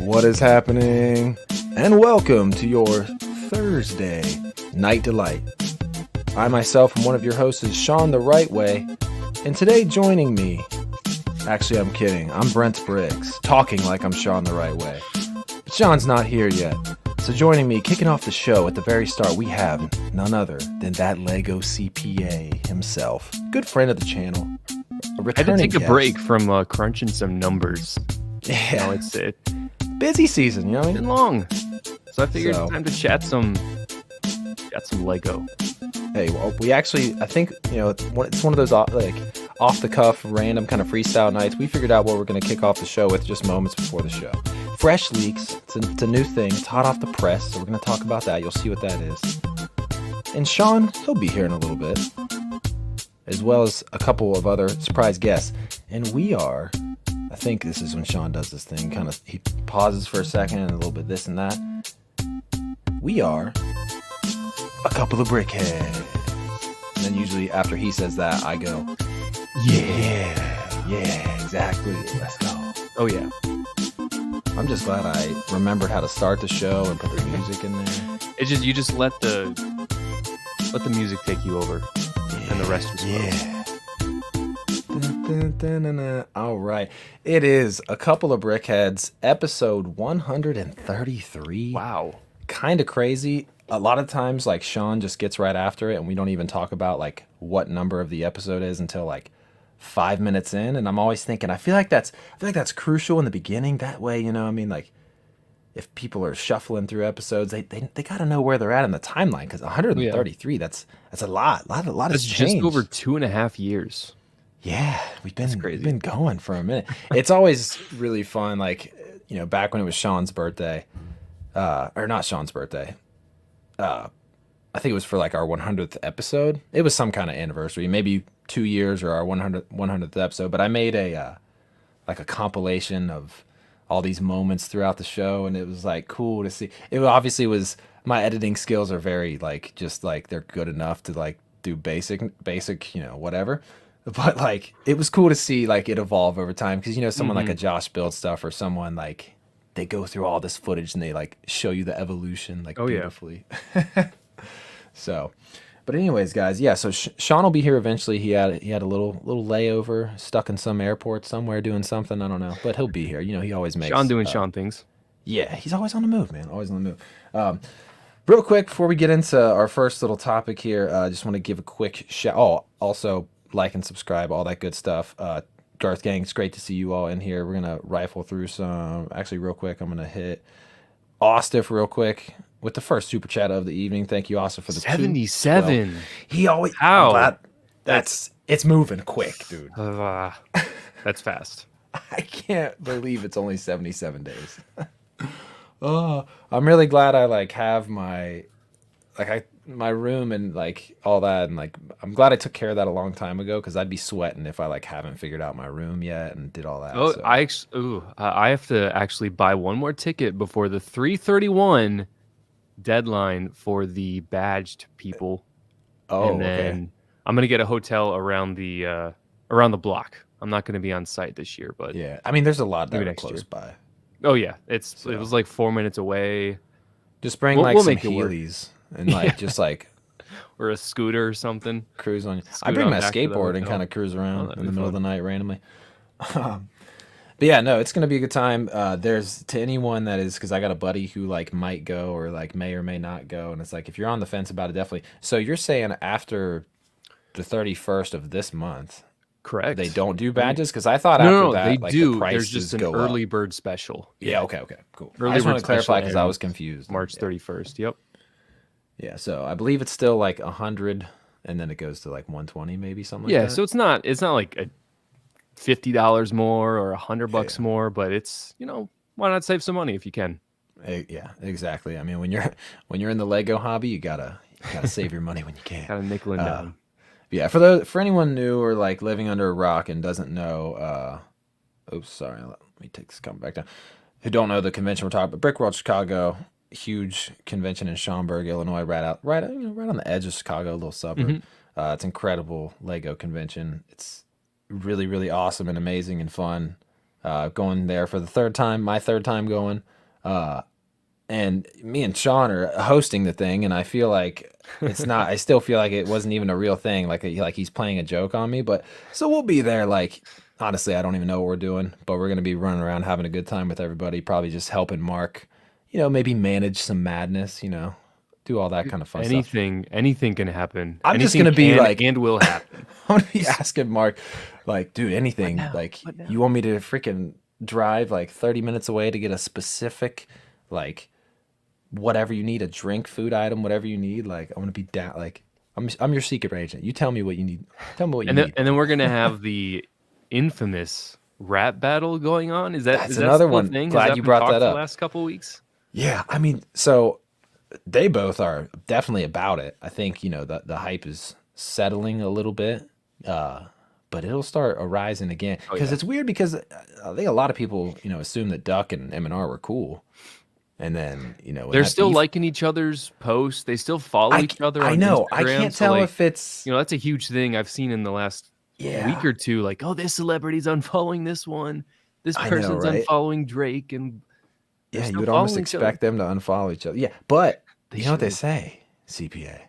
What is happening? And welcome to your Thursday Night Delight. I myself am one of your hosts, is Sean the Right Way, and today joining me, actually I'm kidding, I'm Brent Briggs, talking like I'm Sean the Right Way. But Sean's not here yet, so joining me, kicking off the show at the very start, we have none other than that Lego CPA himself, good friend of the channel, a returning I had to take guest. a break from crunching some numbers. Yeah, It's busy season, you know what I mean? been long, so I figured So- it's time to chat some Lego. Hey, well, we actually, I think, it's one of those off the cuff, random kind of freestyle nights. We figured out what we're going to kick off the show with just moments before the show. Fresh leaks. It's a new thing. It's hot off the press, so we're going to talk about that. You'll see what that is. And Sean, he'll be here in a little bit, as well as a couple of other surprise guests. And we are, I think this is when Sean does this thing, he pauses for a second and a little bit this and that. We are a couple of brickheads. And then usually after he says that, I go, yeah, exactly. Let's go. Oh yeah, I'm just glad I remembered how to start the show and put the music in there. it's just you just let the music take you over, and the rest is Yeah. Dun, dun, dun, dun. All right. It is a couple of brickheads, episode 133. Wow. Kind of crazy. A lot of times, like, Sean just gets right after it, and we don't even talk about like what number of the episode is until like 5 minutes in. And I'm always thinking, I feel like that's crucial in the beginning. That way, like, if people are shuffling through episodes, they got to know where they're at in the timeline, because 133, that's a lot has That's changed. just over 2.5 years. Yeah, we've crazy. been going for a minute. It's always really fun, like, back when it was Sean's birthday, or not Sean's birthday. I think it was for like our 100th episode. It was some kind of anniversary, maybe 2 years or our 100th episode. But I made a compilation of all these moments throughout the show, and it was like cool to see. It obviously was, my editing skills are very like, just like, they're good enough to like do basic, whatever. But like, it was cool to see like it evolve over time, because someone like a Josh Build Stuff, or someone like, they go through all this footage and they like show you the evolution like beautifully. So, but anyways, guys, yeah. So Sean will be here eventually. He had a little layover, stuck in some airport somewhere doing something. I don't know, but he'll be here. He always makes Sean doing Sean things. Yeah, he's always on the move, man. Always on the move. Real quick before we get into our first little topic here, I just want to give a quick shout. Oh, also like and subscribe, all that good stuff. Darth Gang, it's great to see you all in here. We're gonna rifle through some. Actually, real quick, I'm gonna hit Austif real quick with the first super chat of the evening. Thank you, Austif, for the 77. He always. How? I'm glad it's moving quick, dude. That's fast. I can't believe it's only 77 days. Oh, I'm really glad I like have my room and like all that, and like I'm glad I took care of that a long time ago, because I'd be sweating if I like haven't figured out my room yet and did all that. Oh, so. I have to actually buy one more ticket before the 3/31 deadline for the badged people. Oh, and then okay. I'm gonna get a hotel around the block. I'm not gonna be on site this year, but Yeah, I mean, there's a lot that Maybe are next close year. by. oh yeah, it was like 4 minutes away, Just bring We'll some make it work. Heelys and like just like or a scooter or something. cruise on. I Scoot bring on my back to the skateboard and hotel. kind of cruise around that'd in the be middle of the fun. night randomly. But yeah, no, it's gonna be a good time. There's, to anyone that is, because I got a buddy who like might go or like may or may not go, and it's like, if you're on the fence about it, definitely. So you're saying after the 31st of this month, Correct. they don't do badges? Because I thought No, after that, they like, do. the prices There's just an go early up. bird special. Yeah, okay, cool. Early I just want bird to clarify special because I was ends confused. March Yeah. 31st. Yep. Yeah, so I believe it's still like 100, and then it goes to like 120, maybe something Yeah, like that. so it's not like a $50 more or $100 more, but it's why not save some money if you can? Yeah, exactly. I mean, when you're in the Lego hobby, you gotta save your money when you can. Kind of nickel and dime. Yeah, for anyone new or like living under a rock and doesn't know, oops, sorry, let me take this comment back down. Who don't know the convention we're talking about? BrickWorld Chicago, huge convention in Schaumburg, Illinois, right on the edge of Chicago, a little suburb. It's incredible Lego convention. It's really, really awesome and amazing and fun. Going there for the third time, my third time going. And me and Sean are hosting the thing, and I feel like it's not. I still feel like it wasn't even a real thing. Like he's playing a joke on me. But so we'll be there. Like honestly, I don't even know what we're doing, but we're gonna be running around having a good time with everybody. Probably just helping Mark. Maybe manage some madness. Do all that kind of fun stuff. Anything can happen. I'm just Anything gonna be can like, and will happen. I'm gonna be asking Mark, like, dude, anything. now? Like, What now? you want me to freaking drive like 30 minutes away to get a specific, like, whatever you need, a drink, food item, whatever you need. Like, I'm gonna be down. Like, I'm your secret agent. You tell me what you need. Tell me what you need. And then we're gonna have the infamous rap battle going on. Is That's that another still a one. thing? Glad Has that you been brought talked that the up. last couple weeks? Yeah, I mean, so they both are definitely about it. I think the hype is settling a little bit, but it'll start arising again because it's weird because I think a lot of people assume that Duck and M&R were cool, and then when They're that still beef, liking each other's posts. They still follow each other on I know. Instagram. I can't so, tell like, if it's that's a huge thing I've seen in the last week or two. Like, oh, this celebrity's unfollowing this one. This I know, person's right? unfollowing Drake, and they're Yeah, you still would almost following each other. expect them to unfollow each other. Yeah, but They you know what they should. say, CPA.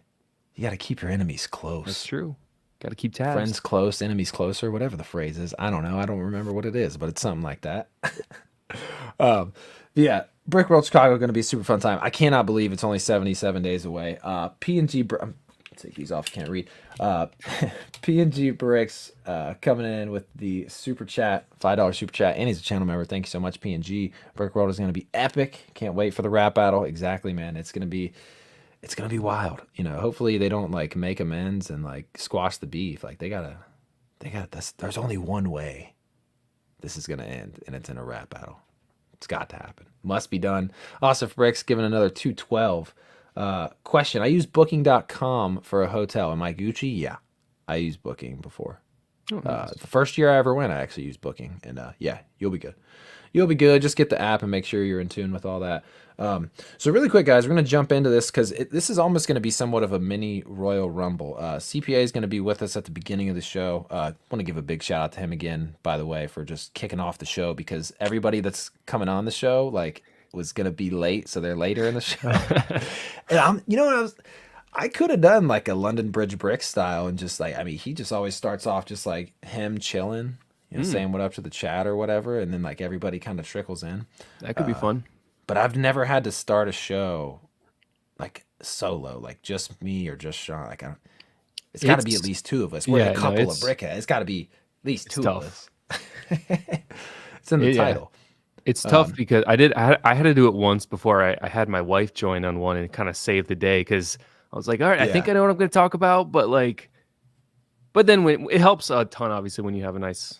You got to keep your enemies close. That's true. Got to keep tabs. Friends close, enemies closer, whatever the phrase is. I don't know. I don't remember what it is, but it's something like that. Yeah, BrickWorld Chicago going to be a super fun time. I cannot believe it's only 77 days away. P&G, take these off. Can't read. P&G Bricks coming in with the super chat, $5 super chat, and he's a channel member. Thank you so much, P&G. BrickWorld is going to be epic. Can't wait for the rap battle. Exactly, man. It's gonna be wild. Hopefully they don't like make amends and like squash the beef. Like they gotta. There's only one way this is gonna end, and it's in a rap battle. It's got to happen. Must be done. Osif Bricks giving another 212. Question: I use Booking.com for a hotel. Am I Gucci? Yeah, I used Booking before. Oh, nice. The first year I ever went, I actually used Booking, and yeah, you'll be good. You'll be good. Just get the app and make sure you're in tune with all that. So really quick, guys, we're going to jump into this because this is almost going to be somewhat of a mini Royal Rumble. CPA is going to be with us at the beginning of the show. I want to give a big shout out to him again, by the way, for just kicking off the show because everybody that's coming on the show was going to be late, so they're later in the show. And I could have done like a London Bridge Brick style and just he just always starts off just like him chilling. Saying what up to the chat or whatever, and then like everybody kind of trickles in. That could be fun. But I've never had to start a show like solo, like just me or just Sean. Like it's got to be at least two of us. We're a couple of brickheads. It's got to be at least two of us. It's in the title. It's tough because I had to do it once before I had my wife join on one and kind of save the day because I was like, all right, I think I know what I'm going to talk about, but then it helps a ton, obviously, when you have a nice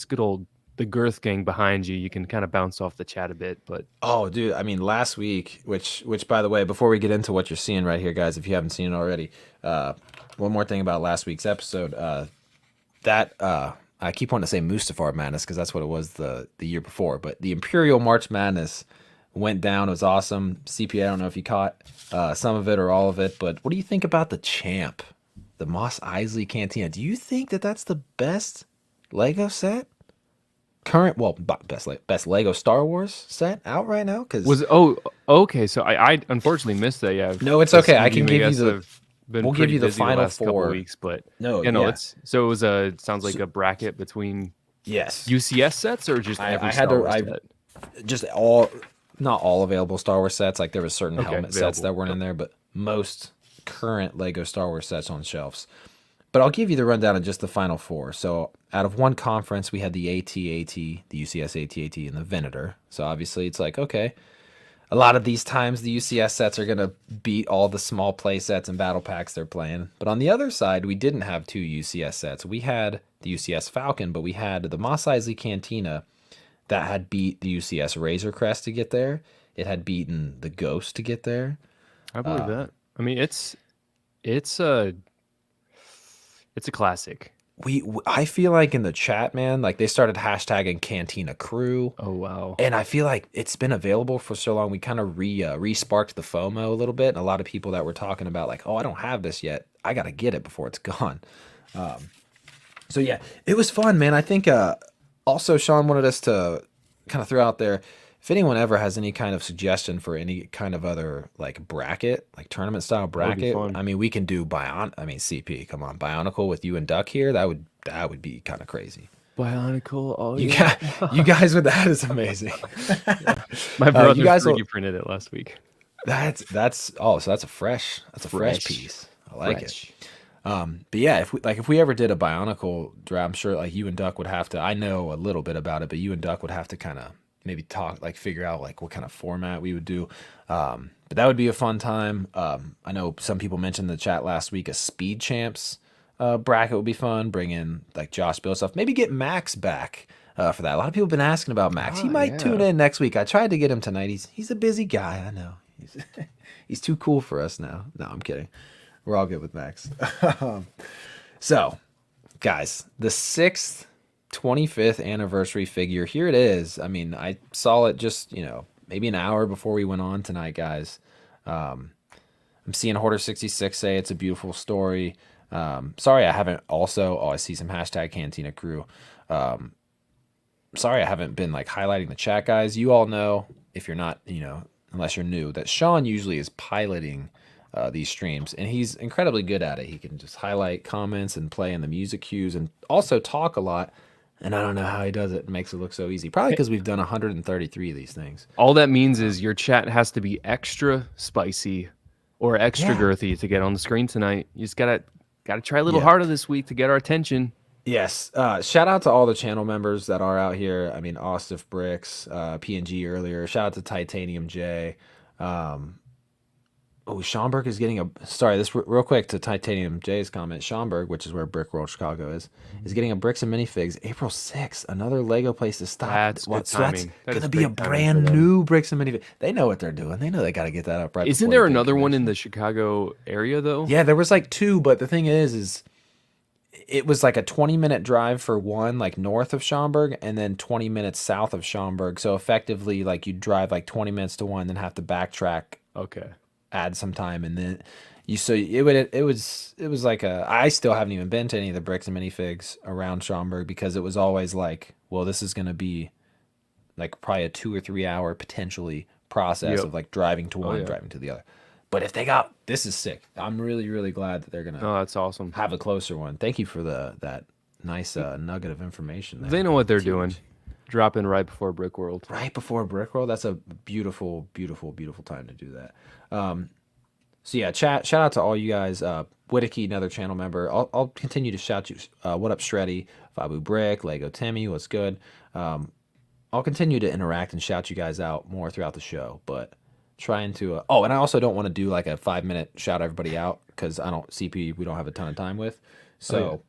good old the girth gang behind you, you can kind of bounce off the chat a bit. But oh, dude, I mean, last week, which by the way, before we get into what you're seeing right here, guys, if you haven't seen it already, one more thing about last week's episode, I keep wanting to say Mustafar Madness because that's what it was the year before, but the Imperial March Madness went down. It was awesome. CPA, I don't know if you caught some of it or all of it, but what do you think about the champ, the Mos Eisley Cantina? Do you think that that's the best Lego set? Best Lego Star Wars set out right now? Okay. So I unfortunately missed that. Yeah. No, it's okay. I can give you we'll give you the final last four couple weeks, but no, so it was sounds like a bracket between UCS sets or just every Star Wars set? Just not all available Star Wars sets. Like there was certain helmet sets that weren't in there, but most current Lego Star Wars sets on shelves. But I'll give you the rundown of just the final four. So out of one conference, we had the AT-AT, the UCS AT-AT, and the Venator. So obviously it's like, okay, a lot of these times the UCS sets are going to beat all the small play sets and battle packs they're playing. But on the other side, we didn't have two UCS sets. We had the UCS Falcon, but we had the Mos Eisley Cantina that had beat the UCS Razor Crest to get there. It had beaten the Ghost to get there. I believe that. I mean, it's a classic. I feel like in the chat, man, like they started hashtagging Cantina Crew. Oh wow! And I feel like it's been available for so long. We kind of re-sparked the FOMO a little bit. And a lot of people that were talking about like, oh, I don't have this yet. I got to get it before it's gone. So yeah, it was fun, man. I think also Sean wanted us to kind of throw out there. if anyone ever has any kind of suggestion for any kind of other like bracket, like tournament style That would be bracket, fun. I mean, we can do CP. Come on, Bionicle with you and Duck here. That would be kind of crazy. Bionicle. Oh You yeah. got you guys with that is amazing. My brother you guys 3D printed it last week. that's oh, so that's a fresh Fresh. piece. I like Fresh. it. But yeah, if we ever did a Bionicle draft, I'm sure like you and Duck would have to. I know a little bit about it, but you and Duck would have to kind of maybe talk, like figure out like what kind of format we would do. But that would be a fun time. I know some people mentioned in the chat last week a Speed Champs bracket would be fun. Bring in like Josh Bill stuff. Maybe get Max back for that. A lot of people have been asking about Max. He might tune in next week. I tried to get him tonight. He's a busy guy. I know. He's too cool for us now. No, I'm kidding. We're all good with Max. So, guys, the 6th 25th anniversary figure. Here it is. I mean, I saw it just, maybe an hour before we went on tonight, guys. I'm seeing Hoarder66 say it's a beautiful story. Sorry, I haven't also. Oh, I see some hashtag Cantina Crew. Sorry, I haven't been like highlighting the chat, guys. You all know, if you're not, unless you're new, that Sean usually is piloting these streams, and he's incredibly good at it. He can just highlight comments and play in the music cues and also talk a lot. And I don't know how he does it and makes it look so easy. Probably because we've done 133 of these things. All that means is your chat has to be extra spicy or extra girthy to get on the screen tonight. You just gotta try a little harder this week to get our attention. Yes. Shout out to all the channel members that are out here. I mean, Ostif Bricks, PNG earlier. Shout out to Titanium J. Schaumburg is getting this real quick to Titanium J's comment. Schaumburg, which is where BrickWorld Chicago is getting a Bricks and Minifigs April 6th. Another Lego place to stop. That's good timing. That's going to be a brand new Bricks and Minifigs. They know what they're doing. They know they got to get that up right. Isn't there another one in the Chicago area though? Yeah, there was like 2, but the thing is it was like a 20-minute drive for one, like north of Schaumburg, and then 20 minutes south of Schaumburg. So effectively, like you drive like 20 minutes to one, then have to backtrack. Okay. Add some time, and then it was like I still haven't even been to any of the Bricks and Minifigs around Schaumburg because it was always like, well, this is going to be like probably a 2 or 3 hour potentially process of like driving to one, driving to the other. But if this is sick. I'm really, really glad that they're gonna. Oh, that's awesome. Have a closer one. Thank you for that nice nugget of information there. They know what they're doing. Drop in right before BrickWorld. Right before BrickWorld. That's a beautiful, beautiful, beautiful time to do that. So yeah, shout out to all you guys. Whittaky, another channel member. I'll continue to shout you. What up, Shreddy, Fabu Brick, Lego Timmy, what's good? I'll continue to interact and shout you guys out more throughout the show, but trying to. And I also don't want to do like a 5-minute shout everybody out because we don't have a ton of time with. So,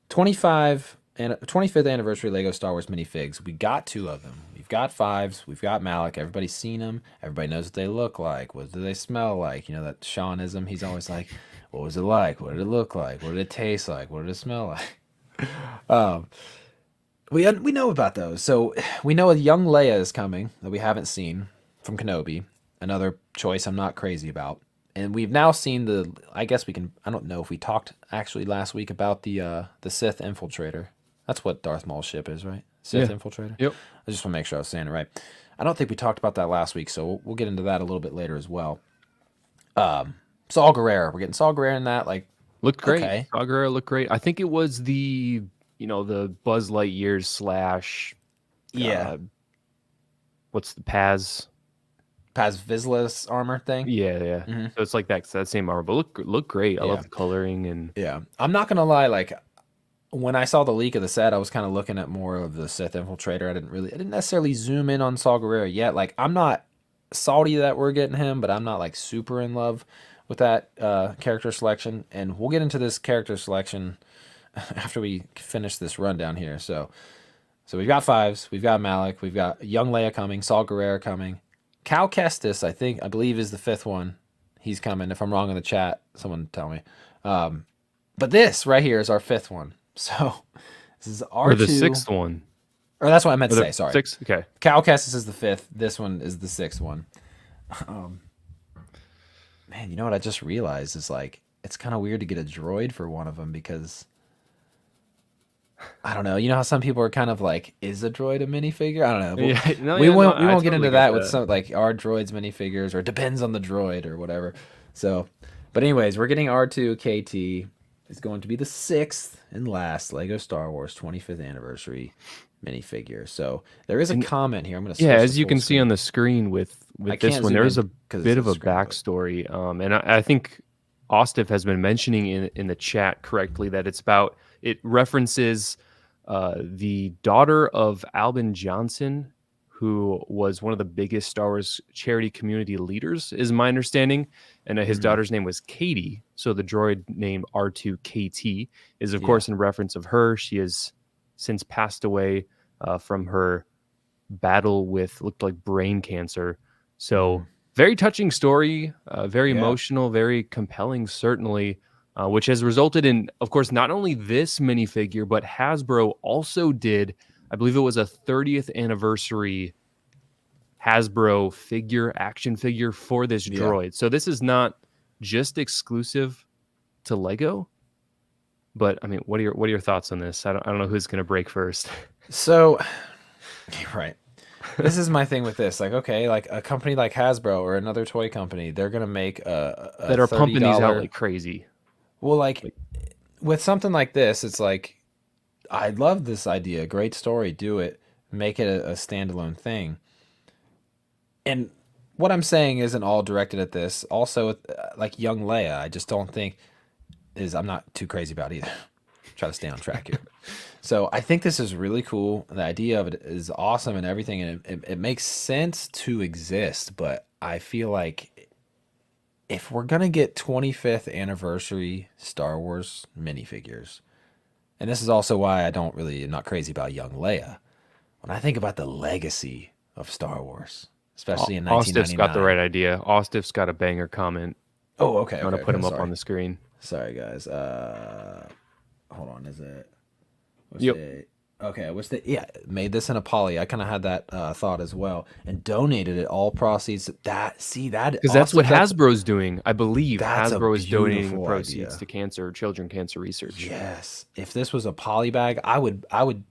25th anniversary Lego Star Wars minifigs. We got 2 of them. We've got 5s. We've got Malik. Everybody's seen them. Everybody knows what they look like. What do they smell like? That Seanism. He's always like, what was it like? What did it look like? What did it taste like? What did it smell like? We know about those. So we know a young Leia is coming that we haven't seen from Kenobi. Another choice I'm not crazy about. And we've now seen I don't know if we talked actually last week about the Sith Infiltrator. That's what Darth Maul's ship is, right? Sith Infiltrator? Yep. I just want to make sure I was saying it right. I don't think we talked about that last week, so we'll get into that a little bit later as well. Saul Guerrero. We're getting Saul Guerrero in that. Looked great. Okay. Saul Guerrero looked great. I think it was the Buzz Lightyear / what's the Paz Vizsla's armor thing? Yeah. Mm-hmm. So it's like that same armor, but look great. I love the coloring and I'm not gonna lie, when I saw the leak of the set, I was kind of looking at more of the Sith Infiltrator. I didn't necessarily zoom in on Saul Guerrero yet. I'm not salty that we're getting him, but I'm not super in love with that character selection. And we'll get into this character selection after we finish this rundown here. So we've got 5s, we've got Malik, we've got young Leia coming, Saul Guerrero coming. Cal Kestis, I believe is the 5th one. He's coming. If I'm wrong in the chat, someone tell me. But this right here is our 5th one. So this is R2. Or the 6th one. Or that's what I meant to say. Sorry. 6th? Okay. Cal Kestis is the 5th. This one is the 6th one. Man, you know what I just realized is it's kind of weird to get a droid for one of them because I don't know. You know how some people are kind of like, is a droid a minifigure? I don't know. But Yeah, no, we yeah, no, won't I get totally into get that with that. some like our droids minifigures or depends on the droid or whatever. So, but anyways, we're getting R2 KT. It's going to be the sixth and last Lego Star Wars 25th anniversary minifigure. So there is a And comment here. I'm going to yeah, switch to as you full can see on screen. the screen I with this can't one, zoom there is in a because it's bit a of a screen, but backstory, and I think Ostef has been mentioning in the chat correctly that it references the daughter of Albin Johnson, who was one of the biggest Star Wars charity community leaders, is my understanding, and his mhm, daughter's name was Katie. So the droid named R2KT is, of yeah, course, in reference of her. She has since passed away from her battle with looked like brain cancer. So mm, very touching story, very yeah, emotional, very compelling, certainly, which has resulted in, of course, not only this minifigure, but Hasbro also did, I believe it was a 30th anniversary Hasbro action figure for this yeah. droid. So this is not just exclusive to Lego, but I mean, what are your thoughts on this? I don't know who's going to break first. So, right. This is my thing with this. Like, okay, like a company like Hasbro or another toy company, they're gonna make a That are thirty pumping these out dollar. like crazy. Well, like Like, with something like this, it's like I love this idea. Great story. Do it. Make it a standalone thing. And what I'm saying isn't all directed at this. Also, like young Leia, I just don't think is. I'm not too crazy about either. Try to stay on track here. So I think this is really cool. The idea of it is awesome and everything, and it makes sense to exist. But I feel like if we're gonna get 25th anniversary Star Wars minifigures, and this is also why I don't really am not crazy about young Leia. When I think about the legacy of Star Wars, especially in Ostif's got the right 1999. idea. Ostif's got a banger comment. Oh, okay, I'm gonna okay, put okay. him up on Sorry, the screen. sorry, guys. Hold on. Is it? What's Yep. the okay, what's the yeah, made this in a poly. I kind of had that thought as well and donated it all proceeds that see that Because that's also what that's Hasbro's doing. I believe that's a Hasbro is donating the beautiful proceeds idea. to children cancer research. Yes. If this was a poly bag, I would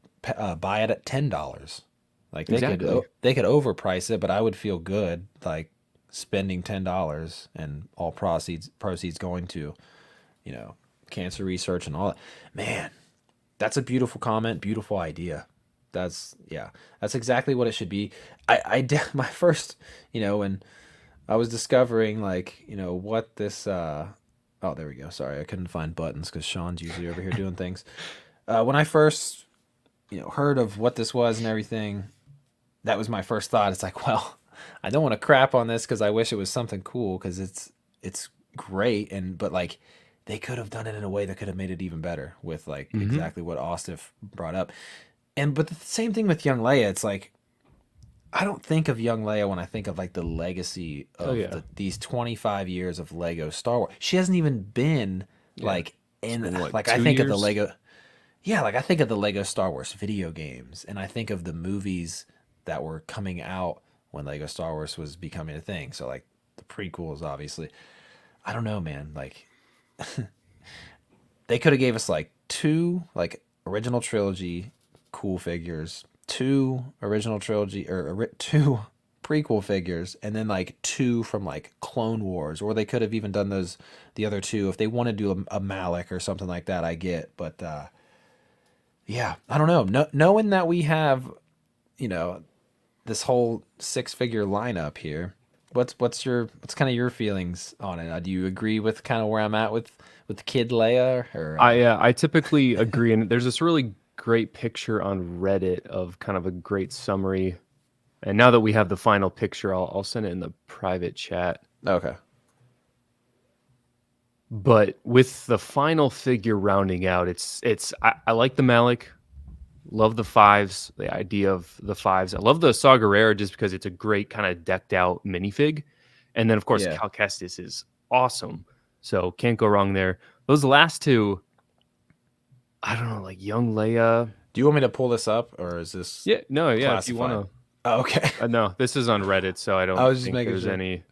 buy it at $10. Like Exactly. they could overprice it, but I would feel good like spending $10 and all proceeds going to, you know, cancer research and all that. Man, that's a beautiful comment, beautiful idea. That's yeah, that's exactly what it should be. I did my first, when I was discovering like, what this oh, there we go. Sorry, I couldn't find buttons cuz Sean's usually over here doing things. When I first, heard of what this was and everything, that was my first thought. It's like, well, I don't want to crap on this cuz I wish it was something cool cuz it's great but like they could have done it in a way that could have made it even better with like Hmm. exactly what Ostif brought up. And but the same thing with young Leia. It's like I don't think of young Leia when I think of like the legacy Oh of yeah. these 25 years of Lego Star Wars. She hasn't even been Yeah. like It's in been what, like I two think of the years? Lego yeah, like I think of the Lego Star Wars video games and I think of the movies that were coming out when Lego Star Wars was becoming a thing. So like the prequels obviously. I don't know, man. Like they could have gave us like two like original trilogy cool figures, two original trilogy or two prequel figures, and then like two from like Clone Wars, or they could have even done those the other two if they want to do a Malik or something like that. I get, but yeah, I don't know. No, knowing that we have you know this whole six-figure lineup here. What's kind of your feelings on it? Do you agree with kind of where I'm at with Kid Leia or I typically agree, and there's this really great picture on Reddit of kind of a great summary. And now that we have the final picture, I'll send it in the private chat. okay. But with the final figure rounding out, I like the Malik, love the fives, the idea of the fives. I love the Saw Gerrera just because it's a great kind of decked out minifig. And then of course Yeah. Cal Kestis is awesome. So can't go wrong there. Those last two, I don't know, like young Leia. Do you want me to pull this up or is this Yeah, no, yeah, if you classified? want to. Oh, okay. No, this is on Reddit, so I I don't was just think making there's sure. any.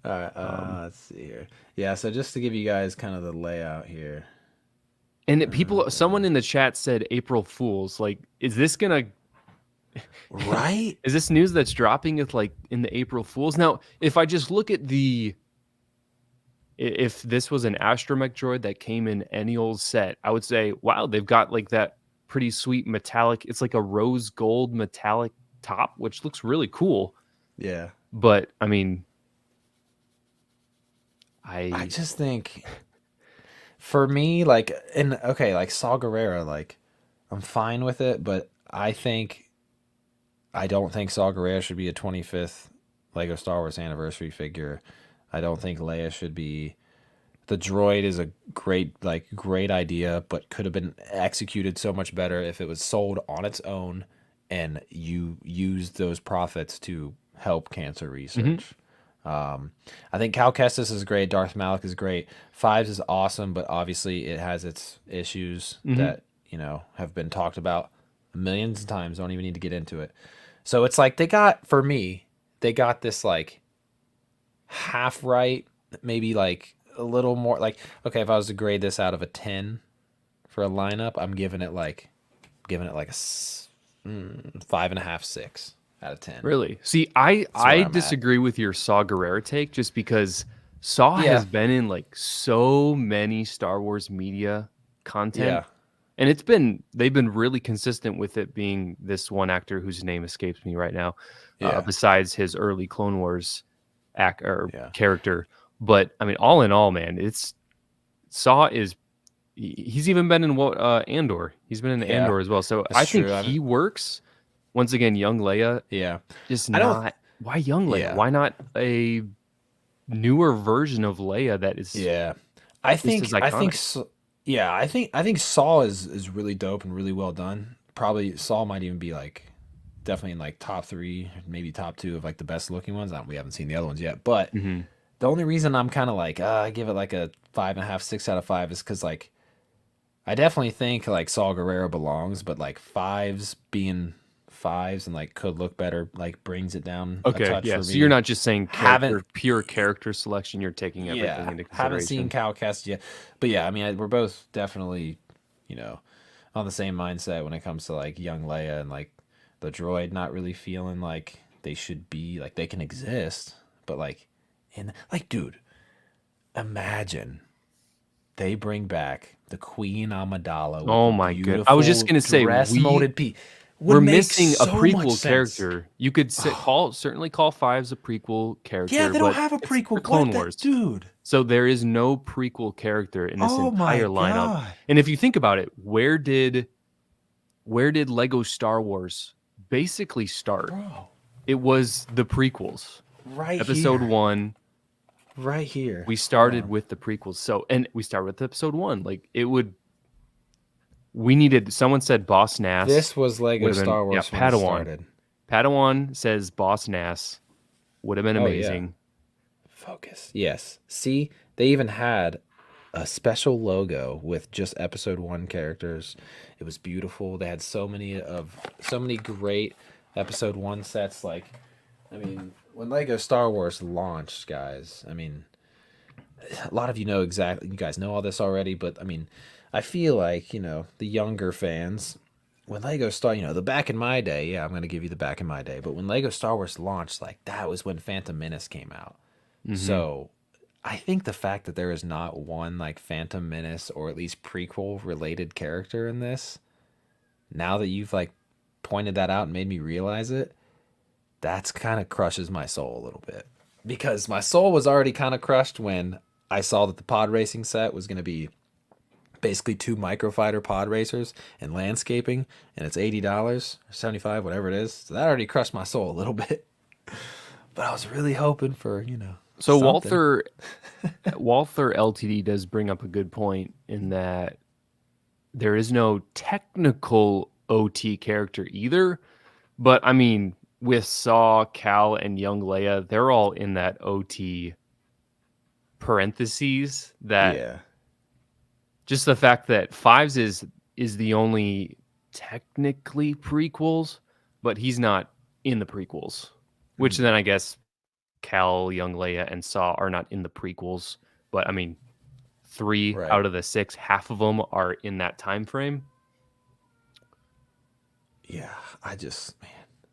All right. Um, Let's see here. Yeah. So just to give you guys kind of the layout here. And someone in the chat said April Fools. Like, is this gonna Right? is this news that's dropping it like in the April Fools? Now, if I just look at if this was an astromech droid that came in any old set, I would say, wow, they've got like that pretty sweet metallic. It's like a rose gold metallic top, which looks really cool. Yeah. But I mean, I just think for me, like, like Saw Gerrera, like, I'm fine with it, but I don't think Saw Gerrera should be a 25th Lego Star Wars anniversary figure. I don't think Leia should be. The droid is a great idea, but could have been executed so much better if it was sold on its own and you used those profits to help cancer research. I think Cal Kestis is great. Darth Malik is great. Fives is awesome, but obviously it has its issues that have been talked about millions of times. Don't even need to get into it. So it's like for me, they got this like half right, maybe like a little more like, okay, if I was to grade this out of a 10 for a lineup, I'm giving it like a 5.5, 6 out of 10. really, see, I disagree with your Saw Gerrera take, just because Saw has been in like so many Star Wars media content. And they've been really consistent with it being this one actor whose name escapes me right now, besides his early Clone Wars character. But I mean, all in all, man, he's even been in Andor. He's been in Andor as well. So I think he works. Once again, young Leia. Yeah. Just not. Why young Leia? Yeah. Why not a newer version of Leia that is? Yeah. I think Saw is really dope and really well done. Probably Saw might even be like definitely in like top 3, maybe top 2 of like the best looking ones. We haven't seen the other ones yet, but the only reason I'm kind of like I give it like a 5.5, 6 out of 5 is because like I definitely think like Saw Gerrera belongs, but like fives being fives and like could look better like brings it down a touch for me. So you're not just saying pure character selection, you're taking everything into consideration. Haven't seen Cal Kestis yet, but yeah, I mean we're both definitely on the same mindset when it comes to like young Leia and like the droid not really feeling like they should be like they can exist, but like dude, imagine they bring back the Queen Amidala. Oh my god! I was just gonna say molded piece. We're missing a prequel character. You could certainly call Fives a prequel character. Yeah, they don't have a prequel. Clone Wars, dude. So there is no prequel character in this entire lineup. And if you think about it, where did Lego Star Wars basically start? Bro. It was the prequels. Right. Episode 1. Right here. We started with the prequels. And we started with episode 1. Like someone said Boss Nass. This was Lego Star Wars when it started. Padawan says Boss Nass. Would have been amazing. Yeah. Focus. Yes. See, they even had a special logo with just episode 1 characters. It was beautiful. They had so many great episode 1 sets. Like, I mean, when Lego Star Wars launched, guys, I mean, a lot of you guys know all this already, but I mean, I feel like, the younger fans, when Lego the back in my day, I'm going to give you the back in my day, but when Lego Star Wars launched, like, that was when Phantom Menace came out. So I think the fact that there is not one, like, Phantom Menace or at least prequel-related character in this, now that you've, like, pointed that out and made me realize it, that's kind of crushes my soul a little bit. Because my soul was already kind of crushed when I saw that the pod racing set was going to be basically 2 microfighter pod racers and landscaping, and it's $80 or $75, whatever it is. So that already crushed my soul a little bit. But I was really hoping for, So something. Walther LTD does bring up a good point in that there is no technical OT character either. But I mean, with Saw, Cal, and young Leia, they're all in that OT parentheses. Just the fact that Fives is the only technically prequels, but he's not in the prequels. Which then I guess Cal, young Leia, and Saw are not in the prequels. But I mean, 3 Right. out of the 6, half of them are in that time frame. Yeah, man.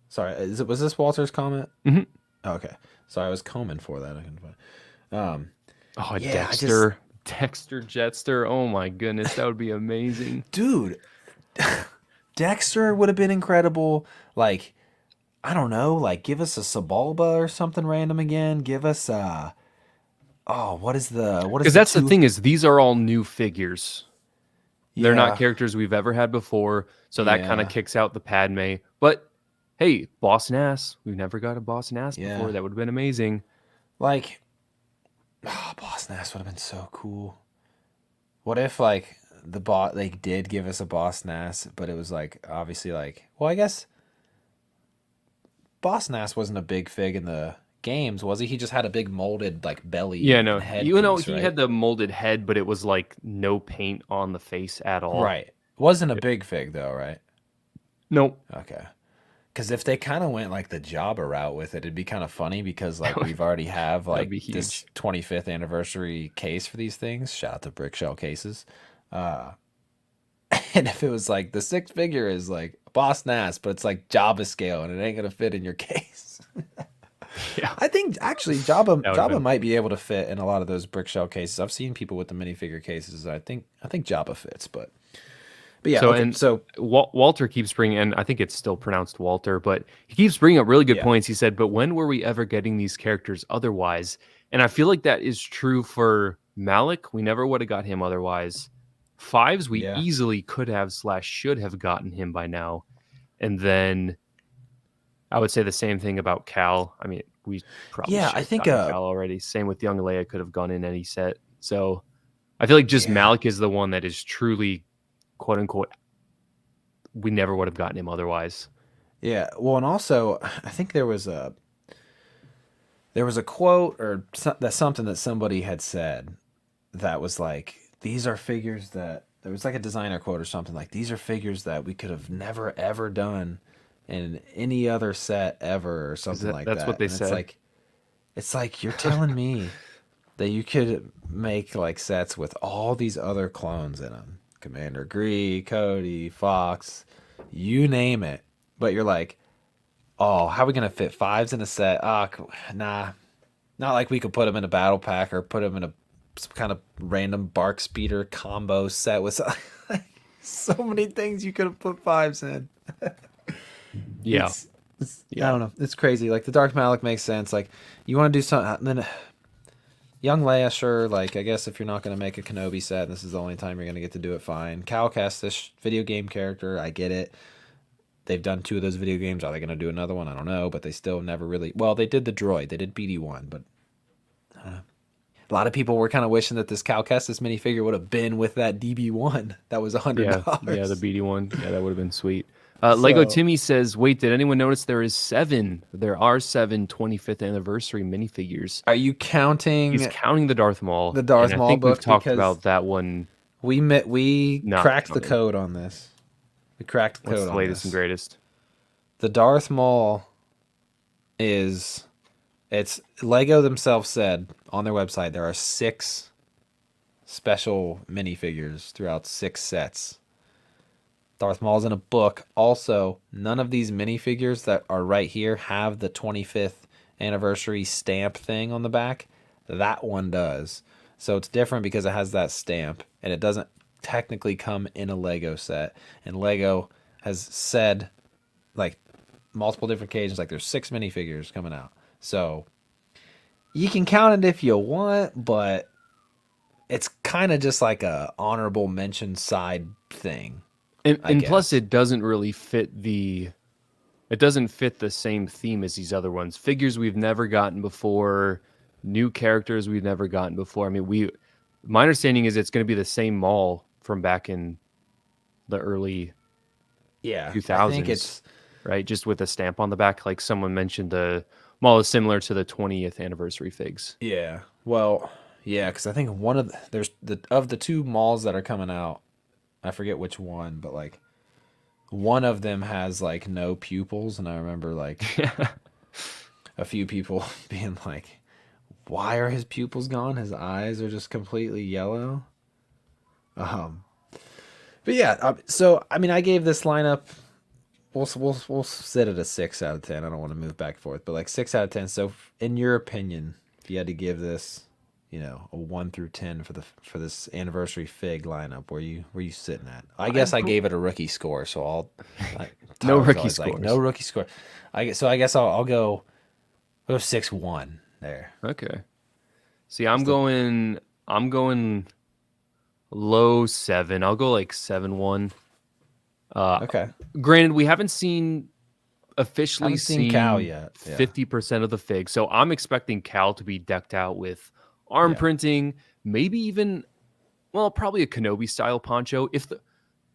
Sorry, was this Walter's comment? Mm-hmm. Okay. Sorry, I was combing for that. I couldn't find. Oh, Yeah, Dexter Jetster. Oh my goodness, that would be amazing. Dude, Dexter would have been incredible. Like, I don't know, like give us a Sabalba or something random again. Give us what is Because the that's the two? thing is these are all new figures. They're not Yeah, characters we've ever had before, so that kind of yeah, kicks out the Padme. But hey, Boss Nass. We've never got a Boss Nass yeah. before. That would have been amazing. Like, Boss Nass would have been so cool. What if like the bot they did give us a Boss Nass, but it was like obviously like well I guess Boss Nass wasn't a big fig in the games, was he? He just had a big molded like belly Yeah, no. and head You know, piece, he right? had the molded head, but it was like no paint on the face at all. Right. Wasn't a big fig though, right? Nope. Okay. Because if they kind of went like the Jabba route with it, it'd be kind of funny because like we've already have That'd like be huge. this 25th anniversary case for these things. Shout out to Brick Shell cases. Uh, and if it was like the 6th figure is like Boss Nass, but it's like Jabba scale and it ain't gonna fit in your case. Yeah. I think actually Jabba That would've been- might be able to fit in a lot of those Brick Shell cases. I've seen people with the minifigure cases. I think Jabba fits, but yeah. So okay, and so Walter keeps bringing, and I think it's still pronounced Walter, but he keeps bringing up really good Yeah. points. He said, "But when were we ever getting these characters otherwise?" And I feel like that is true for Malik. We never would have got him otherwise. Fives, we Yeah. easily could have / should have gotten him by now. And then I would say the same thing about Cal. I mean, we probably Yeah, should I have think gotten Cal already. Same with young Leia, could have gone in any set. So I feel like just Yeah. Malik is the one that is truly, quote unquote, we never would have gotten him otherwise. Yeah, well, and also I think there was a quote or something that somebody had said that was like these are figures that there was like a designer quote or something like these are figures that we could have never ever done in any other set ever or something like that. That's what they And said. It's like you're telling me that you could make like sets with all these other clones in them. Commander Gree, Cody, Fox, you name it. But you're like, oh, how are we going to fit 5s in a set? Nah. Not like we could put them in a battle pack or put them in some kind of random bark speeder combo set with so many things you could have put 5s in. Yeah. I don't know. It's crazy. Like the Darth Malik makes sense. Like you want to do something, then young Leia, sure. Like I guess if you're not going to make a Kenobi set, and this is the only time you're going to get to do it, fine. Cal Kestis, video game character, I get it. They've done 2 of those video games. Are they going to do another one? I don't know. But they still never really. Well, they did the droid. They did BD1, but a lot of people were kind of wishing that this Cal Kestis minifigure would have been with that DB1. That was $100. Yeah, the BD one. Yeah, that would have been sweet. Lego Timmy says, wait, did anyone notice there are 7 25th anniversary minifigures? Are you counting? He's counting the Darth Maul. The Darth and Maul I think book we've talked because about that one. We Not cracked the counting. code on this. We cracked the What's code the on latest this. and greatest? The Darth Maul it's Lego themselves said on their website there are 6 special minifigures throughout 6 sets. Darth Maul's in a book. Also, none of these minifigures that are right here have the 25th anniversary stamp thing on the back. That one does. So it's different because it has that stamp, and it doesn't technically come in a Lego set. And Lego has said, like, multiple different occasions, like, there's 6 minifigures coming out. So you can count it if you want, but it's kind of just like a honorable mention side thing. And plus, it doesn't really fit the same theme as these other ones. Figures we've never gotten before, new characters we've never gotten before. I mean, my understanding is it's going to be the same Maul from back in the early 2000s. I think it's right, just with a stamp on the back. Like someone mentioned, the Maul is similar to the 20th anniversary figs. yeah. Well, yeah, because I think one of the 2 Mauls that are coming out. I forget which one, but like one of them has like no pupils, and I remember like a few people being like, why are his pupils gone? His eyes are just completely yellow. But yeah, so I mean, I gave this lineup. We'll sit at a 6 out of 10. I don't want to move back and forth, but like 6 out of 10. So, in your opinion, if you had to give this, a 1 through 10 for this anniversary fig lineup, where you sitting at? I guess I gave it a rookie score, so no rookie scores. Like, no rookie score. I guess I'll go 6-1 there. Okay. See, I'm going low 7. I'll go like 7-1. Okay. Granted, we haven't seen officially seen Cal yet. 50% of the fig, so I'm expecting Cal to be decked out with arm printing, maybe even, probably a Kenobi style poncho.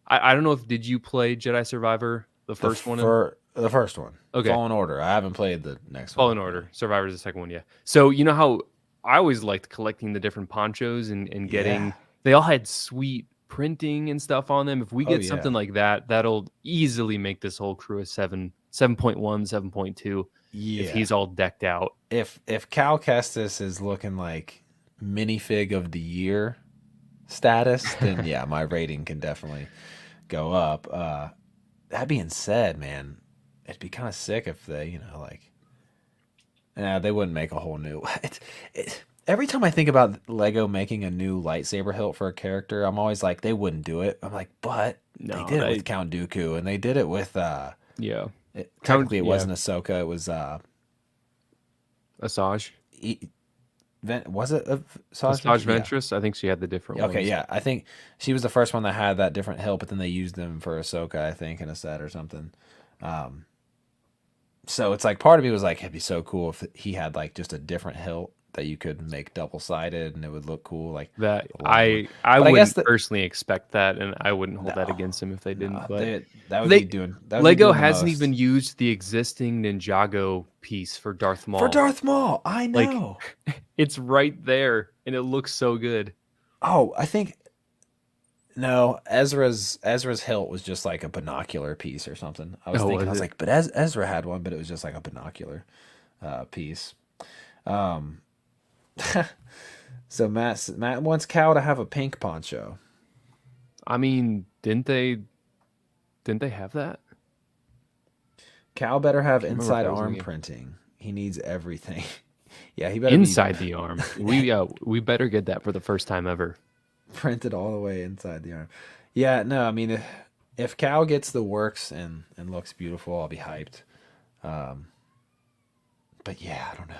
I don't know if did you play Jedi Survivor the first one? The first one. Okay. Fallen Order. I haven't played the next one. Fallen Order. Survivor's the second one. Yeah. So you know how I always liked collecting the different ponchos and getting. They all had sweet printing and stuff on them. If we get something like that, that'll easily make this whole crew a 7.1, 7.2. Yeah. If he's all decked out. If Cal Kestis is looking like minifig of the year status, then yeah, my rating can definitely go up. That being said, man, it'd be kind of sick if they, they wouldn't make a whole new. Every time I think about Lego making a new lightsaber hilt for a character, I'm always like, they wouldn't do it. I'm like, but they did it with Count Dooku, and they did it with technically, it wasn't Ahsoka. It was Asajj. Was it Asajj Ventress? Yeah. I think she had the different ones. Okay, yeah. I think she was the first one that had that different hilt, but then they used them for Ahsoka, I think, in a set or something. So it's like part of me was like, it'd be so cool if he had like just a different hilt that you could make double-sided and it would look cool. Like that, I wouldn't personally expect that, and I wouldn't hold that against him if they didn't. But Lego hasn't even used the existing Ninjago piece for Darth Maul. I know. Like, it's right there, and it looks so good. Oh, I think no, Ezra's hilt was just like a binocular piece or something. I was like, but Ezra had one, but it was just like a binocular piece. So Matt wants Cal to have a pink poncho. I mean, didn't they have that? Cal better have inside arm printing. He needs everything. Yeah, he better inside the arm. We better get that for the first time ever. Printed all the way inside the arm. Yeah, no, I mean, if Cal gets the works and looks beautiful, I'll be hyped. But yeah, I don't know.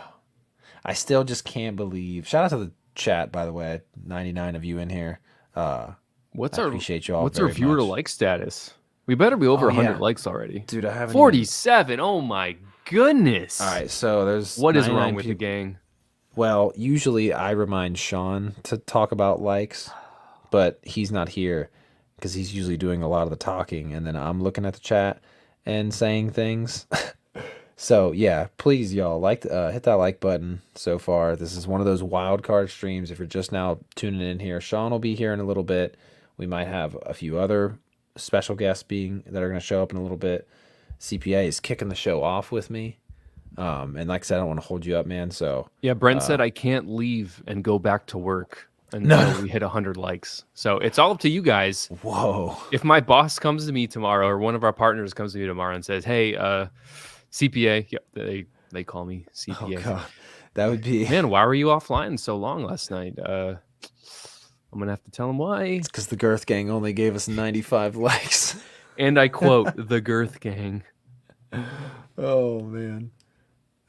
I still just can't believe. Shout out to the chat, by the way. 99 of you in here. Appreciate you all. What's our viewer to like status? We better be over 100 likes already, dude. I haven't 47. Oh my goodness! All right, so there's what is wrong with the gang? Well, usually I remind Sean to talk about likes, but he's not here because he's usually doing a lot of the talking, and then I'm looking at the chat and saying things. So yeah, please y'all hit that like button. So far, this is one of those wild card streams. If you're just now tuning in here, Sean will be here in a little bit. We might have a few other special guests that are going to show up in a little bit. CPA is kicking the show off with me, and like I said, I don't want to hold you up, man. So yeah, Brent said I can't leave and go back to work until we hit 100 likes. So it's all up to you guys. Whoa! If my boss comes to me tomorrow, or one of our partners comes to me tomorrow and says, "Hey, CPA," they call me CPA. Oh God, that would be. Man, why were you offline so long last night? I'm gonna have to tell them why. It's because the Girth Gang only gave us 95 likes. And I quote the Girth Gang. Oh man,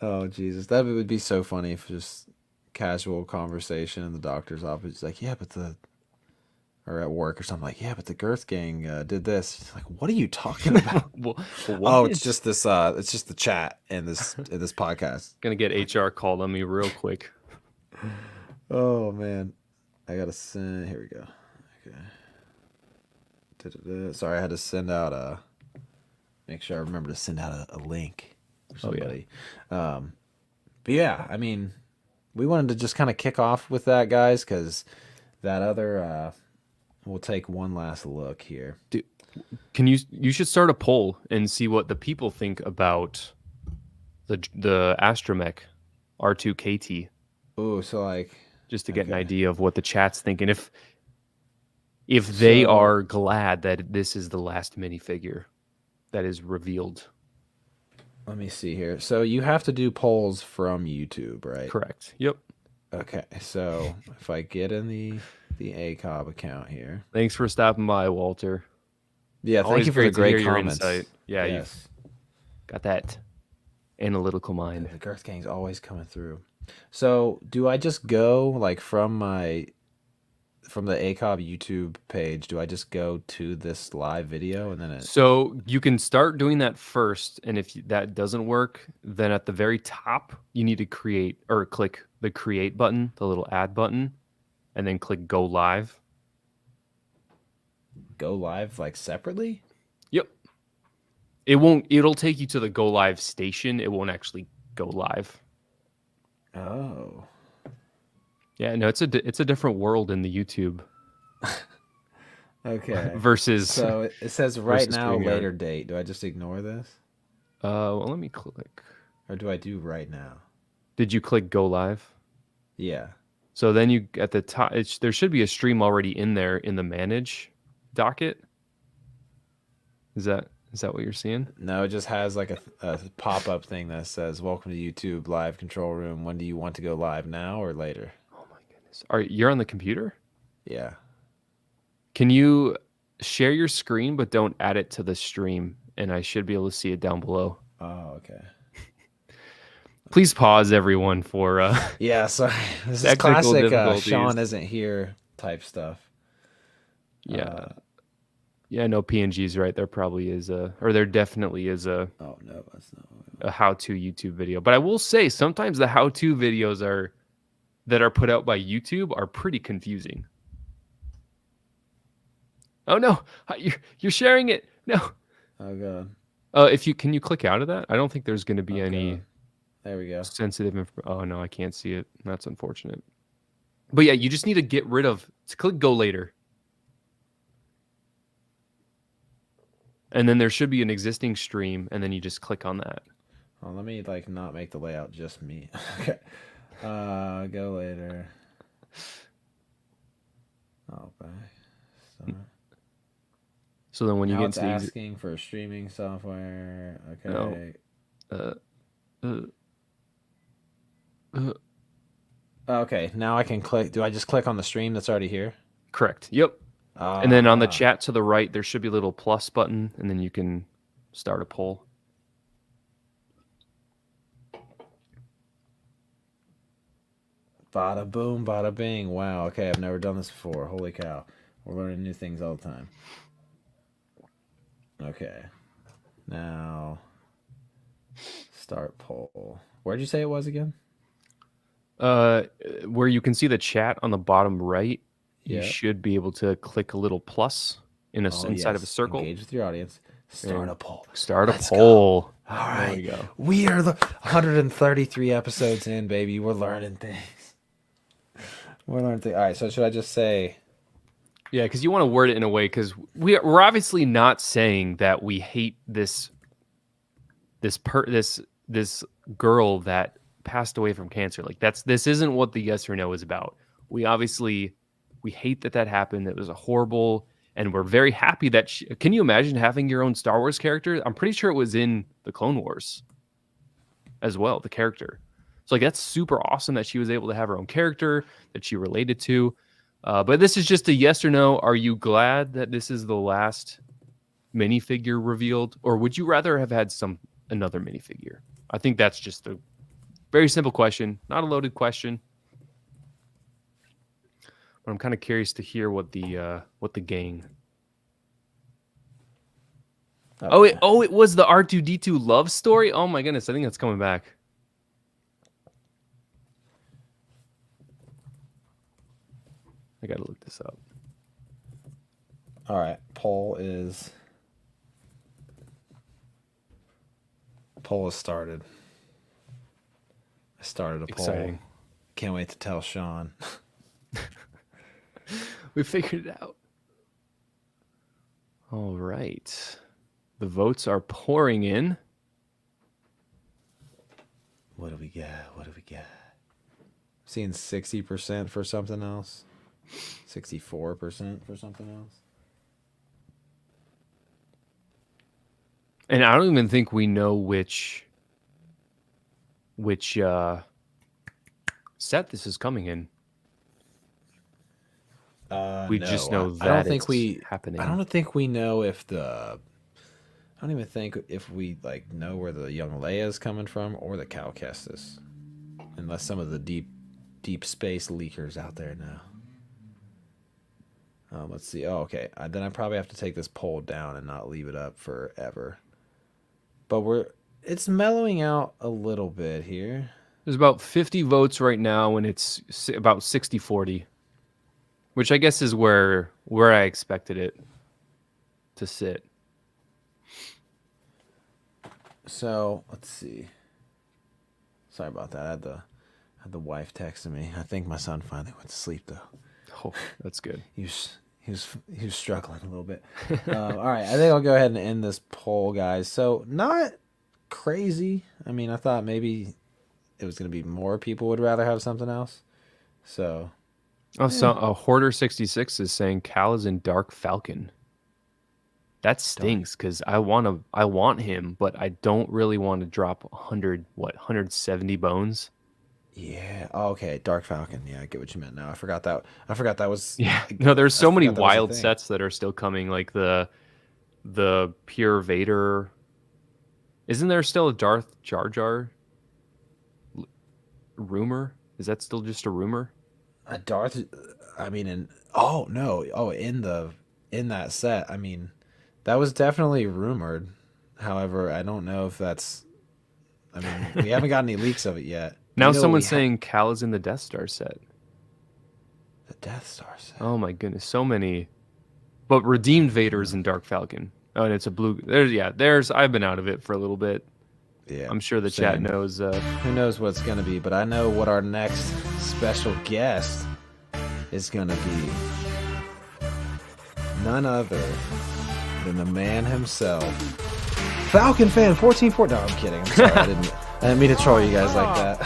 oh Jesus, that would be so funny if just casual conversation in the doctor's office. It's like, yeah, but or at work or something, like, yeah, but the Girth Gang did this. Like, what are you talking about? It's just this. It's just the chat in this podcast. Gonna get HR called on me real quick. Oh man, I gotta send. Here we go. Okay. Sorry, I had to send out make sure I remember to send out a link for somebody. But yeah, I mean, we wanted to just kind of kick off with that, guys, because that other. We'll take one last look here. Dude, you should start a poll and see what the people think about the Astromech R2KT. Oh, so like, just to get an okay. idea of what the chat's thinking. If they So are glad that this is the last minifigure that is revealed. let me see here. So you have to do polls from YouTube, right? Correct. Yep. Okay. So if I get in the ACOB account here. Thanks for stopping by, Walter. Yeah, thank Always you for the great to hear great your comments. insight. Yeah, you've Yes. got that analytical mind. The Girth Gang's always coming through. So do I just go like from the ACOB YouTube page? Do I just go to this live video and then it? So you can start doing that first, and if that doesn't work, then at the very top you need to create or click the create button, the little add button, and then click go live. Go live like separately? Yep. It'll take you to the go live station. It won't actually go live. Oh. Yeah, no, it's a different world in the YouTube Okay. versus So it says right versus now, StreamYard. later date. Do I just ignore this? Well, let me click. Or do I do right now? Did you click go live? Yeah. So then you at the top, there should be a stream already in there in the manage docket. Is that what you're seeing? No, it just has like a pop up thing that says, "Welcome to YouTube live control room. When do you want to go live, now or later?" Oh my goodness. You're on the computer? Yeah. Can you share your screen but don't add it to the stream? And I should be able to see it down below. Oh, okay. Please pause, everyone, for Yeah, sorry. This is technical classic difficulties. Sean isn't here type stuff. Yeah. Yeah, no, PNG's right. There probably is there definitely is Oh no, that's not. a how-to YouTube video. But I will say sometimes the how-to videos that are put out by YouTube are pretty confusing. Oh no, you're sharing it. No. Oh god. Can you click out of that? I don't think there's going to be any There we go. sensitive information. Oh no, I can't see it. That's unfortunate. But yeah, you just need to get rid of. Click go later. And then there should be an existing stream, and then you just click on that. Oh, let me like not make the layout just me. Okay. Go later. Oh, bye. Start. So then when you Now get it's to asking for streaming software. Okay. Okay. Now I can click. Do I just click on the stream that's already here? Correct. Yep. And then on the chat to the right, there should be a little plus button, and then you can start a poll. Bada boom, bada bing. Wow. Okay, I've never done this before. Holy cow. We're learning new things all the time. Okay. Now, start poll. Where'd you say it was again? Where you can see the chat on the bottom right, you Yeah. should be able to click a little plus inside of a circle. Engage with your audience. Start a poll. Start Let's a poll. Go. All right. There we go. We are the 133 episodes in, baby. We're learning things. We're learning things. All right. So should I just say? Yeah, because you want to word it in a way, because we're obviously not saying that we hate this girl that passed away from cancer. Like this isn't what the yes or no is about. We hate that happened. It was a horrible, and we're very happy that can you imagine having your own Star Wars character? I'm pretty sure it was in the Clone Wars as well, the character. So like that's super awesome that she was able to have her own character that she related to. But this is just a yes or no. Are you glad that this is the last minifigure revealed, or would you rather have had another minifigure? I think that's just a very simple question, not a loaded question. But I'm kind of curious to hear what the gang. Okay. It was the R2D2 love story. Oh my goodness, I think that's coming back. I gotta look this up. All right, poll is started. I started a Exciting. poll. Can't wait to tell Sean. We figured it out. All right. The votes are pouring in. What do we got? Seeing 60% for something else. 64% for something else. And I don't even think we know which set this is coming in. We just know that I don't think happening. I don't think we know if the. I don't even think if we like know where the young Leia is coming from or the Cal Kestis, unless some of the deep space leakers out there know. Let's see. Oh, okay. Then I probably have to take this poll down and not leave it up forever. But it's mellowing out a little bit here. There's about 50 votes right now, and it's about 60-40, which I guess is where I expected it to sit. So let's see. Sorry about that. I had the wife texting me. I think my son finally went to sleep though. Oh, that's good. He was struggling a little bit. All right, I think I'll go ahead and end this poll, guys. So not crazy. I mean, I thought maybe it was going to be more people would rather have something else. So. So a Hoarder 66 is saying Cal is in Dark Falcon. That stinks because I want him, but I don't really want to drop 170 bones. Yeah. Oh, okay. Dark Falcon. Yeah, I get what you meant now. I forgot that was. Yeah. No, there's so many wild sets that are still coming, like the pure Vader. Isn't there still a Darth Jar Jar rumor? Is that still just a rumor? A Darth. I mean, in that set. I mean, that was definitely rumored. However, I don't know if that's. I mean, we haven't got any leaks of it yet. Now someone's saying Cal is in the Death Star set. The Death Star set. Oh my goodness, so many. But redeemed Vader's in Dark Falcon. Oh, and it's a blue. There's. I've been out of it for a little bit. Yeah, I'm sure the chat knows. Who knows what it's gonna be? But I know what our next special guest is gonna be. None other than the man himself, Falcon fan 14-4. No, I'm kidding. I'm sorry. I didn't mean to troll you guys like that.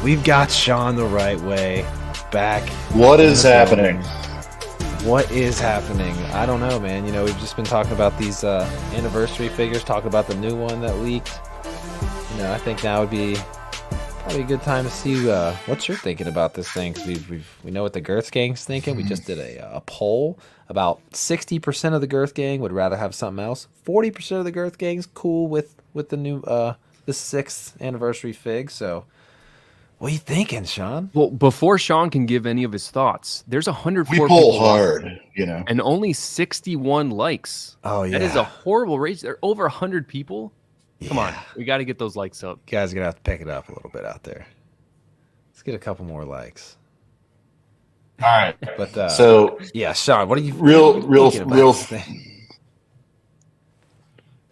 We've got Sean the right way back. What is happening? What is happening? I don't know, man. You know, we've just been talking about these anniversary figures, talking about the new one that leaked. You know, I think now would be probably a good time to see what you're thinking about this thing. Cause we know what the Girth Gang's thinking. We just did a poll. About 60% of the Girth Gang would rather have something else. 40% of the Girth Gang's cool with the new the 6th anniversary fig. So, what are you thinking, Sean? Well, before Sean can give any of his thoughts, there's 104 we poll people hard, you know, and only 61 likes. Oh yeah, that is a horrible rate. There are over 100 people. Come on, we got to get those likes up. You guys are gonna have to pick it up a little bit out there. Let's get a couple more likes. All right, but so yeah, Sean, what are you real? Thing?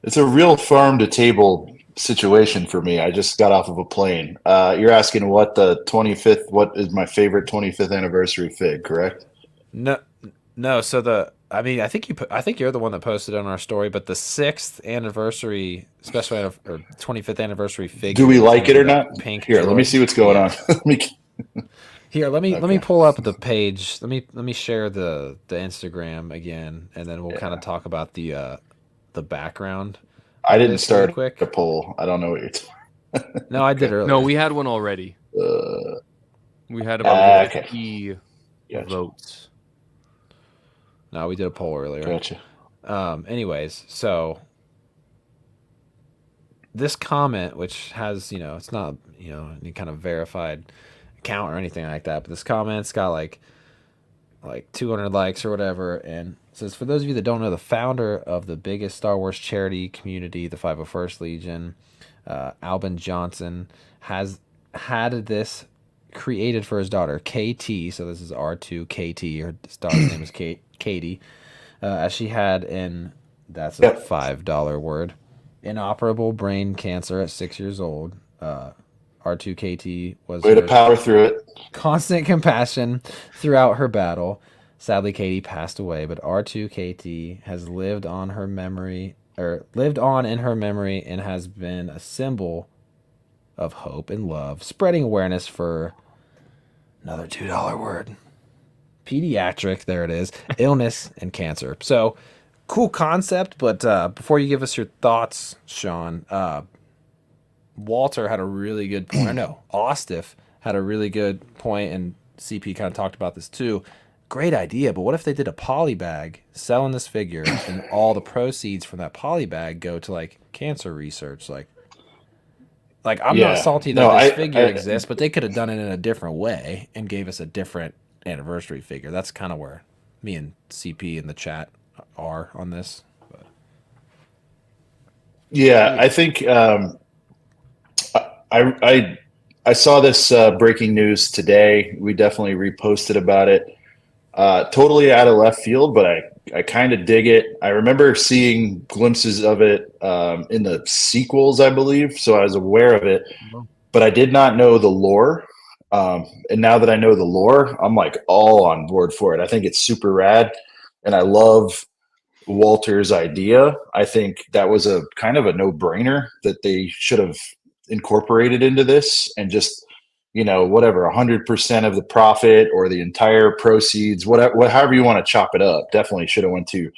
It's a real farm to table situation for me. I just got off of a plane. You're asking what the 25th? What is my favorite 25th anniversary fig? Correct? No. So I think you're the one that posted on our story. But the 6th anniversary special or 25th anniversary fig. Do we like it or not? Pink. Here, let me see what's going on. Let me pull up the page. Let me share the Instagram again, and then we'll kind of talk about the background. I didn't start a poll. I don't know what you're talking. No, I did earlier. No, we had one already. We had about 50 votes. No, we did a poll earlier. Gotcha. Anyways, so this comment, which has, it's not, any kind of verified account or anything like that, but this comment's got like 200 likes or whatever, and it says, for those of you that don't know, the founder of the biggest Star Wars charity community, the 501st Legion, Albin Johnson, has had this created for his daughter, KT. So this is R2 KT. Her daughter's name is Katie. As she had that's a $5 word, inoperable brain cancer at 6 years old. R2KT was way to power through it. Constant compassion throughout her battle. Sadly, Katie passed away, but R2KT has lived on in her memory, and has been a symbol of hope and love, spreading awareness for another $2 word. Pediatric, there it is, illness and cancer. So cool concept, but before you give us your thoughts, Sean, Walter had a really good point. Or no, Ostiff had a really good point, and CP kind of talked about this too. Great idea, but what if they did a poly bag selling this figure, and all the proceeds from that poly bag go to like cancer research? Like I'm not salty that this figure exists, but they could have done it in a different way and gave us a different anniversary figure. That's kind of where me and CP in the chat are on this. But. Yeah, I think I saw this breaking news today. We definitely reposted about it. Totally out of left field, but I kind of dig it. I remember seeing glimpses of it in the sequels, I believe, so I was aware of it, but I did not know the lore. And now that I know the lore, I'm like all on board for it. I think it's super rad, and I love Walter's idea. I think that was a kind of a no-brainer that they should have incorporated into this, and just whatever 100% of the profit or the entire proceeds, whatever, however you want to chop it up, definitely should have went to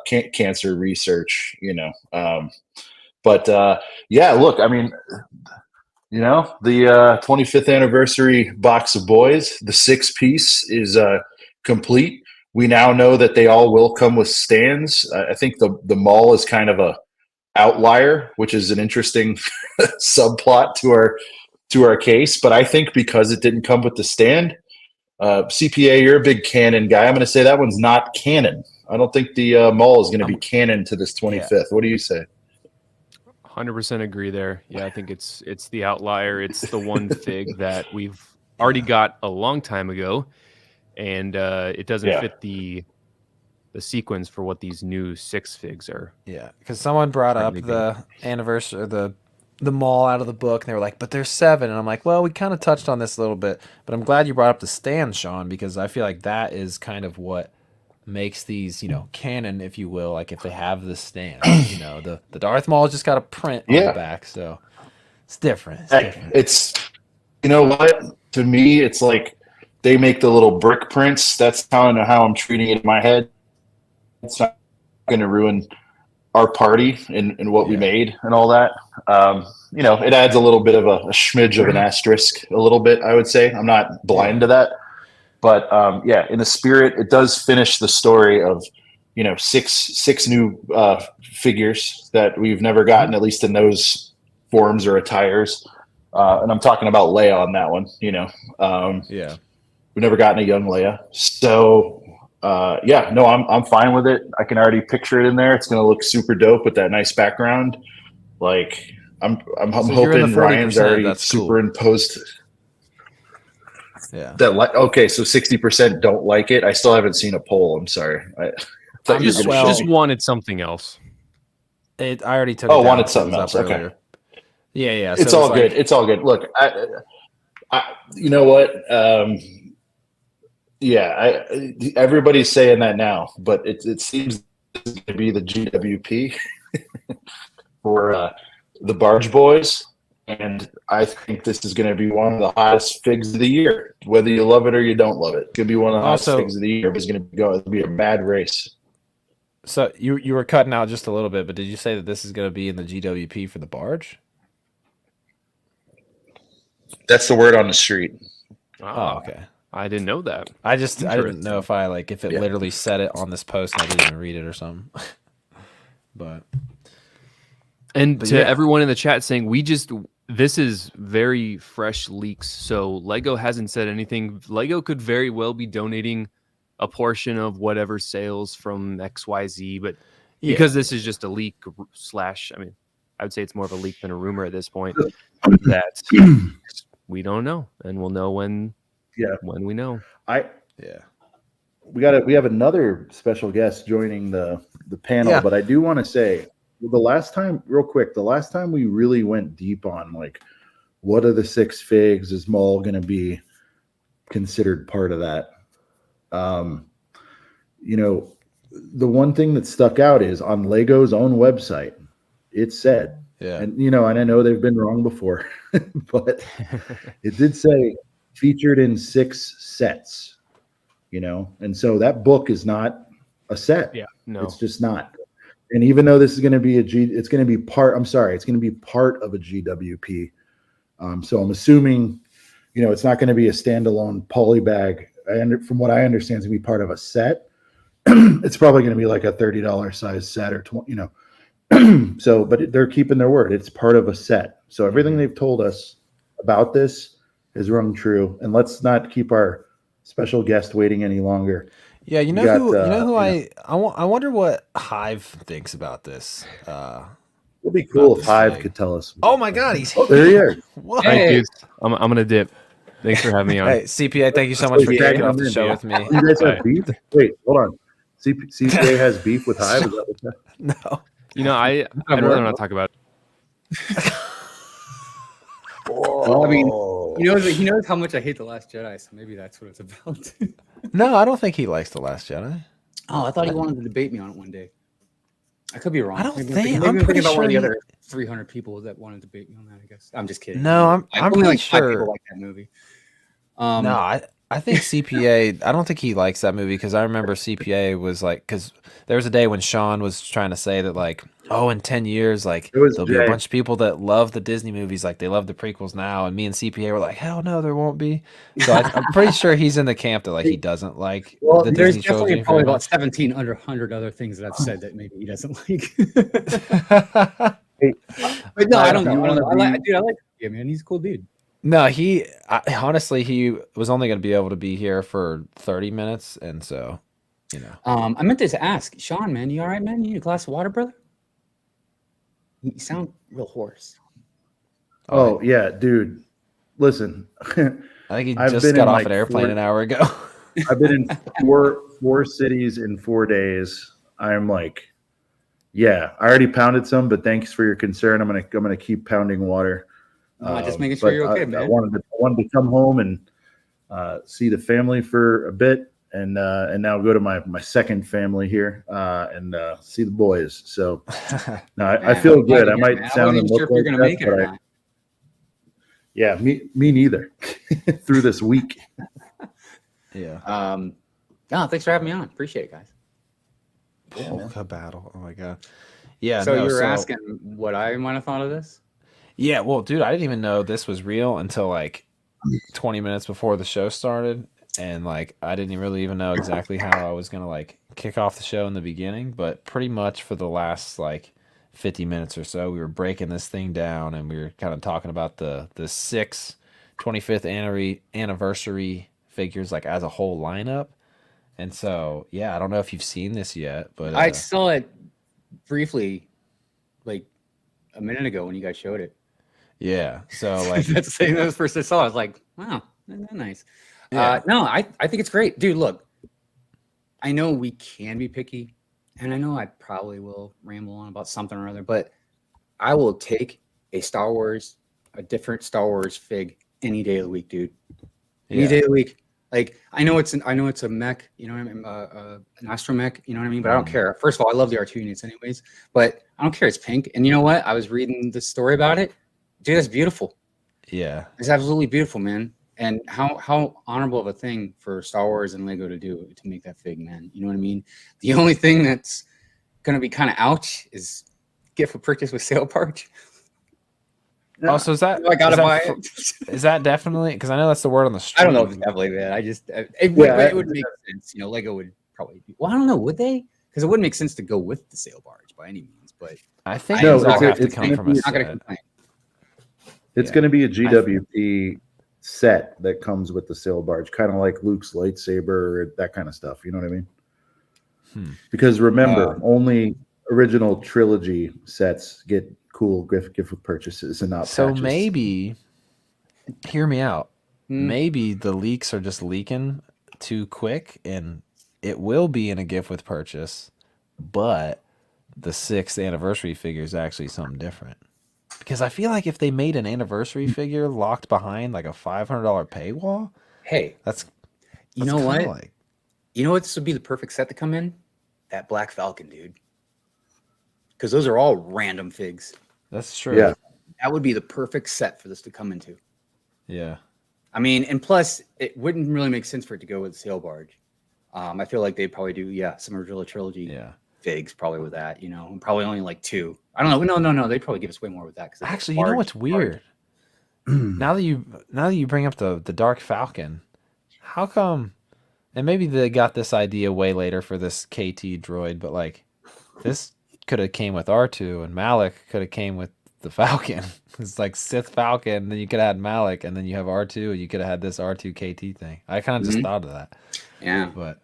cancer research. But yeah, look, I mean, the 25th anniversary box of boys, the 6-piece is complete. We now know that they all will come with stands. I think the Maul is kind of a outlier, which is an interesting subplot to our case. But I think because it didn't come with the stand, CPA, you're a big canon guy. I'm going to say that one's not canon. I don't think the Maul is going to be canon to this 25th. Yeah. What do you say? 100% agree there. Yeah, I think it's the outlier. It's the one fig that we've already got a long time ago, and it doesn't fit the sequence for what these new 6 figs are. Yeah, because someone brought up the anniversary, the Maul out of the book, and they were like, but there's 7. And I'm like, well, we kind of touched on this a little bit, but I'm glad you brought up the stand, Sean, because I feel like that is kind of what makes these, canon, if you will, like if they have the stand. The Darth Maul just got a print on the back, so it's different. It's you know what? To me, it's like they make the little brick prints. That's how I'm treating it in my head. It's not going to ruin our party and what we made and all that. It adds a little bit of a smidge of an asterisk, a little bit, I would say. I'm not blind to that. But in the spirit, it does finish the story of, 6 new figures that we've never gotten, at least in those forms or attires. And I'm talking about Leia on that one, We've never gotten a young Leia. So I'm fine with it. I can already picture it in there. It's going to look super dope with that nice background. Like I'm hoping Ryan's already superimposed. Cool. Yeah. Okay, so 60% don't like it. I still haven't seen a poll. I'm sorry. I just wanted something else. I already took. Wanted something else. Okay. Earlier. Yeah. So it's all good. It's all good. Look, I you know what? Everybody's saying that now, but it seems to be the GWP for the Barge Boys. And I think this is going to be one of the hottest figs of the year, whether you love it or you don't love it. It's going to be one of the hottest figs of the year. It's going to be a mad race. So you were cutting out just a little bit, but did you say that this is going to be in the GWP for the Barge? That's the word on the street. Oh, okay. I didn't know that. I didn't know if it literally said it on this post and I didn't even read it or something. But everyone in the chat saying this is very fresh leaks, so Lego hasn't said anything. Lego could very well be donating a portion of whatever sales from XYZ, but because this is just a leak I would say it's more of a leak than a rumor at this point, that we don't know, and we'll know when we know. We have another special guest joining the panel, but I do want to say, the last time we really went deep on like what are the 6 figs, is Maul going to be considered part of that? The one thing that stuck out is on Lego's own website, it said Yeah. And and I know they've been wrong before, but it did say featured in 6 sets, and so that book is not a set. Yeah, no. It's just not. And even though this is going to be it's going to be part. I'm sorry, it's going to be part of a GWP. So I'm assuming, it's not going to be a standalone poly bag. From what I understand, it's going to be part of a set. It's probably going to be like a $30 size set or 20. So, but they're keeping their word. It's part of a set. So everything they've told us about this is rung true. And let's not keep our special guest waiting any longer. Yeah, you know who I wonder what Hive thinks about this. It'd be cool if this Hive thing. could tell us. Oh my God, he's there he is. What? Thank you. I'm gonna dip. Thanks for having me on. Hey, CPA, thank you so much for kicking off the show with me. You guys have beef? Wait, hold on. CPA has beef with Hive? Is that what's that? No. I'd rather not talk about it. Well, I mean, he knows how much I hate The Last Jedi, so maybe that's what it's about. No, I don't think he likes The Last Jedi. Oh, I thought he wanted to debate me on it one day. I could be wrong. I don't maybe think. I'm I'm pretty thinking about one of the sure other 300 people that wanted to debate me on that. I guess I'm just kidding. No, I'm only pretty like 5 sure. people like that movie. No, I think CPA. I don't think he likes that movie because I remember CPA was like, because there was a day when Sean was trying to say that like, oh, in 10 years, like there'll be a bunch of people that love the Disney movies, like they love the prequels now, and me and CPA were like, hell no, there won't be. So I'm pretty sure he's in the camp that like he doesn't like. Well, the there's Disney definitely trilogy probably very about 1,700 other things that I've said that maybe he doesn't like. much. But no, I don't know. I like be- yeah, man. He's a cool dude. No, honestly, he was only going to be able to be here for 30 minutes, and so, I meant to ask Sean, man, you all right, man? You need a glass of water, brother? You sound real hoarse. Oh, yeah, dude. Listen. I think he I've just been got in, off like, an airplane 4 an hour ago. I've been in four cities in 4 days. I'm like, yeah, I already pounded some, but thanks for your concern. I'm gonna keep pounding water. Just making sure you're okay, man. I wanted to come home and see the family for a bit, and now go to my second family here and see the boys. So no, I feel good. I might sound and look sure if you're like gonna that, make it or but not. yeah, me neither. Through this week. Yeah. No, thanks for having me on. Appreciate it, guys. Polka battle. Oh my god. Yeah. So no, you were asking what I might have thought of this? Yeah. Well, dude, I didn't even know this was real until like 20 minutes before the show started, and like I didn't really even know exactly how I was gonna like kick off the show in the beginning, but pretty much for the last like 50 minutes or so, we were breaking this thing down, and we were kind of talking about the 6 25th anniversary figures like as a whole lineup. And so, yeah, I don't know if you've seen this yet, but I saw it briefly, like a minute ago when you guys showed it. yeah. So like That's the thing. That was the first I saw. I was like, wow, isn't that nice? Yeah. No, I think it's great, dude. Look, I know we can be picky, and I know I probably will ramble on about something or other, but I will take a different Star Wars fig any day of the week, dude. Any day of the week. Like I know it's a mech, you know what I mean, an astromech, you know what I mean. But I don't care. First of all, I love the R2 units, anyways. But I don't care. It's pink, and you know what? I was reading the story about it, dude. That's beautiful. yeah. It's absolutely beautiful, man. And how honorable of a thing for Star Wars and Lego to do to make that fig, man. You know what I mean? The only thing that's gonna be kind of ouch is gift for purchase with sale Barge. Also, is that I gotta is that buy for- it. Is that definitely? Because I know that's the word on the street. I don't know if it's definitely that. It would make sense. You know, Lego would probably be. Well, I don't know. Would they? Because it wouldn't make sense to go with the sale Barge by any means. But I think No, these all have to it's come gonna from a be- I'm not gonna set. complain. It's Yeah. going to be a GWP set that comes with the sail barge, kind of like Luke's lightsaber, that kind of stuff. You know what I mean? Because remember, only original trilogy sets get cool gift with purchases and not So patches. maybe, hear me out. Hmm. Maybe the leaks are just leaking too quick, and it will be in a gift with purchase, but the 6th anniversary figure is actually something different. Because I feel like if they made an anniversary figure locked behind like a $500 paywall, Hey, that's you know kinda what? like, You know what? This would be the perfect set to come in. That Black Falcon, dude. Because those are all random figs. That's true. Yeah. That would be the perfect set for this to come into. Yeah. I mean, and plus, it wouldn't really make sense for it to go with Sail Barge. I feel like they'd probably do, some original trilogy figs probably with that, and probably only like 2. I don't know. No. They'd probably give us way more with that. Actually, you know what's weird? now that you bring up the Dark Falcon, how come? And maybe they got this idea way later for this KT droid, but like this could have came with R2, and Malik could have came with the Falcon. It's like Sith Falcon, then you could have had Malik, and then you have R2, and you could have had this R2 KT thing. I kind of just thought of that. Yeah, but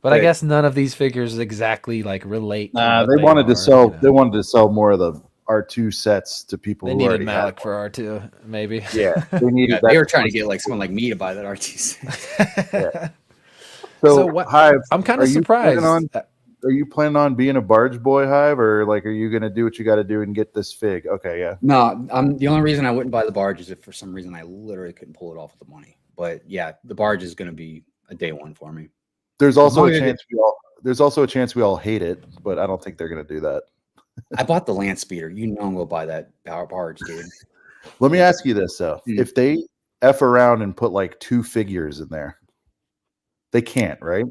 I guess none of these figures exactly like relate. They wanted to sell. They wanted to sell more of the R2 sets to people. They who needed already Malik for R2, maybe. Yeah, they needed. They were trying to get like someone like me to buy that R2 set. Yeah. So what? Hive, I'm kind of surprised. Are you planning on being a barge boy, Hive, or like are you going to do what you got to do and get this fig? Okay, yeah. No, the only reason I wouldn't buy the barge is if for some reason I literally couldn't pull it off with the money. But yeah, the barge is going to be a day one for me. There's also a chance we all hate it, but I don't think they're going to do that. I bought the land speeder. I'm going to go buy that barge, dude. Let me ask you this though: if they F around and put like 2 figures in there, they can't, right?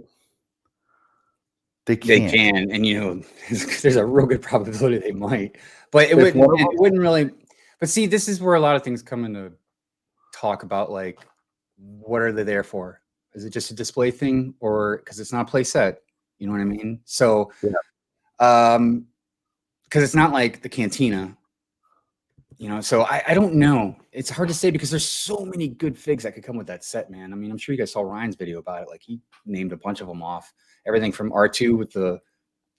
They can, and there's a real good probability they might, but it wouldn't really. But see, this is where a lot of things come into talk about, like, what are they there for? Is it just a display thing, or because it's not a play set? You know what I mean? So, because it's not like the Cantina, So I don't know. It's hard to say because there's so many good figs that could come with that set, man. I mean, I'm sure you guys saw Ryan's video about it. Like, he named a bunch of them off. Everything from R2 with the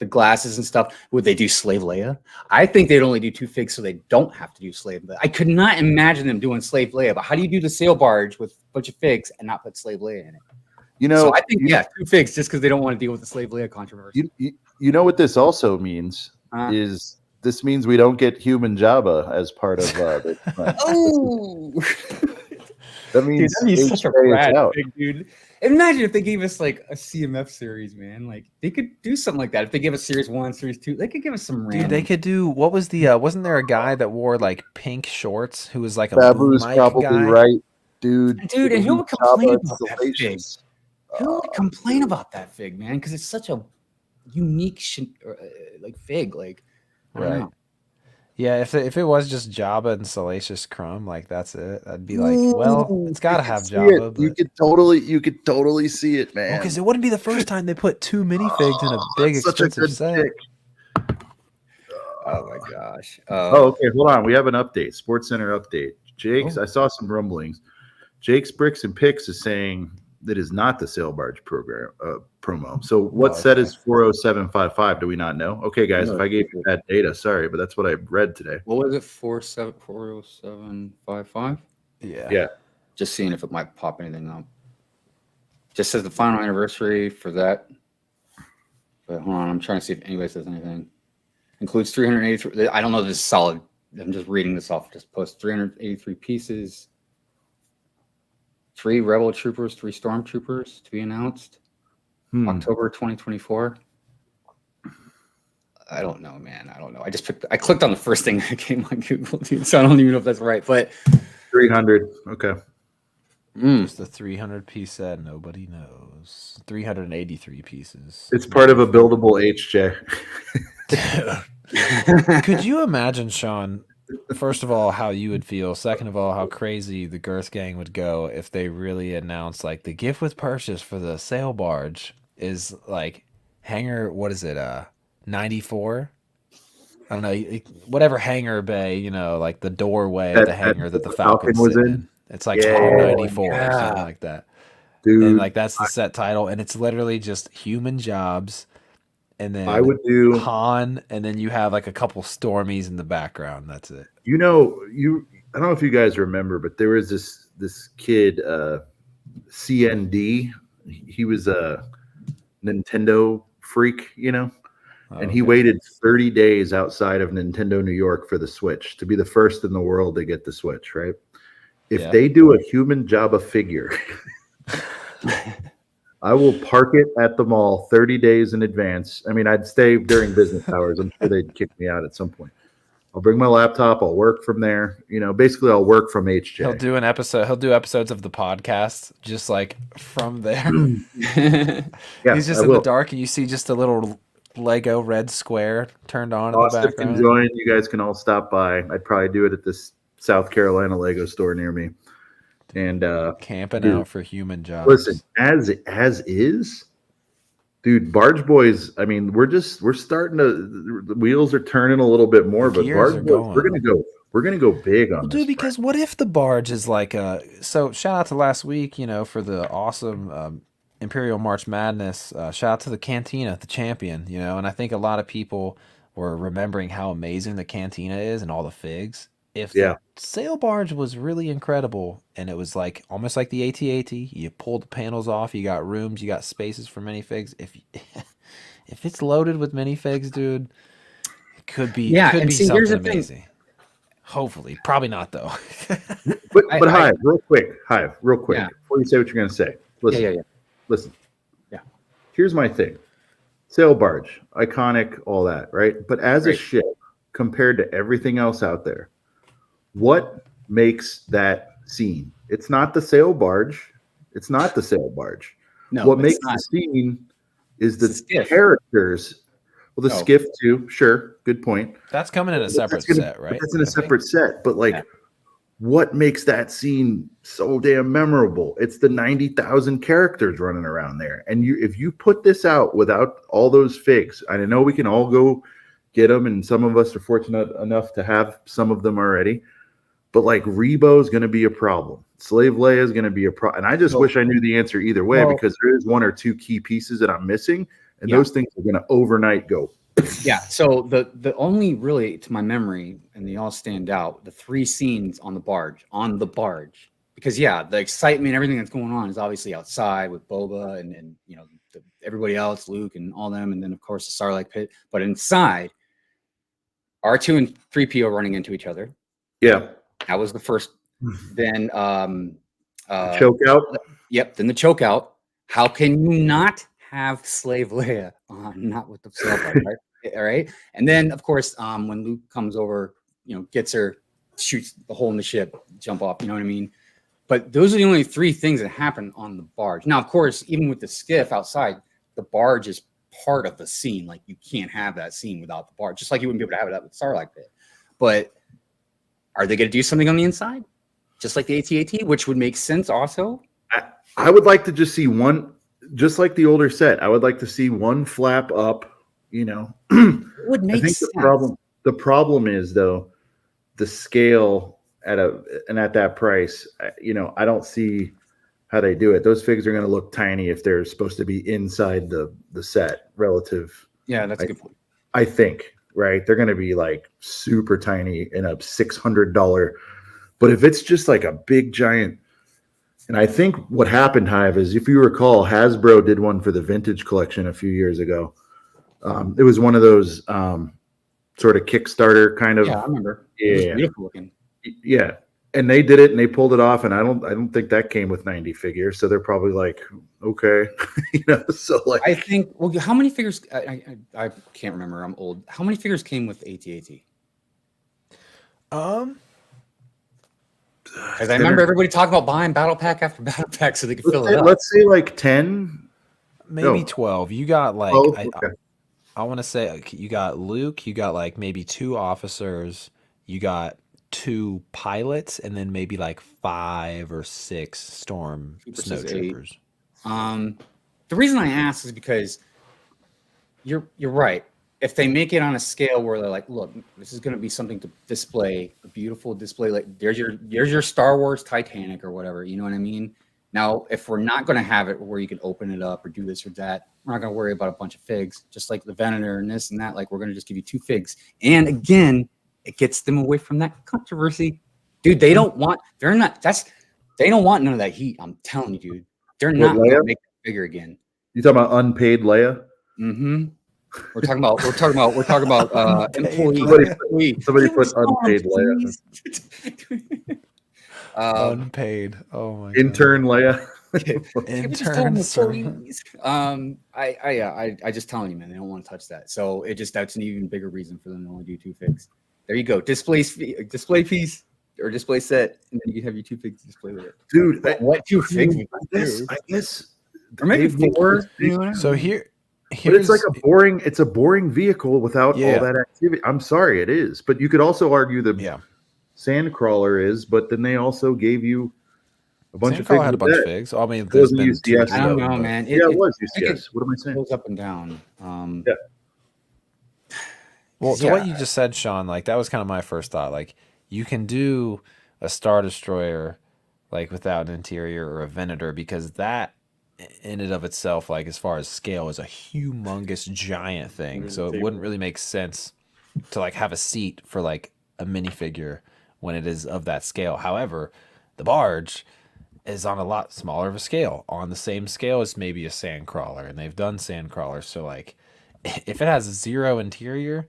glasses and stuff. Would they do Slave Leia? I think they'd only do 2 figs so they don't have to do Slave Leia. I could not imagine them doing Slave Leia. But how do you do the sail barge with a bunch of figs and not put Slave Leia in it? So I think 2 figs just because they don't want to deal with the Slave Leia controversy. You know what this also means is this means we don't get human Jabba as part of the Oh, that means he's such a rad fig, dude. Imagine if they gave us like a CMF series, man. Like, they could do something like that. If they give us series 1, series 2, they could give us some random. Dude, they could do. What was the? Wasn't there a guy that wore like pink shorts who was like a Babu's probably guy? right, dude. And who would complain about that fig? Who would complain about that fig, man? Because it's such a unique like fig, like I don't know. Yeah, if it was just Jabba and Salacious Crumb, like that's it, I'd be like, well, it's got to have Jabba. But... You could totally see it, man. Because it wouldn't be the first time they put 2 minifigs in a big expensive set. Oh my gosh. Okay, hold on. We have an update. Sports Center update. Jake's. I saw some rumblings. Jake's Bricks and Picks is saying that is not the Sail Barge program promo. So what set is 40755? Do we not know? Okay, guys, if I gave you that data, sorry, but that's what I read today. What was it? 40755? Yeah. Just seeing if it might pop anything up. Just says the final anniversary for that. But hold on, I'm trying to see if anybody says anything. Includes 383. I don't know if this is solid. I'm just reading this off. Just post 383 pieces. 3 Rebel Troopers, 3 Stormtroopers to be announced. October 2024. I don't know, man. I don't know. I clicked on the first thing that came on Google, dude, so I don't even know if that's right. But 300. Okay. Just the 300-piece set. Nobody knows. 383 pieces. It's part of a buildable HJ. Could you imagine, Sean? First of all, how you would feel. Second of all, how crazy the Girth Gang would go if they really announced like the gift with purchase for the sail barge is like hangar. What is it? 94. I don't know. Whatever hangar bay. Like the doorway of the hangar that the Falcon was in. It's like 94 or something like that. Dude, and like that's the set title, and it's literally just human jobs. And then I would do Han, and then you have like a couple Stormies in the background. That's it. I don't know if you guys remember, but there was this kid, CND. He was a Nintendo freak, and he waited 30 days outside of Nintendo New York for the Switch to be the first in the world to get the Switch, right? If they do a human Jabba figure, I will park it at the mall 30 days in advance. I mean, I'd stay during business hours. I'm sure they'd kick me out at some point. I'll bring my laptop. I'll work from there. You know, basically, I'll work from HJ. He'll do an episode. He'll do episodes of the podcast just like from there. Yeah, He's just I in will. the dark, and you see just a little Lego red square turned on in the Austin can background. join. You guys can all stop by. I'd probably do it at this South Carolina Lego store near me. And Camping dude, out for human jobs. listen, as is, dude. Barge Boys. I mean, we're starting to. The wheels are turning a little bit more, but Gears Barge are Boys, going. we're gonna go big on Well, this. dude, because what if the barge is like so shout out to last week, you know, for the awesome Imperial March Madness. Shout out to the Cantina, the champion, you know, and I think a lot of people were remembering how amazing the Cantina is and all the figs. If the sail barge was really incredible and it was like almost like the AT-AT, you pulled the panels off, you got rooms, you got spaces for minifigs. If it's loaded with minifigs, dude, it could be and see, here's something the thing. amazing. Hopefully, probably not though. But I- Hive, real quick, Yeah. before you say what you're gonna say, listen, Yeah. listen. Yeah. Here's my thing. Sail barge, iconic, all that, right? But as a Right. ship, compared to everything else out there, what makes that scene? It's not the sail barge. It's not the sail barge. No, What it's makes not. the scene is the It's the skiff. characters. Well, the Oh. skiff too. Sure, good point. That's coming in a separate That's gonna- set, right? That's in a I think? separate set. But like, Yeah. what makes that scene so damn memorable? It's the 90,000 characters running around there. And if you put this out without all those figs, I know we can all go get them, and some of us are fortunate enough to have some of them already. But like, Rebo is going to be a problem. Slave Leia is going to be a problem. And I just wish I knew the answer either way, because there is one or two key pieces that I'm missing, and those things are going to overnight go. Yeah. So the only really, to my memory, and they all stand out, the three scenes on the barge, because the excitement, everything that's going on is obviously outside with Boba and you know everybody else, Luke and all them, and then of course the Sarlacc pit. But inside, R2 and 3PO running into each other. Yeah. That was the first. Then Choke out. Yep. Then the choke out. How can you not have Slave Leia on? Not with the sail barge, right? All right. And then, of course, when Luke comes over, you know, gets her, shoots the hole in the ship, jump off. You know what I mean? But those are the only three things that happen on the barge. Now, of course, even with the skiff outside, the barge is part of the scene. Like, you can't have that scene without the barge, just like you wouldn't be able to have it with Sarlacc pit. But are they going to do something on the inside, just like the AT-AT, which would make sense also? I would like to just see one, just like the older set. I would like to see one flap up. You know, It would make sense. The problem is though, the scale at that price. You know, I don't see how they do it. Those figs are going to look tiny if they're supposed to be inside the set relative. Yeah, that's a good point. I think, right? They're going to be like super tiny in a $600. But if it's just like a big giant, and I think what happened, Hive, is if you recall, Hasbro did one for the vintage collection a few years ago. It was one of those sort of Kickstarter kind of. Yeah, I remember. Yeah, It was beautiful looking. yeah. And they did it and they pulled it off, and I don't think that came with 90 figures. So they're probably like, okay, you know. So like, I think. Well, how many figures? I can't remember. I'm old. How many figures came with AT-AT? Because I remember everybody talking about buying battle pack after battle pack so they could fill it up. let's say like 10, Maybe No. 12. You got like okay. I want to say like, you got Luke, you got like maybe 2 officers, you got 2 pilots, and then maybe like 5 or 6 storm Versus 8. snowtroopers. The reason I ask is because you're right. If they make it on a scale where they're like, look, this is going to be something to display, a beautiful display, like there's your Star Wars Titanic or whatever, you know what I mean? Now, if we're not going to have it where you can open it up or do this or that, we're not going to worry about a bunch of figs, just like the Venator and this and that. Like, we're going to just give you 2 figs. And again, it gets them away from that controversy. Dude, they don't want none of that heat. I'm telling you, dude. They're not going to make it bigger again. You talking about unpaid Leia? Mm-hmm. We're talking about employee. Somebody put unpaid Leia. Unpaid. Oh my Intern Leia. Interns. I just telling you, man, they don't want to touch that. So that's an even bigger reason for them to only do 2 figs. There you go. Display piece or display set, and then you have your two figs display with it. Dude, What two figs? would you do? I guess Or maybe they've made four. mistakes. So but here's it's like it's a boring vehicle without all Yeah. that activity. I'm sorry, it is. But you could also argue the yeah. Sandcrawler is, but then they also gave you a bunch of Sandcrawler figs. had a with bunch of that. figs. I mean, It there's wasn't been UCS, 2 or 3 I don't of them, know, but- man. Yeah, it was I think UCS. What am I saying? goes up and down. Yeah. Well, to what you just said, Sean, like that was kind of my first thought. Like you can do a Star Destroyer like without an interior or a Venator because that in and of itself, like as far as scale, is a humongous giant thing. So it wouldn't really make sense to like have a seat for like a minifigure when it is of that scale. However, the Barge is on a lot smaller of a scale, on the same scale as maybe a Sandcrawler, and they've done Sandcrawlers. So like if it has 0 interior,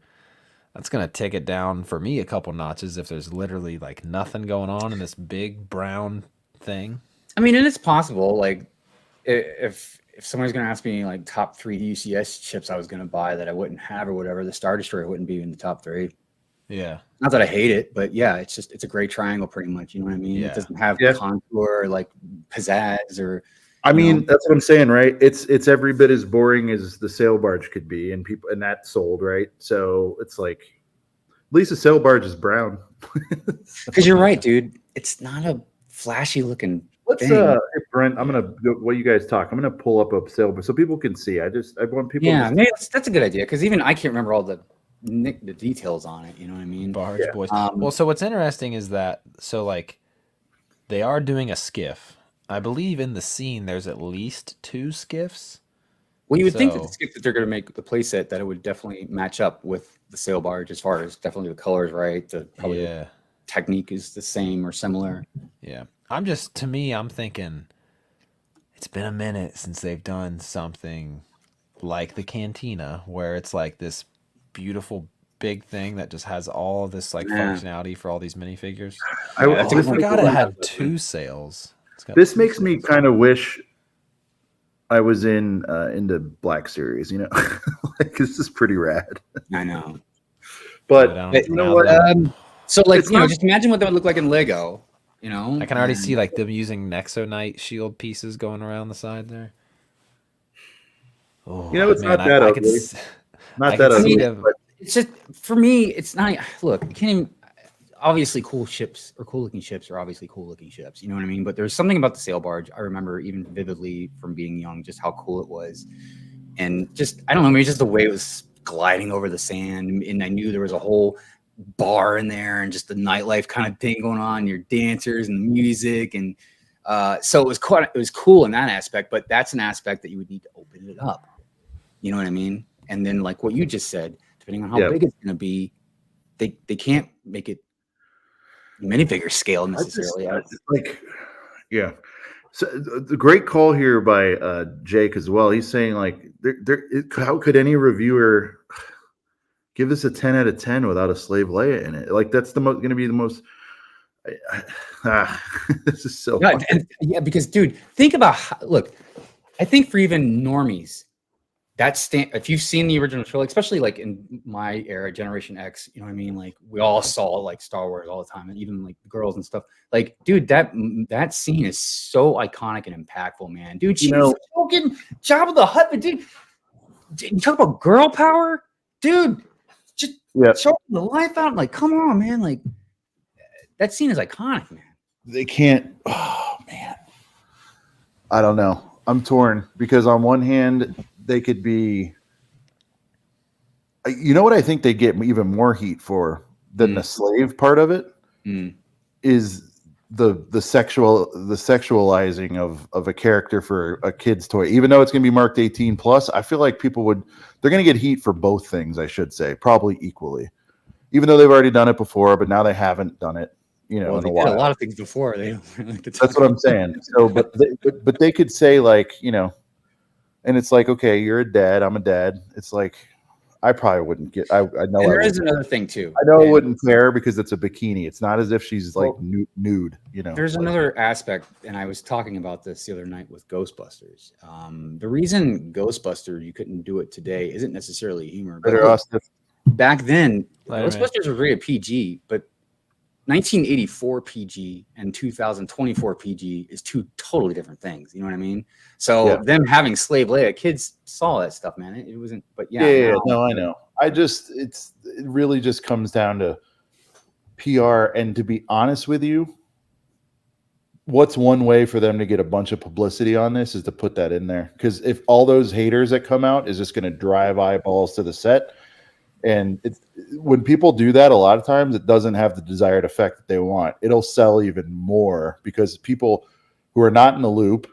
that's gonna take it down for me a couple notches if there's literally like nothing going on in this big brown thing. I mean, and it's possible. Like, if somebody's gonna ask me like top 3 UCS chips I was gonna buy that I wouldn't have or whatever, the Star Destroyer wouldn't be in the top 3. Yeah. Not that I hate it, but yeah, it's a gray triangle pretty much. You know what I mean? Yeah. It doesn't have Yeah. contour or like pizzazz or. I You mean, know? that's what I'm saying, right? It's every bit as boring as the sail barge could be, and that sold, right? So it's like, at least the sail barge is brown. Because you're right, dude. It's not a flashy looking. Let's thing. hey, Brent, I'm gonna while you guys talk, I'm gonna pull up a sail barge so people can see. I want people. Yeah, to maybe that's a good idea because even I can't remember all the details on it. You know what I mean? Barge Yeah. boys. Well, so what's interesting is that like they are doing a skiff. I believe in the scene there's at least 2 skiffs. Well, you would think that So- the skip that they're going to make the playset that it would definitely match up with the sail barge as far as definitely the colors, right? Probably the Yeah. technique is the same or similar. Yeah. I'm thinking it's been a minute since they've done something like the Cantina where it's like this beautiful big thing that just has all of this like Yeah. functionality for all these minifigures. I, Yeah, that's a I good point. forgot it had 2 sales. It's got This 2 makes me sales. kind of wish I was into Black Series. You know, like this is pretty rad. I know. But But you know what? So like, It's you know, not- just imagine what that would look like in Lego, you know? I can already And- see like them using Nexonite shield pieces going around the side there. Oh, You know, it's not that I ugly. could, Not I that can see ugly. them. But It's just, for me, it's not, look, you can't even, obviously cool ships or cool looking ships are obviously cool looking ships, you know what I mean? But there's something about the sail barge I remember even vividly from being young, just how cool it was. And just, I don't know, maybe just the way it was gliding over the sand. And I knew there was a whole bar in there and just the nightlife kind of thing going on, your dancers and the music. And so it was cool in that aspect, but that's an aspect that you would need to open it up. You know what I mean? And then like what you just said, depending on how Yeah. big it's going to be, they can't make it minifigure scale I just- necessarily. like, yeah. So the great call here by Jake as well. He's saying like, how could any reviewer give this a 10 out of 10 without a Slave Leia in it? Like that's going to be the most. This is so. Yeah, yeah, because dude, think about look. I think for even normies, if you've seen the original trilogy, especially like in my era, Generation X, you know what I mean? Like we all saw like Star Wars all the time, and even like the girls and stuff. Like, dude, that scene is so iconic and impactful, man. Dude, she's fucking Jabba the Hutt, but dude, you talk about girl power, dude. Just show the life out. Like, come on, man. Like that scene is iconic, man. They can't. Oh man, I don't know. I'm torn because on one hand they could be. You know what I think they get even more heat for than the slave part of it is the sexualizing of a character for a kid's toy. Even though it's going to be marked 18 plus, I feel like they're going to get heat for both things. I should say probably equally, even though they've already done it before, but now they haven't done it. You know, Well, in they a did while. a lot of things before. They don't like to That's what I'm saying. So, but they could say like, you know, and it's like, okay, you're a dad, I'm a dad. It's like, I probably wouldn't get. I know. And I there is wouldn't. another thing too. I know I And wouldn't care because it's a bikini. It's not as if she's like Well, nude. You know. There's another aspect, and I was talking about this the other night with Ghostbusters. The reason Ghostbuster you couldn't do it today isn't necessarily humor, but Better look, Austin. back then, Later, man. Ghostbusters were rated PG, but 1984 PG and 2024 PG is two totally different things. You know what I mean? So them having Slave Leia, kids saw that stuff, man. It wasn't, but yeah. No, I know. It really just comes down to PR. And to be honest with you, what's one way for them to get a bunch of publicity on this is to put that in there. Because if all those haters that come out is just going to drive eyeballs to the set. And when people do that, a lot of times it doesn't have the desired effect that they want. It'll sell even more because people who are not in the loop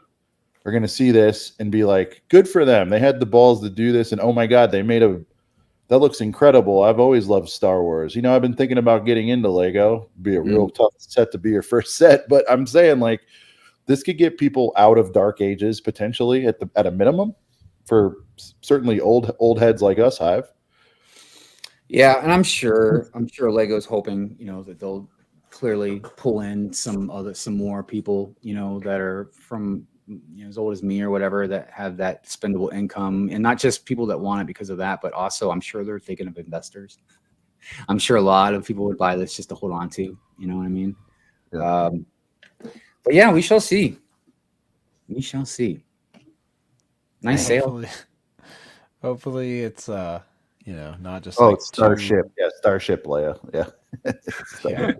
are going to see this and be like, good for them. They had the balls to do this. And oh my God, that looks incredible. I've always loved Star Wars. I've been thinking about getting into Lego. Be a real tough set to be your first set. But I'm saying like this could get people out of dark ages potentially at a minimum for certainly old heads like us have. Yeah, and I'm sure Lego's hoping, that they'll clearly pull in some more people, that are from as old as me or whatever that have that spendable income, and not just people that want it because of that, but also I'm sure they're thinking of investors. I'm sure a lot of people would buy this just to hold on to, you know what I mean? Yeah. But yeah, we shall see. We shall see. Nice sale. Hopefully it's not just it's Starship. Yeah, Starship Leia. Yeah. Yeah.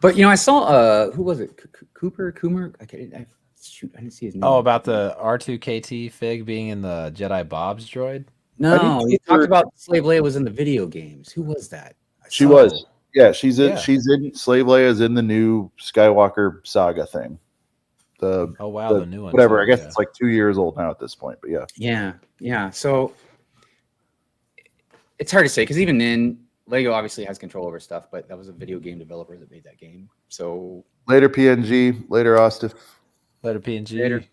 But I saw who was it? Coomer? I didn't see his name. Oh, about the R2KT fig being in the Jedi Bob's droid? No, he talked about Slave Leia was in the video games. Who was that? She was. Yeah, she's in Slave Leia's in the new Skywalker saga thing. The new one. Whatever. I guess it's like 2 years old now at this point, but yeah. Yeah. So it's hard to say because even then, Lego obviously has control over stuff, but that was a video game developer that made that game. So later PNG, later Ostif. Later PNG. Later.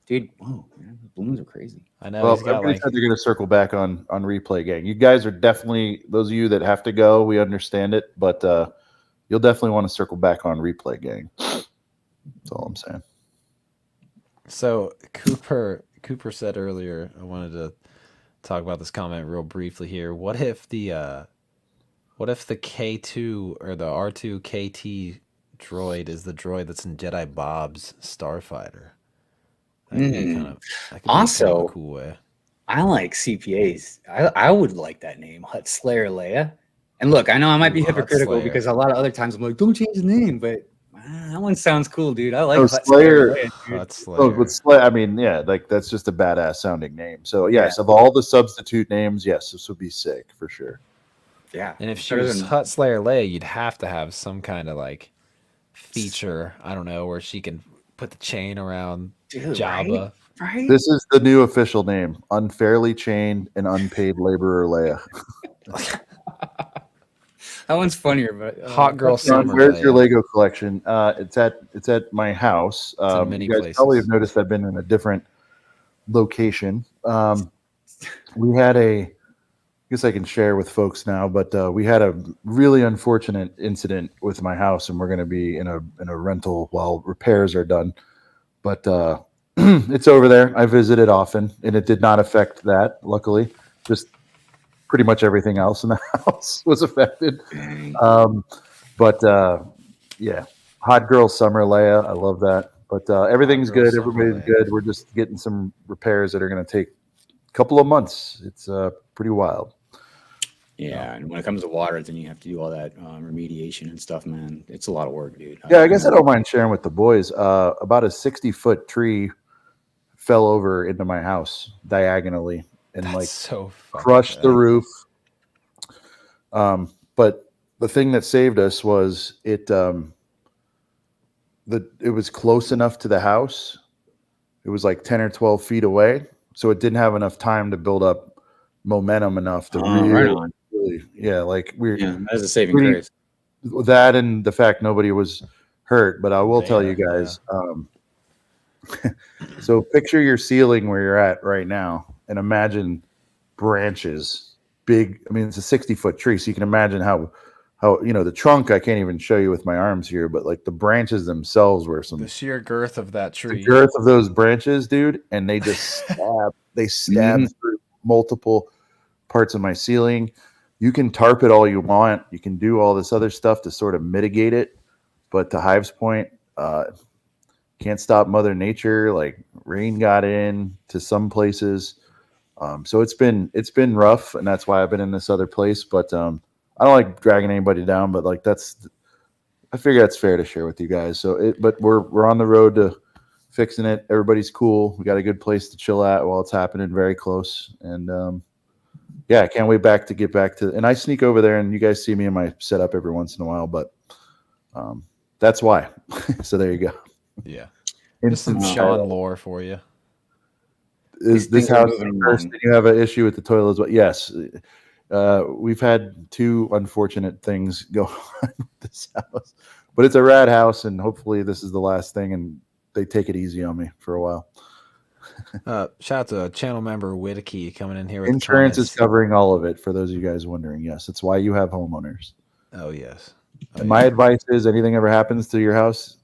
Dude, whoa, man, the balloons are crazy. I know. Well, everybody said they're going to circle back on Replay Gang. You guys are definitely, those of you that have to go, we understand it, but you'll definitely want to circle back on Replay Gang. That's all I'm saying. So Cooper said earlier, I wanted to talk about this comment real briefly here. What if the K2 or the R2KT droid is the droid that's in Jedi Bob's Starfighter? That could be kind of a cool way. I like CPAs. I would like that name, Hut Slayer Leia. And look, I know I might be hypocritical because a lot of other times I'm like, don't change the name, but that one sounds cool, dude. I like Hut Slayer. Hut Slayer. With Slayer, I mean, yeah, like that's just a badass sounding name. So yes, of all the substitute names, yes, this would be sick for sure. Yeah. And if she was Hut Slayer Leia, you'd have to have some kind of like feature, I don't know, where she can put the chain around Jabba. Right? This is the new official name: unfairly chained and unpaid laborer Leia. That one's funnier, but Hot Girl Summer. Where's Leia. your Lego collection? It's at my house. Many you guys places. probably have noticed I've been in a different location. We had I guess I can share with folks now, but we had a really unfortunate incident with my house, and we're going to be in a rental while repairs are done. But it's over there. I visit it often, and it did not affect that. Luckily, just pretty much everything else in the house was affected. Yeah, Hot Girl Summer Leia. I love that. But everything's good. Everybody's good. We're just getting some repairs that are going to take a couple of months. It's pretty wild. Yeah, and when it comes to water, then you have to do all that remediation and stuff, man. It's a lot of work, dude. Yeah, I guess I don't mind sharing with the boys. About a 60-foot tree fell over into my house diagonally and crushed the roof. But the thing that saved us was it was close enough to the house. It was like 10 or 12 feet away, so it didn't have enough time to build up momentum enough to really, that is a saving grace. That and the fact nobody was hurt, but I will tell you guys. So picture your ceiling where you're at right now, and imagine branches, big. I mean, it's a 60-foot tree, so you can imagine how the trunk. I can't even show you with my arms here, but like the branches themselves were the sheer girth of that tree, the girth of those branches, dude, and they just stabbed through multiple parts of my ceiling. you can tarp it all you want. You can do all this other stuff to sort of mitigate it. But to Hive's point, can't stop Mother Nature. Like rain got in to some places. So it's been rough, and that's why I've been in this other place. But I don't like dragging anybody down. But like I figure that's fair to share with you guys. But we're on the road to fixing it. Everybody's cool. We got a good place to chill at while it's happening. Very close, and yeah, I can't wait to get back to. And I sneak over there, and you guys see me in my setup every once in a while. But that's why. So there you go. Yeah, just some Sean lore for you. Is this house first? And you have an issue with the toilet as well? Yes. We've had 2 unfortunate things go on with this house, but it's a rad house, and hopefully this is the last thing, and they take it easy on me for a while. Shout out to channel member Whitaky coming in here with insurance is covering all of it, for those of you guys wondering. Yes, it's why you have homeowners. Oh yes. And my advice is, anything ever happens to your house,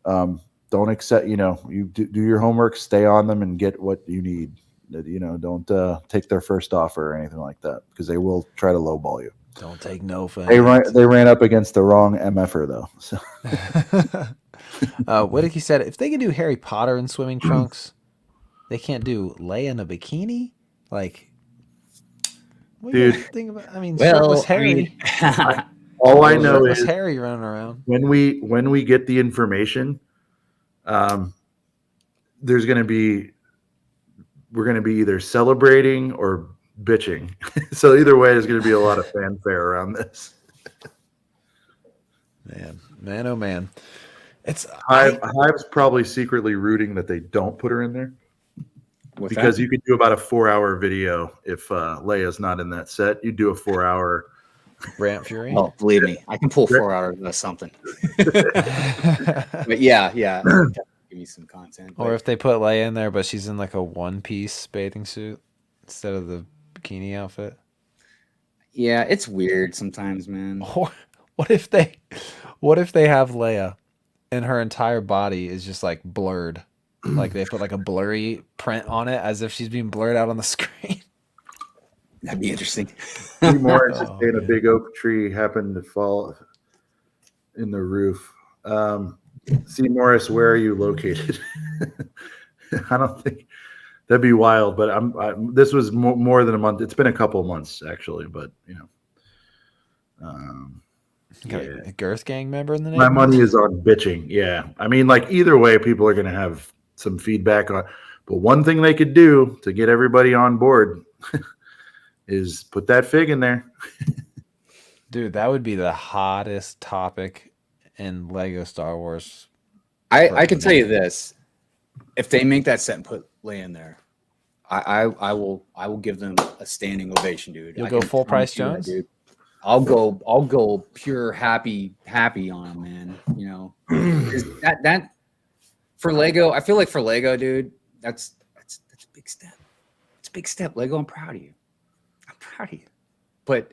don't accept. You do your homework, stay on them, and get what you need. Don't take their first offer or anything like that, because they will try to lowball you. Don't take no for They ran up against the wrong MFer though. So. Whitaky said if they can do Harry Potter in swimming trunks, they can't do Leia in a bikini. Like, what dude, do you think about? I mean, shirtless Harry. All I know is Harry running around. When we get the information, we're going to be either celebrating or bitching. So either way, there's going to be a lot of fanfare around this. Man, oh man. Hive's probably secretly rooting that they don't put her in there. Because you could do about a 4-hour video if Leia's not in that set. You do a 4-hour Rant Fury. Oh, believe me, I can pull 4 out of something. But yeah, give me some content. Or if they put Leia in there, but she's in like a one-piece bathing suit instead of the bikini outfit. Yeah, it's weird sometimes, man. Or what if they have Leia and her entire body is just like blurred? Like they put like a blurry print on it as if she's being blurred out on the screen. That'd be interesting. Steve Morris is saying a big oak tree happened to fall in the roof. Steve Morris, where are you located? I don't think that'd be wild, but this was more than a month. It's been a couple of months actually, but A Girth Gang member in the name? My money is on bitching. Yeah. I mean, like either way, people are going to have some feedback on, but one thing they could do to get everybody on board is put that fig in there. Dude, that would be the hottest topic in Lego Star Wars. I can tell you this. If they make that set and put Leia in there, I will give them a standing ovation, dude. You'll go full price Jones? Dude. I'll go pure happy on them, man. That for Lego, I feel like for Lego, dude, that's a big step. It's a big step, Lego. I'm proud of you. But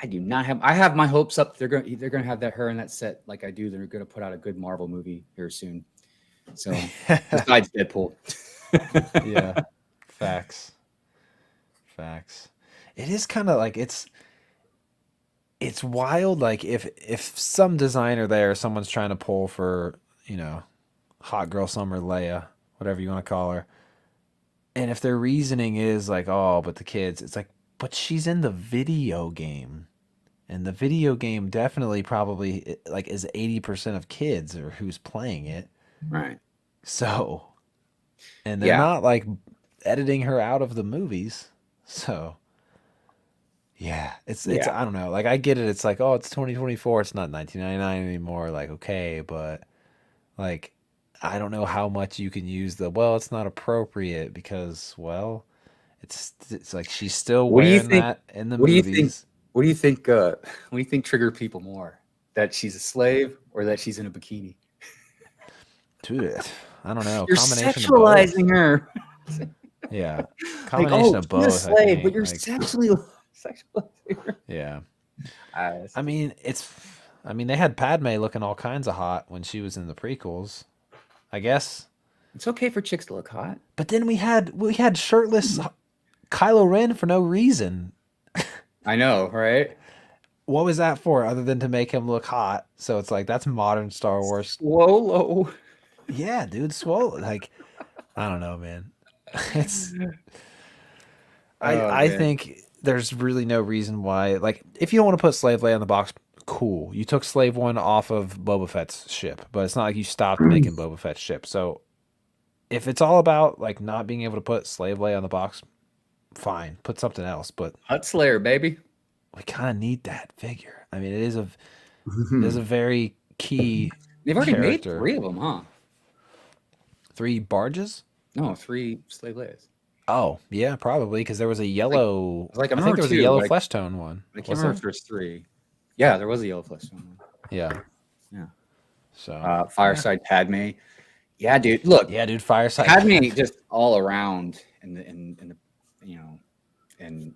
I do not have. I have my hopes up. They're gonna have her in that set like I do. They're gonna put out a good Marvel movie here soon. So besides Deadpool. Yeah, facts. It is kind of like it's wild. Like if some designer there, someone's trying to pull for hot girl summer Leia, whatever you want to call her, and if their reasoning is like, oh, but the kids, it's like, but she's in the video game, and the video game definitely probably like is 80% of kids or who's playing it, right? So, and they're not like editing her out of the movies, so. Yeah, it's I don't know. Like I get it. It's like, oh, it's 2024. It's not 1999 anymore. Like, okay, but like I don't know how much you can use it's not appropriate because it's like she's still wearing that in the movies. What do you think trigger people more? That she's a slave or that she's in a bikini? Dude, I don't know. You're sexualizing her. Yeah, combination of both. You're a slave, but you're sexualizing her. Yeah. I mean, they had Padme looking all kinds of hot when she was in the prequels. I guess it's okay for chicks to look hot. But then we had shirtless Kylo Ren for no reason. I know, right? What was that for other than to make him look hot? So it's like, that's modern Star Wars. Swolo. Yeah, dude, swole. Like, I don't know, man. It's Oh, I man. think there's really no reason why. Like, if you don't want to put Slave Leia on the box, cool. You took Slave One off of Boba Fett's ship, but it's not like you stopped making Boba Fett's ship. So if it's all about like not being able to put Slave Leia on the box, fine, put something else. But Hut Slayer, baby. we kind of need that figure. I mean, it is a very key. They've already made character. 3 of them, huh? 3 barges. No, 3 Slave Leias. Oh yeah, probably because there was a yellow. Like, I think there was a yellow flesh tone one. I can't Was remember if there? there's 3. Yeah, there was a yellow flesh tone one. Yeah. Yeah. So Fireside Padme. Yeah, dude. Look, yeah, dude, Fireside. Padme just all around in the you know, and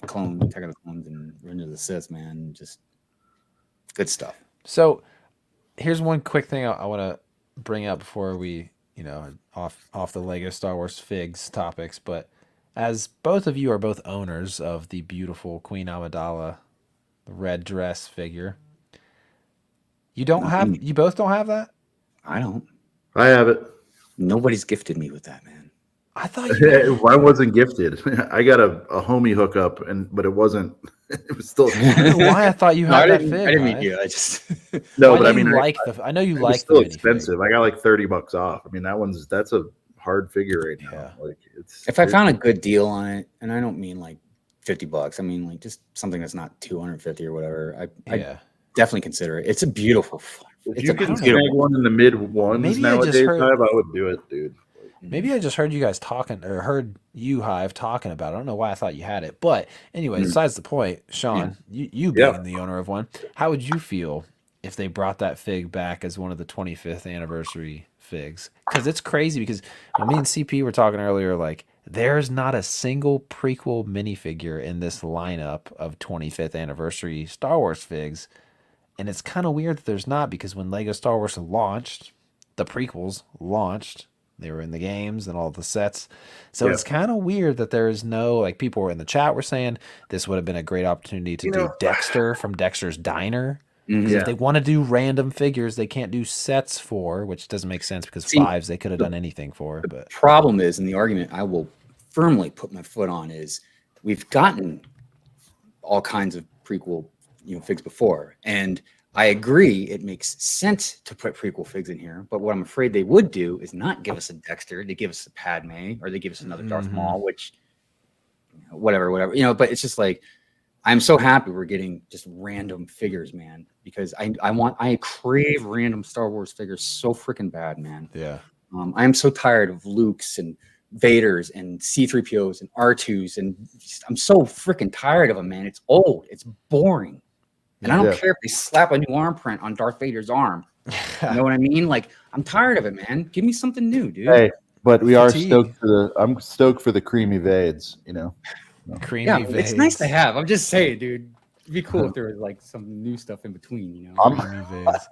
Clone, Attack of the Clones, and Revenge of the Sith, man, just good stuff. So here's one quick thing I want to bring up before we, off the Lego Star Wars figs topics. But as both of you are both owners of the beautiful Queen Amidala, the red dress figure, you both don't have that? I don't. I have it. Nobody's gifted me with that, man. I thought you. I wasn't gifted. I got a homie hookup, but it wasn't. It was still. I don't know why I thought you No, had I that didn't, fig. I didn't right? mean you. I just No, I but know I mean, you like I know you it like was still the minifig. expensive. I got like $30 off. I mean, that's a hard figure right now. Yeah. Like it's. if I found a good deal on it, and I don't mean like $50, I mean like just something that's not 250 or whatever. I Yeah. definitely consider it. It's a beautiful. If It's you a can beautiful- snag one in the mid ones Maybe I just nowadays, heard- Hive, I would do it, dude. Maybe I just heard you guys talking, or heard you, Hive, talking about it. I don't know why I thought you had it. But anyway, besides the point, Sean, you being the owner of one, how would you feel if they brought that fig back as one of the 25th anniversary figs? Because it's crazy, because when me and CP were talking earlier, like, there's not a single prequel minifigure in this lineup of 25th anniversary Star Wars figs. And it's kind of weird that there's not, because when Lego Star Wars launched, the prequels launched, they were in the games and all the sets. So it's kind of weird that there is no, like, people were in the chat were saying this would have been a great opportunity to do Dexter from Dexter's Diner. If they want to do random figures, they can't do sets for, which doesn't make sense because fives they could have done anything for. But problem is, and the argument I will firmly put my foot on is, we've gotten all kinds of prequel, figs before, and I agree it makes sense to put prequel figs in here. But what I'm afraid they would do is not give us a Dexter, they give us a Padme, or they give us another Darth Maul, which whatever. But it's just like, I'm so happy we're getting just random figures, man, because I crave random Star Wars figures so freaking bad, man. yeah, I am so tired of Luke's and Vader's and C-3POs and R2s, and I'm so freaking tired of them, man. It's old, it's boring, and I don't care if they slap a new arm print on Darth Vader's arm. You know what I mean? Like, I'm tired of it, man. Give me something new, dude. Hey, but we are Fatigue. I'm stoked for the creamy Vades. creamy. Yeah, it's nice to Vades. have. I'm just saying, dude. It'd be cool if there was like some new stuff in between, Creamy Vades.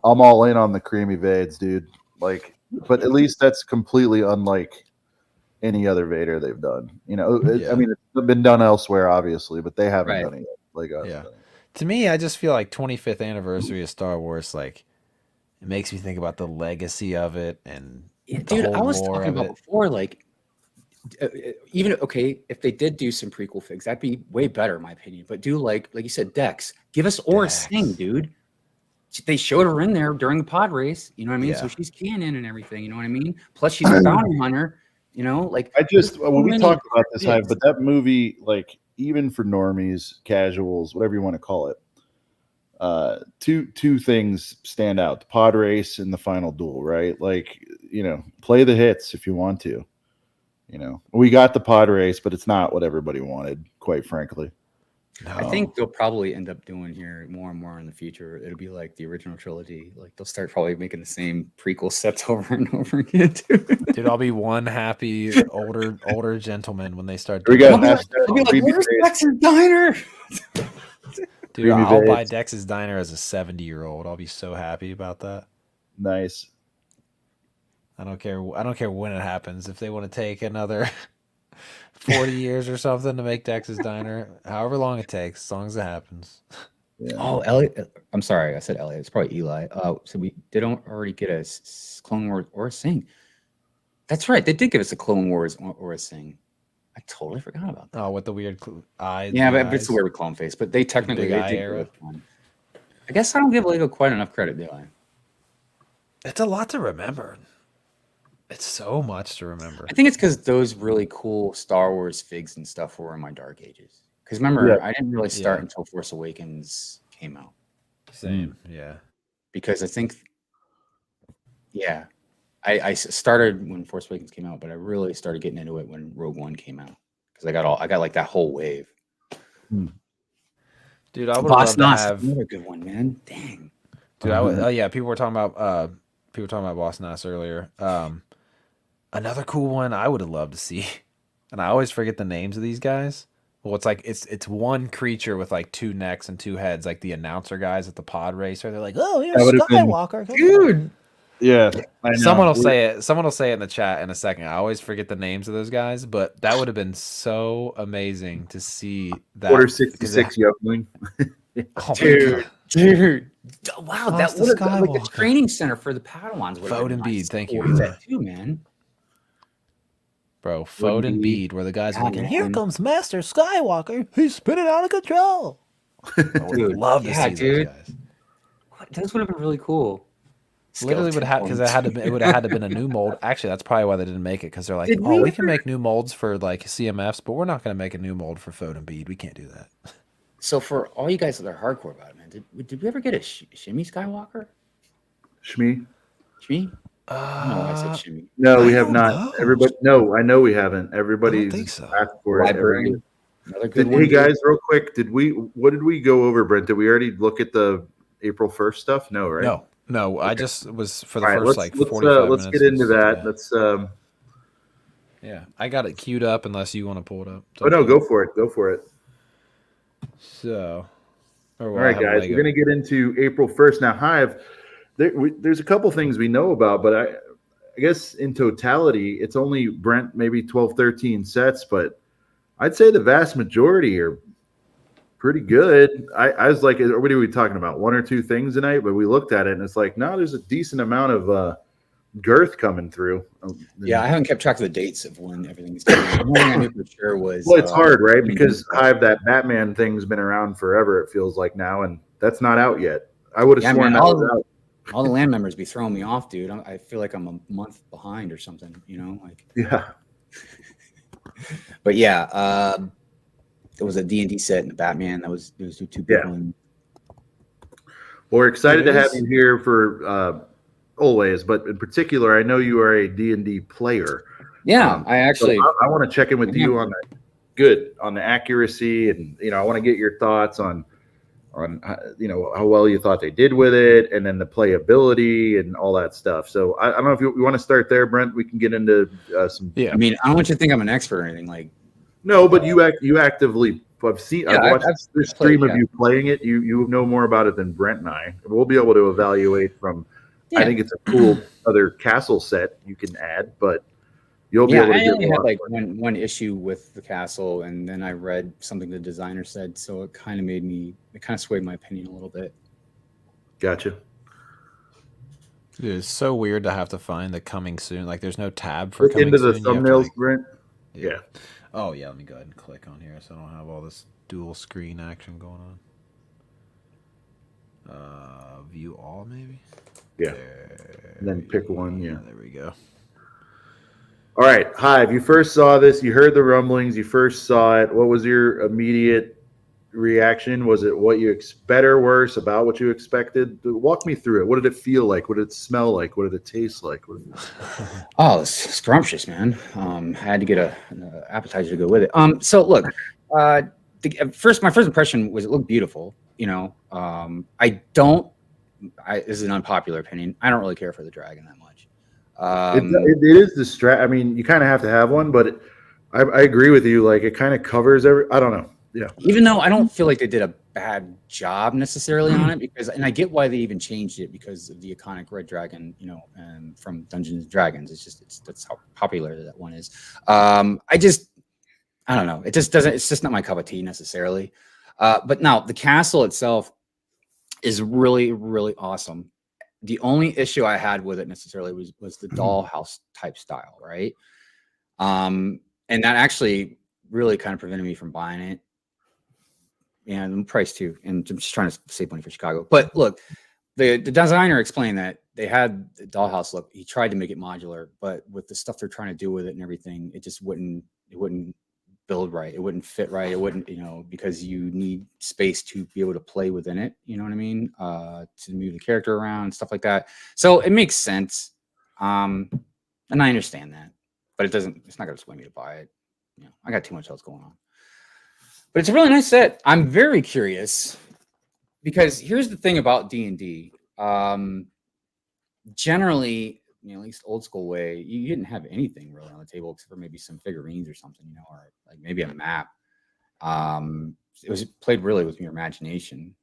I'm all in on the creamy Vades, dude. Like, but at least that's completely unlike any other Vader they've done. I mean, it's been done elsewhere, obviously, but they haven't done it yet. Like us. Yeah. To me, I just feel like 25th anniversary of Star Wars, like, it makes me think about the legacy of it and dude, I was talking about before, like, even if they did do some prequel figs, that'd be way better in my opinion. But do like you said, Dex, give us Aura Singh, dude. They showed her in there during the pod race, you know what I mean? So she's canon and everything, you know what I mean? Plus she's a bounty hunter, like, I just when we talked about this, Hive, but that movie, like, even for normies, casuals, whatever you want to call it, two things stand out: the pod race and the final duel, right? Like, play the hits if you want to. We got the pod race, but it's not what everybody wanted, quite frankly. No. I think they'll probably end up doing here more and more in the future. It'll be like the original trilogy. Like, they'll start probably making the same prequel sets over and over again, too. Dude, I'll be one happy older gentleman when they start We doing got that. They'll be like, Creamy where's Vades. Dex's Diner? Dude, Creamy I'll buy Vades. Dex's Diner as a 70-year-old. I'll be so happy about that. Nice. I don't care when it happens. If they want to take another 40 years or something to make Dex's Diner. However long it takes, as long as it happens. Yeah. Oh, Elliot. I'm sorry, I said Elliot. It's probably Eli. So we didn't already get a Clone Wars or a Sing. That's right. They did give us a Clone Wars or a Sing. I totally forgot about that. Oh, with the weird eyes. Yeah, but it's the weird clone face. But they technically big they eye did era. give us one. I guess I don't give Lego quite enough credit, do I? It's a lot to remember. It's so much to remember. I think it's because those really cool Star Wars figs and stuff were in my dark ages. Because remember, Yeah. I didn't really start until Force Awakens came out. Same, yeah. Because I think, yeah, I started when Force Awakens came out, but I really started getting into it when Rogue One came out. Because I got like that whole wave. Dude, I would love to have another good one, man. Dang. Dude, I would. Oh yeah, people were talking about Boss Nass earlier. Another cool one I would have loved to see, and I always forget the names of these guys. Well, it's like it's one creature with like two necks and two heads, like the announcer guys at the pod racer. They're like, "Oh, here's Skywalker, Dude. Yeah, I know. Someone will say it. Someone will say it in the chat in a second. I always forget the names of those guys, but that would have been so amazing to see that. Order 66 Youngling. Oh, Dude. Wow, Toss that the would have been like Skywalker. the training center for the Padawans. Foden Bead, thank you. That too, man. Bro, Foden Bead, where the guys are like, man. "Here comes Master Skywalker. He's spinning out of control." I would love to see those guys. Those would have been really cool. Literally would have because it would have had to been a new mold. Actually, that's probably why they didn't make it because they're like, Did "Oh, we we can make new molds for like CMFs, but we're not going to make a new mold for Foden Bead. We can't do that." So for all you guys that are hardcore about it, man, did we ever get a Shimmy Skywalker? Shmi? Shimmy? No, I said Shimmy. No, we I have don't not. know. Everybody, no, I know we haven't. Everybody's think so. asked for it. Librarian. Another good Hey one. guys, real quick, what did we go over, Brent? Did we already look at the April 1st stuff? No, right? No. I just was for the All right, first let's 45 let's minutes. get into that. Yeah. Let's Yeah, I got it queued up. Unless you want to pull it up. Oh no, go for it. Go for it. So, All right, guys, we're gonna get into April 1st now. Hive, there's a couple things we know about, but I guess in totality, it's only Brent maybe 12, 13 sets, but I'd say the vast majority are pretty good. I was like, what are we talking about? One or two things tonight? But we looked at it and it's like, no, there's a decent amount of girth coming through. Yeah, I haven't kept track of the dates of when everything's coming. The only thing I knew for sure was well, it's hard, right? Because Hive, that Batman thing's been around forever, it feels like now, and that's not out yet. I would have sworn that was out. All the land members be throwing me off, dude. I feel like I'm a month behind or something, you know? Like, yeah. But yeah, there was a D&D set in the Batman. Those two people. Well, we're excited to have you here for always, but in particular, I know you are a D&D player. Yeah, I actually. So I want to check in with you on the accuracy, and I want to get your thoughts on how well you thought they did with it, and then the playability and all that stuff. So I don't know if you want to start there, Brent. We can get into some. Yeah, I mean, I don't want you to think I'm an expert or anything. Like, no, but you actively. I've watched the stream of you playing it. You know more about it than Brent and I. We'll be able to evaluate from. Yeah. I think it's a cool other castle set you can add, but you'll be able to. I only had like one issue with the castle, and then I read something the designer said, so it kind of swayed my opinion a little bit. Gotcha. Dude, it's so weird to have to find the coming soon. Like, there's no tab for Look coming into soon. the thumbnails, Brent. Yeah. Oh yeah, let me go ahead and click on here so I don't have all this dual screen action going on. View all, maybe. Yeah. And then pick one. Yeah. There we go. All right, Hive. You first saw this. You heard the rumblings. You first saw it. What was your immediate reaction? Was it what you better, worse, about what you expected? Walk me through it. What did it feel like? What did it smell like? What did it taste like? Oh, it's scrumptious, man. I had to get an appetizer to go with it. So look, my first impression was it looked beautiful. This is an unpopular opinion. I don't really care for the dragon that much. It is the I mean, you kind of have to have one, but I agree with you. Like, it kind of covers I don't know. Yeah. Even though I don't feel like they did a bad job necessarily on it, and I get why they even changed it because of the iconic red dragon, from Dungeons and Dragons. That's how popular that one is. I don't know. It just doesn't. It's just not my cup of tea necessarily. But now the castle itself is really, really awesome. The only issue I had with it necessarily was the dollhouse type style, right? And that actually really kind of prevented me from buying it. And the price too. And I'm just trying to save money for Chicago. But look, the designer explained that they had the dollhouse look. He tried to make it modular, but with the stuff they're trying to do with it and everything, it just wouldn't build right. It wouldn't fit right. It wouldn't, because you need space to be able to play within it. You know what I mean? To move the character around and stuff like that. So it makes sense. And I understand that, but it's not going to sway me to buy it. I got too much else going on. But it's a really nice set. I'm very curious because here's the thing about D&D. Generally, at least old school way, you didn't have anything really on the table except for maybe some figurines or something, or like maybe a map. It was played really with your imagination.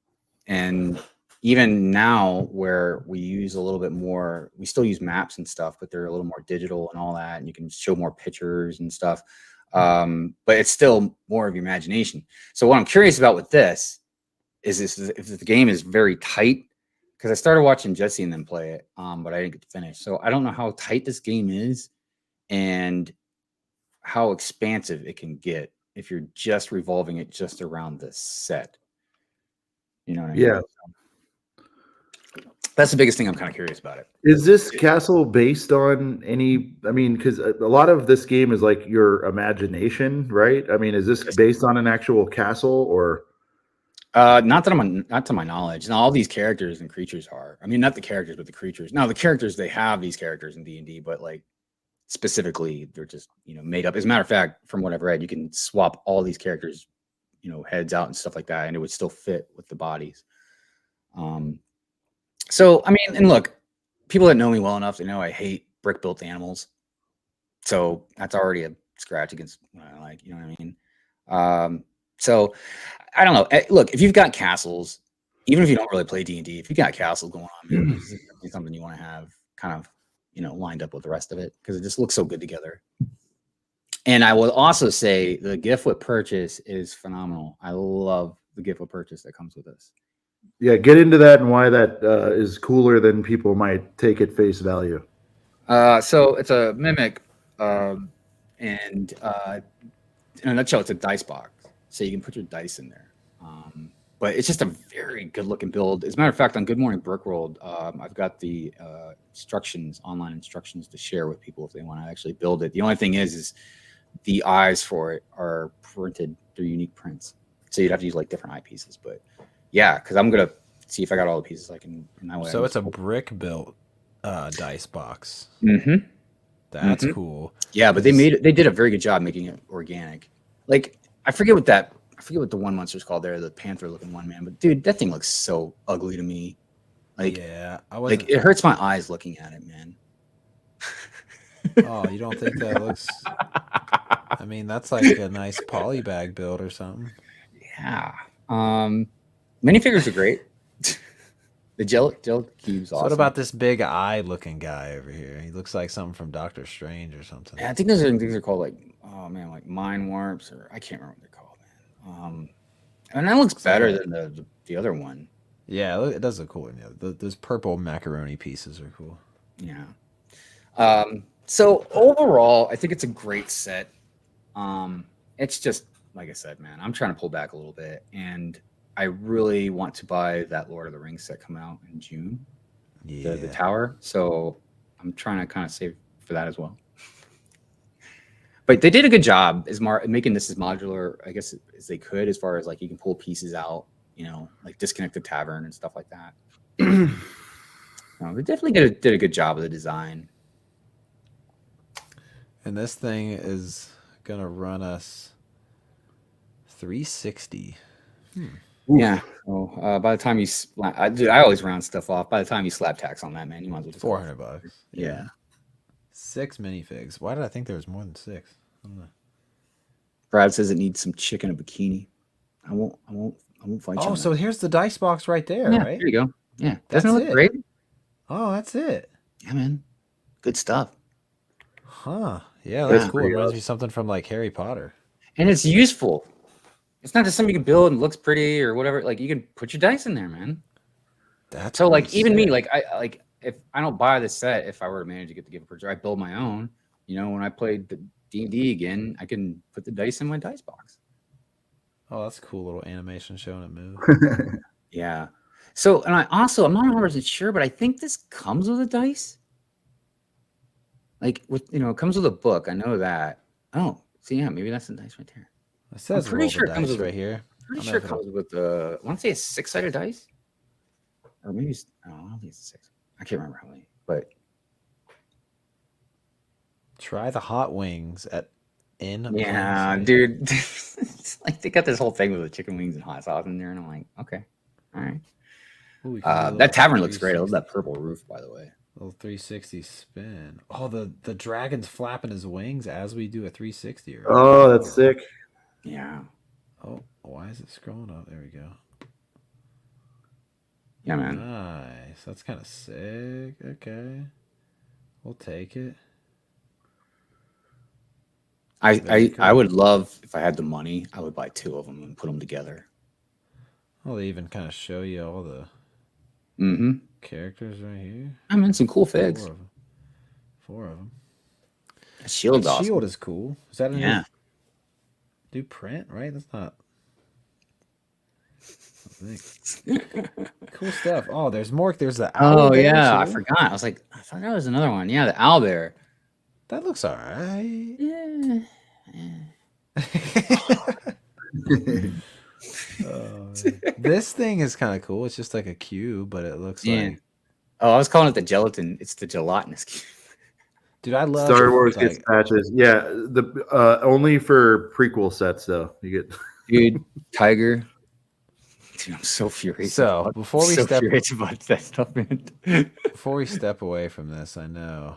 And even now where we use a little bit more, we still use maps and stuff, but they're a little more digital and all that, and you can show more pictures and stuff. But it's still more of your imagination. So what I'm curious about with this is if the game is very tight, because I started watching Jesse and them play it, but I didn't get to finish. So I don't know how tight this game is and how expansive it can get if you're just revolving it just around the set. You know what I mean? Yeah. That's the biggest thing I'm kind of curious about it. Is this castle based on any? I mean, because a lot of this game is like your imagination, right? I mean, is this based on an actual castle or? Not to my knowledge. Now, all these characters and creatures are. I mean, not the characters, but the creatures. Now, the characters, they have these characters in D&D, but like specifically, they're just made up. As a matter of fact, from what I've read, you can swap all these characters, heads out and stuff like that, and it would still fit with the bodies. So I mean, and look, people that know me well enough, they know I hate brick built animals. So that's already a scratch against what I like. You know what I mean? So I don't know. Look, if you've got castles, even if you don't really play D&D, if you got castles going on, man, this is something you want to have kind of, lined up with the rest of it because it just looks so good together. And I will also say the gift with purchase is phenomenal. I love the gift with purchase that comes with this. Yeah, get into that and why that is cooler than people might take at face value. So it's a mimic, and in a nutshell, it's a dice box. So you can put your dice in there. But it's just a very good looking build. As a matter of fact, on Good Morning BrickWorld, I've got the online instructions to share with people if they want to actually build it. The only thing is the eyes for it are printed. They're unique prints. So you'd have to use like different eye pieces. But yeah, because I'm going to see if I got all the pieces I can. In that way, so it's a brick built dice box. Mm-hmm. That's cool. Yeah, but they did a very good job making it organic. Like, I forget what the one monster's called there, the panther looking one, man. But dude, that thing looks so ugly to me. Like, yeah, like it hurts my eyes looking at it, man. Oh, you don't think that looks? I mean, that's like a nice polybag build or something. Yeah. Minifigures are great. The gel cube's awesome. So what about this big eye looking guy over here? He looks like something from Doctor Strange or something. Yeah, I think those are things are called like, oh man, like mind warps, or I can't remember what they're called, man. And that looks better than the other one. Yeah, it does look cool. Yeah, those purple macaroni pieces are cool. Yeah. So overall, I think it's a great set. It's just like I said, man, I'm trying to pull back a little bit, and I really want to buy that Lord of the Rings set come out in June. Yeah. The tower. So I'm trying to kind of save for that as well. But they did a good job making this as modular, I guess, as they could, as far as like you can pull pieces out, like disconnect the tavern and stuff like that. They definitely did a good job of the design. And this thing is gonna run us $360. Yeah. So by the time you, dude, I always round stuff off. By the time you slap tax on that, man, you might as well just $400. Yeah. 6 minifigs. Why did I think there was more than 6? I don't know. Brad says it needs some chick in a bikini. I won't fight you. Oh, so here's the dice box right there, yeah, right? There you go. Yeah. That's Doesn't it look great? Oh, that's it. Yeah, man. Good stuff. Huh. Yeah, that's cool. It reminds me of something from like Harry Potter. And it's useful. It's not just something you can build and looks pretty or whatever. Like you can put your dice in there, man. That's so like pretty even me, sick. like I like if I don't buy the set, if I were to manage to get the gift purchase, I build my own. You know, when I played the D&D again, I can put the dice in my dice box. Oh, that's a cool little animation showing it move. Yeah. So, and I'm not 100% sure, but I think this comes with a dice. Like with, it comes with a book. I know that. Oh, see, yeah, maybe that's the dice right there. It says pretty roll sure the it comes dice with right here. Pretty I sure don't it know if comes with I want to say a 6-sided dice, or maybe I don't think it's a 6. I can't remember how many, but Try the hot wings in yeah, plain sight. dude, it's like they got this whole thing with the chicken wings and hot sauce in there, and I'm like, okay, all right. Ooh, we can do a little That tavern looks great. I love 360 that purple roof, by the way. Little 360 spin. Oh, the dragon's flapping his wings as we do a 360. Right? Oh, that's sick. Yeah, Oh, why is it scrolling up? There we go. yeah, man. Nice. That's kind of sick. Okay. We'll take it. Very I cool. would love if I had the money, I would buy 2 of them and put them together. Well, they even kind of show you all the Mm-hmm. characters right here. I mean, some cool figs. 4 of them. Shield's awesome. Shield is cool. Is that a Yeah. new print, right? That's not. I think. Cool stuff. Oh, there's more. There's the owl. Oh bear, yeah, I too. forgot. I was like, I thought that was another one. Yeah, the owl bear. That looks all right. Yeah. Oh, this thing is kind of cool. It's just like a cube, but it looks Yeah. like. Oh, I was calling it the gelatin. It's the gelatinous cube. Dude, I love Star Wars like, gets patches. Yeah, the only for prequel sets though. You get Dude, tiger. Dude, I'm so furious. So, about, before we so step- furious about that stuff, man. Before we step away from this, I know.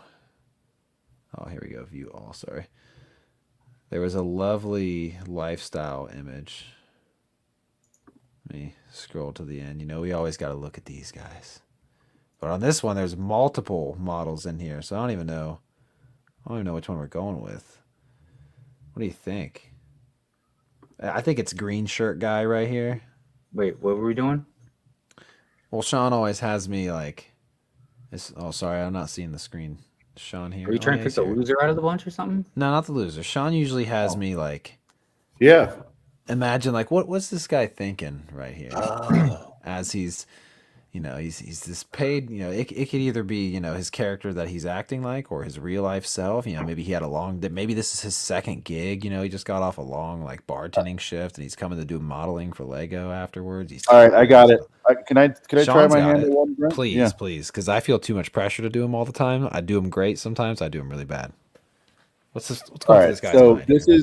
Oh, here we go. View all. Sorry. There was a lovely lifestyle image. Let me scroll to the end. You know, we always got to look at these guys. But on this one, there's multiple models in here, so I don't even know which one we're going with. What do you think? I think it's green shirt guy right here. Wait, what were we doing? Well, Sean always has me like. Oh, sorry, I'm not seeing the screen. Sean here. Are you trying to pick the loser out of the bunch or something? No, not the loser. Sean usually has me like. yeah. Imagine like what's this guy thinking right here? Oh. As he's this paid, it could either be, his character that he's acting like or his real life self. Maybe he had maybe this is his second gig, he just got off a long like bartending shift and he's coming to do modeling for Lego afterwards. All right, I got it. Can I try Sean's my got hand it. at one, Brent? Please, Yeah. please, because I feel too much pressure to do them all the time. I do them great sometimes. I do them really bad. What's All going through right. this guy's So mind this here?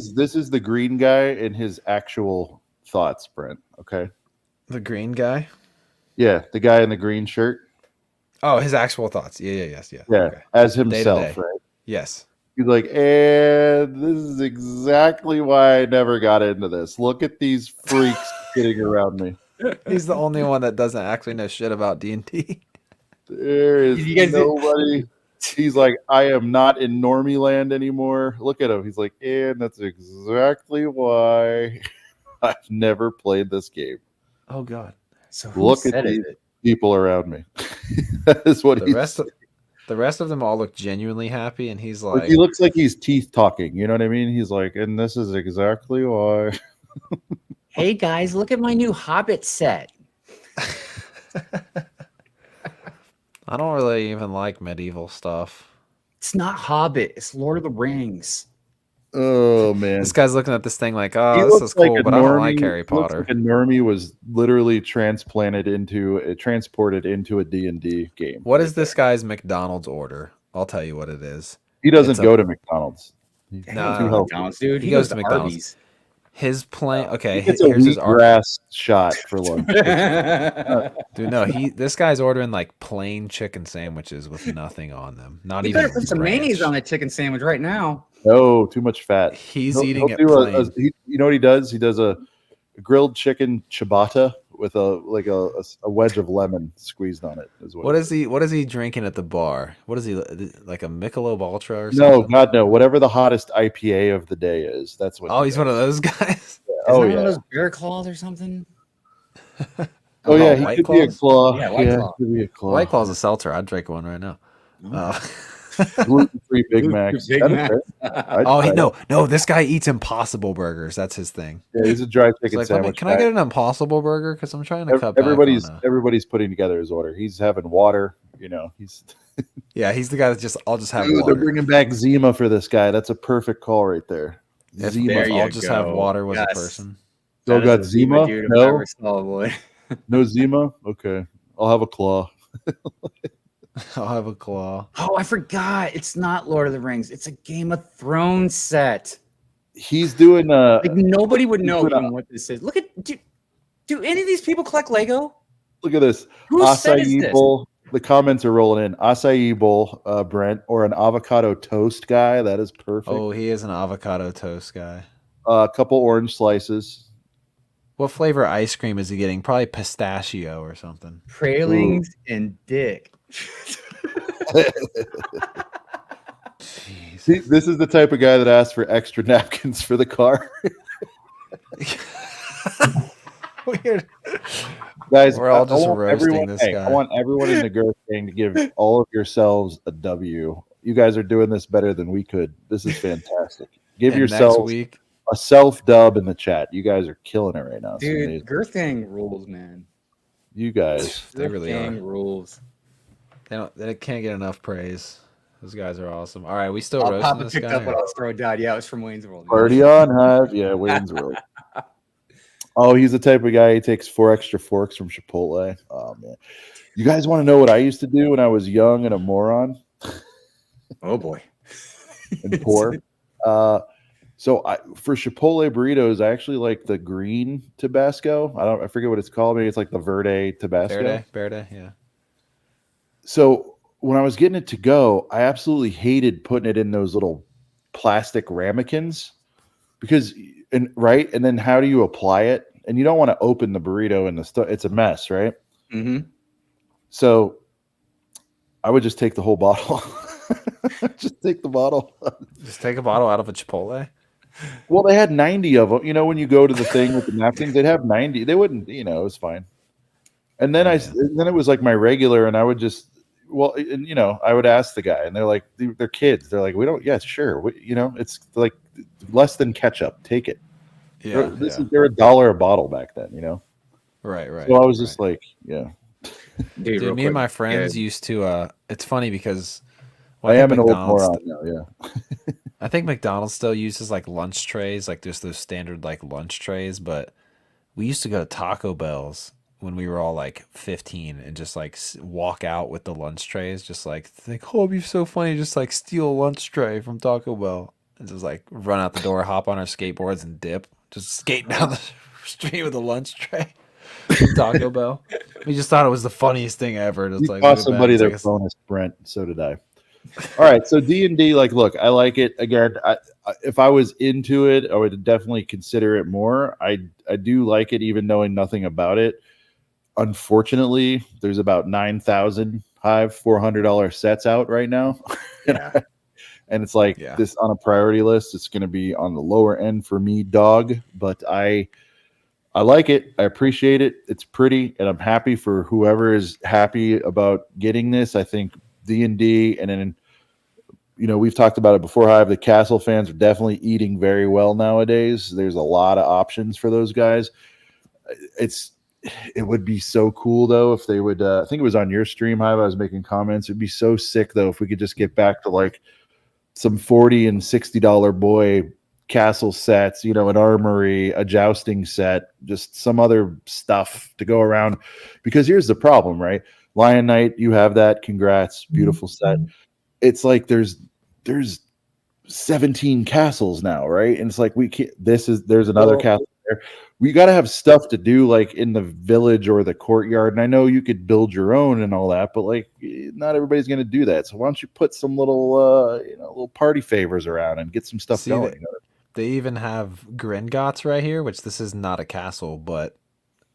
is the green guy and his actual thoughts, Brent. Okay. The green guy. Yeah, the guy in the green shirt. Oh, his actual thoughts. Yeah. Yeah, Okay. as Day to himself, day. right? Yes. He's like, and this is exactly why I never got into this. Look at these freaks sitting around me. He's the only one that doesn't actually know shit about D&D. There is You guys- nobody. He's like, I am not in normie land anymore. Look at him. He's like, and that's exactly why I've never played this game. Oh God. So who Look at said these it? people around me. That is what The he's rest of them all look genuinely happy, and he's like. like, He looks like he's teeth talking. You know what I mean? He's like, and this is exactly why. Hey guys, look at my new Hobbit set. I don't really even like medieval stuff. It's not Hobbit. It's Lord of the Rings. Oh man, This guy's looking at this thing like, He oh, this looks is cool, like a but I don't like normie- Harry looks Potter. like a normie was literally transported into a D&D game. What is this guy's McDonald's order? I'll tell you what it is. He doesn't It's a- go to McDonald's. He's No, too no, healthy. McDonald's, dude. He goes to McDonald's. Arby's. His plane. Okay, He gets a here's his order. wheatgrass shot for lunch. Dude, no, this guy's ordering like plain chicken sandwiches with nothing on them. Not You even better put some ranch. mayonnaise on that chicken sandwich right now. No, too much fat. He's He'll eating it do plain. you know what he does? He does a grilled chicken ciabatta with a wedge of lemon squeezed on it. What is he drinking at the bar? What is he like, a Michelob Ultra or No, something? God, no. Whatever the hottest IPA of the day is, that's what. Oh, he's one of those guys. Oh Isn't that yeah. one of those bear claws or something? Oh yeah, he White could be a Claws? claw. Yeah, White Claw. Could be a claw. White Claw's a seltzer. I'd drink one right now. Gluten-free Big Macs. Big That'd Mac. fit. I'd Oh, try it. no! This guy eats Impossible burgers. That's his thing. Yeah, he's a dry It's chicken like, sandwich. can I get an Impossible burger? Because I'm trying to cut back on. Everybody's putting together his order. He's having water. He's. Yeah, he's the guy that I'll just have Dude, they're water. bringing back Zima for this guy. That's a perfect call right there. If Zima. There you I'll just have go. water with Yes. a person. Still That is got a Zima? dude if No? I ever saw one. No Zima. Okay, I'll have a claw. I'll have a claw. Oh, I forgot. It's not Lord of the Rings. It's a Game of Thrones set. He's doing Like nobody would he's know doing even what this is. Look at do any of these people collect Lego? Look at this. Who said is Acai this? bowl. The comments are rolling in. Acai bowl, Brent, or an avocado toast guy. That is perfect. Oh, he is an avocado toast guy. A couple orange slices. What flavor ice cream is he getting? Probably pistachio or something. Pralings and dick. Jeez. See, this is the type of guy that asks for extra napkins for the car. Weird. Guys, We're all I just want roasting everyone, this hey, guy. I want everyone in the girth gang to give all of yourselves a W. You guys are doing this better than we could. This is fantastic. Give And yourselves next week, a self dub in the chat. You guys are killing it right now. It's Dude, amazing. Girth Gang rules, man. You guys. they really Gang are. rules. They can't get enough praise. Those guys are awesome. All right, we still Oh, roasting Papa this picked guy. up what I or- was throwing down. Yeah, it was from Wayne's World. Party on, Hive. Yeah, Wayne's World. Oh, he's the type of guy. He takes 4 extra forks from Chipotle. Oh man, you guys want to know what I used to do when I was young and a moron Oh boy. and poor? So for Chipotle burritos, I actually like the green Tabasco. I forget what it's called. Maybe it's like the Verde Tabasco. Verde, yeah. So when I was getting it to go, I absolutely hated putting it in those little plastic ramekins because and then how do you apply it? And you don't want to open the burrito and the stuff. It's a mess, right? Mm-hmm. So I would just take the whole bottle. Just take the bottle. Just take a bottle out of a Chipotle. Well, they had 90 of them. When you go to the thing with the napkins, they'd have 90. They wouldn't, it was fine. And then then it was like my regular, and I would just, I would ask the guy, and they're like, they're kids. They're like, we don't, yeah, sure. It's like less than ketchup. Take it. Yeah, They're $1 a bottle back then, Right. So I was just like, yeah. Dude, Dude, real me quick, and my friends yeah. used to. It's funny because I am an old McDonald's- moron now, yeah. I think McDonald's still uses like lunch trays, like just those standard like lunch trays. But we used to go to Taco Bell's when we were all like 15 and just like walk out with the lunch trays, just like think, oh, it'd be so funny, just like steal a lunch tray from Taco Bell and just like run out the door, hop on our skateboards and dip, just skate down the street with a lunch tray from Taco Bell. We just thought it was the funniest thing ever. Just You like cost look at somebody that, their it's like bonus, Brent. So did I. All right, so D&D, look, I like it. Again, if I was into it, I would definitely consider it more. I do like it, even knowing nothing about it. Unfortunately, there's about 9,000 Hive $400 sets out right now. Yeah. And it's like this on a priority list. It's going to be on the lower end for me, dog. But I like it. I appreciate it. It's pretty, and I'm happy for whoever is happy about getting this. I think D&D, and then we've talked about it before. Hive, the Castle fans are definitely eating very well nowadays. There's a lot of options for those guys. It would be so cool though if they would. I think it was on your stream, Hive. I was making comments. It'd be so sick though if we could just get back to like some $40 and $60 boy castle sets, an armory, a jousting set, just some other stuff to go around. Because here's the problem, right? Lion Knight, you have that. Congrats, beautiful set. It's like there's 17 castles now, right? And it's like we can't. There's another castle there. We got to have stuff to do, like in the village or the courtyard. And I know you could build your own and all that, but like not everybody's going to do that. So why don't you put some little party favors around and get some stuff going? They even have Gringotts right here, which this is not a castle, but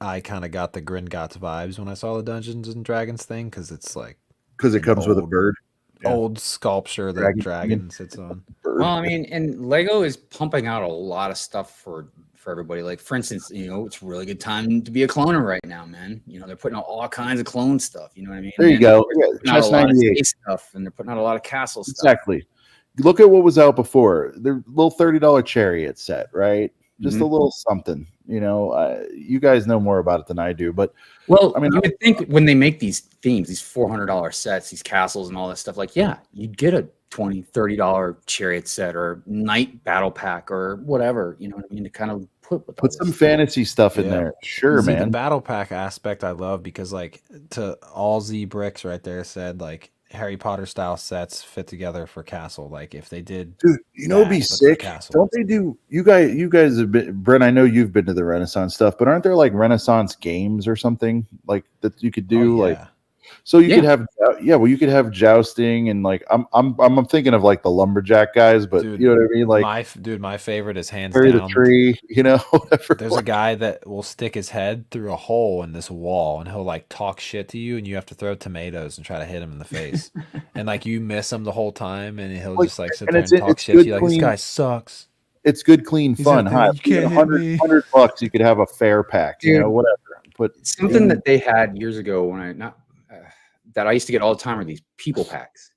I kind of got the Gringotts vibes when I saw the Dungeons and Dragons thing because it's like Because it an comes with a bird. Yeah. old sculpture the Dragon. dragon sits on. Bird. Well, I mean, and Lego is pumping out a lot of stuff for everybody. Like, for instance, it's a really good time to be a cloner right now, man. They're putting out all kinds of clone stuff. You know what I mean? There you go. They're putting out a lot of 98. space stuff, and they're putting out a lot of castle stuff. Exactly. Look at what was out before. The little $30 chariot set, right? Just a little something. You guys know more about it than I do, but well, I mean, you would think when they make these themes, these $400 sets, these castles and all that stuff, like, yeah, you'd get a $20, $30 chariot set or knight battle pack or whatever, you know what I mean, to kind of put some fantasy stuff in there. Sure, See, man. the battle pack aspect I love because, like, to all Z Bricks right there said, like, Harry Potter style sets fit together for castle. Like, if they did, Dude, it'd be sick. Don't they do? You guys have been, Brent. I know you've been to the Renaissance stuff, but aren't there like Renaissance games or something like that you could do? Like, so you could have, well, you could have jousting and like I'm thinking of like the lumberjack guys, but dude, you know what I mean? Like, my favorite is hands bury down the tree. Whatever. There's a guy that will stick his head through a hole in this wall, and he'll like talk shit to you, and you have to throw tomatoes and try to hit him in the face, and like you miss him the whole time, and he'll just like sit there and talk shit to you, like, this guy sucks. It's good, clean fun. Hi, $100 you could have a fair pack, dude, whatever. But something that they had years ago when that I used to get all the time are these people packs.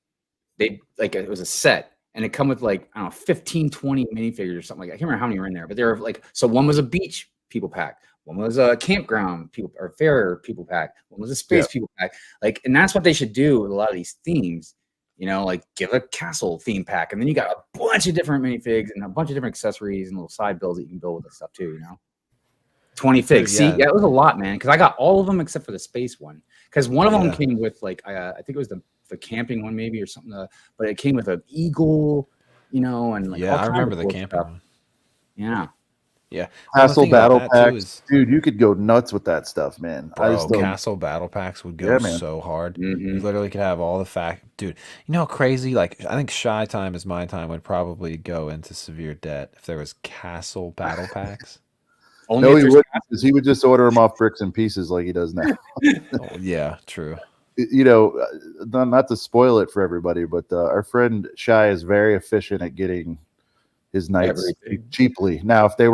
They like it was a set and it come with like, I don't know, 15, 20 minifigures or something like that. I can't remember how many were in there, but they were like, so one was a beach people pack, one was a campground people or fair people pack, one was a space people pack. Like, and that's what they should do with a lot of these themes, like give a castle theme pack. And then you got a bunch of different minifigs and a bunch of different accessories and little side builds that you can build with this stuff too, 20 figs. See, it was a lot, man. Because I got all of them except for the space one. Because one of them came with like I think it was the camping one maybe or something. But it came with an eagle, and like I remember the camping one. Yeah. Castle battle packs, dude. You could go nuts with that stuff, man. Bro, castle battle packs would go so hard. You literally could have all the dude. You know how crazy? Like, I think Shy Time is My Time would probably go into severe debt if there was castle battle packs. No, he wouldn't, because he would just order them off Bricks and Pieces like he does now. Yeah, true. Not to spoil it for everybody, but our friend Shy is very efficient at getting his knights cheaply. Now, if they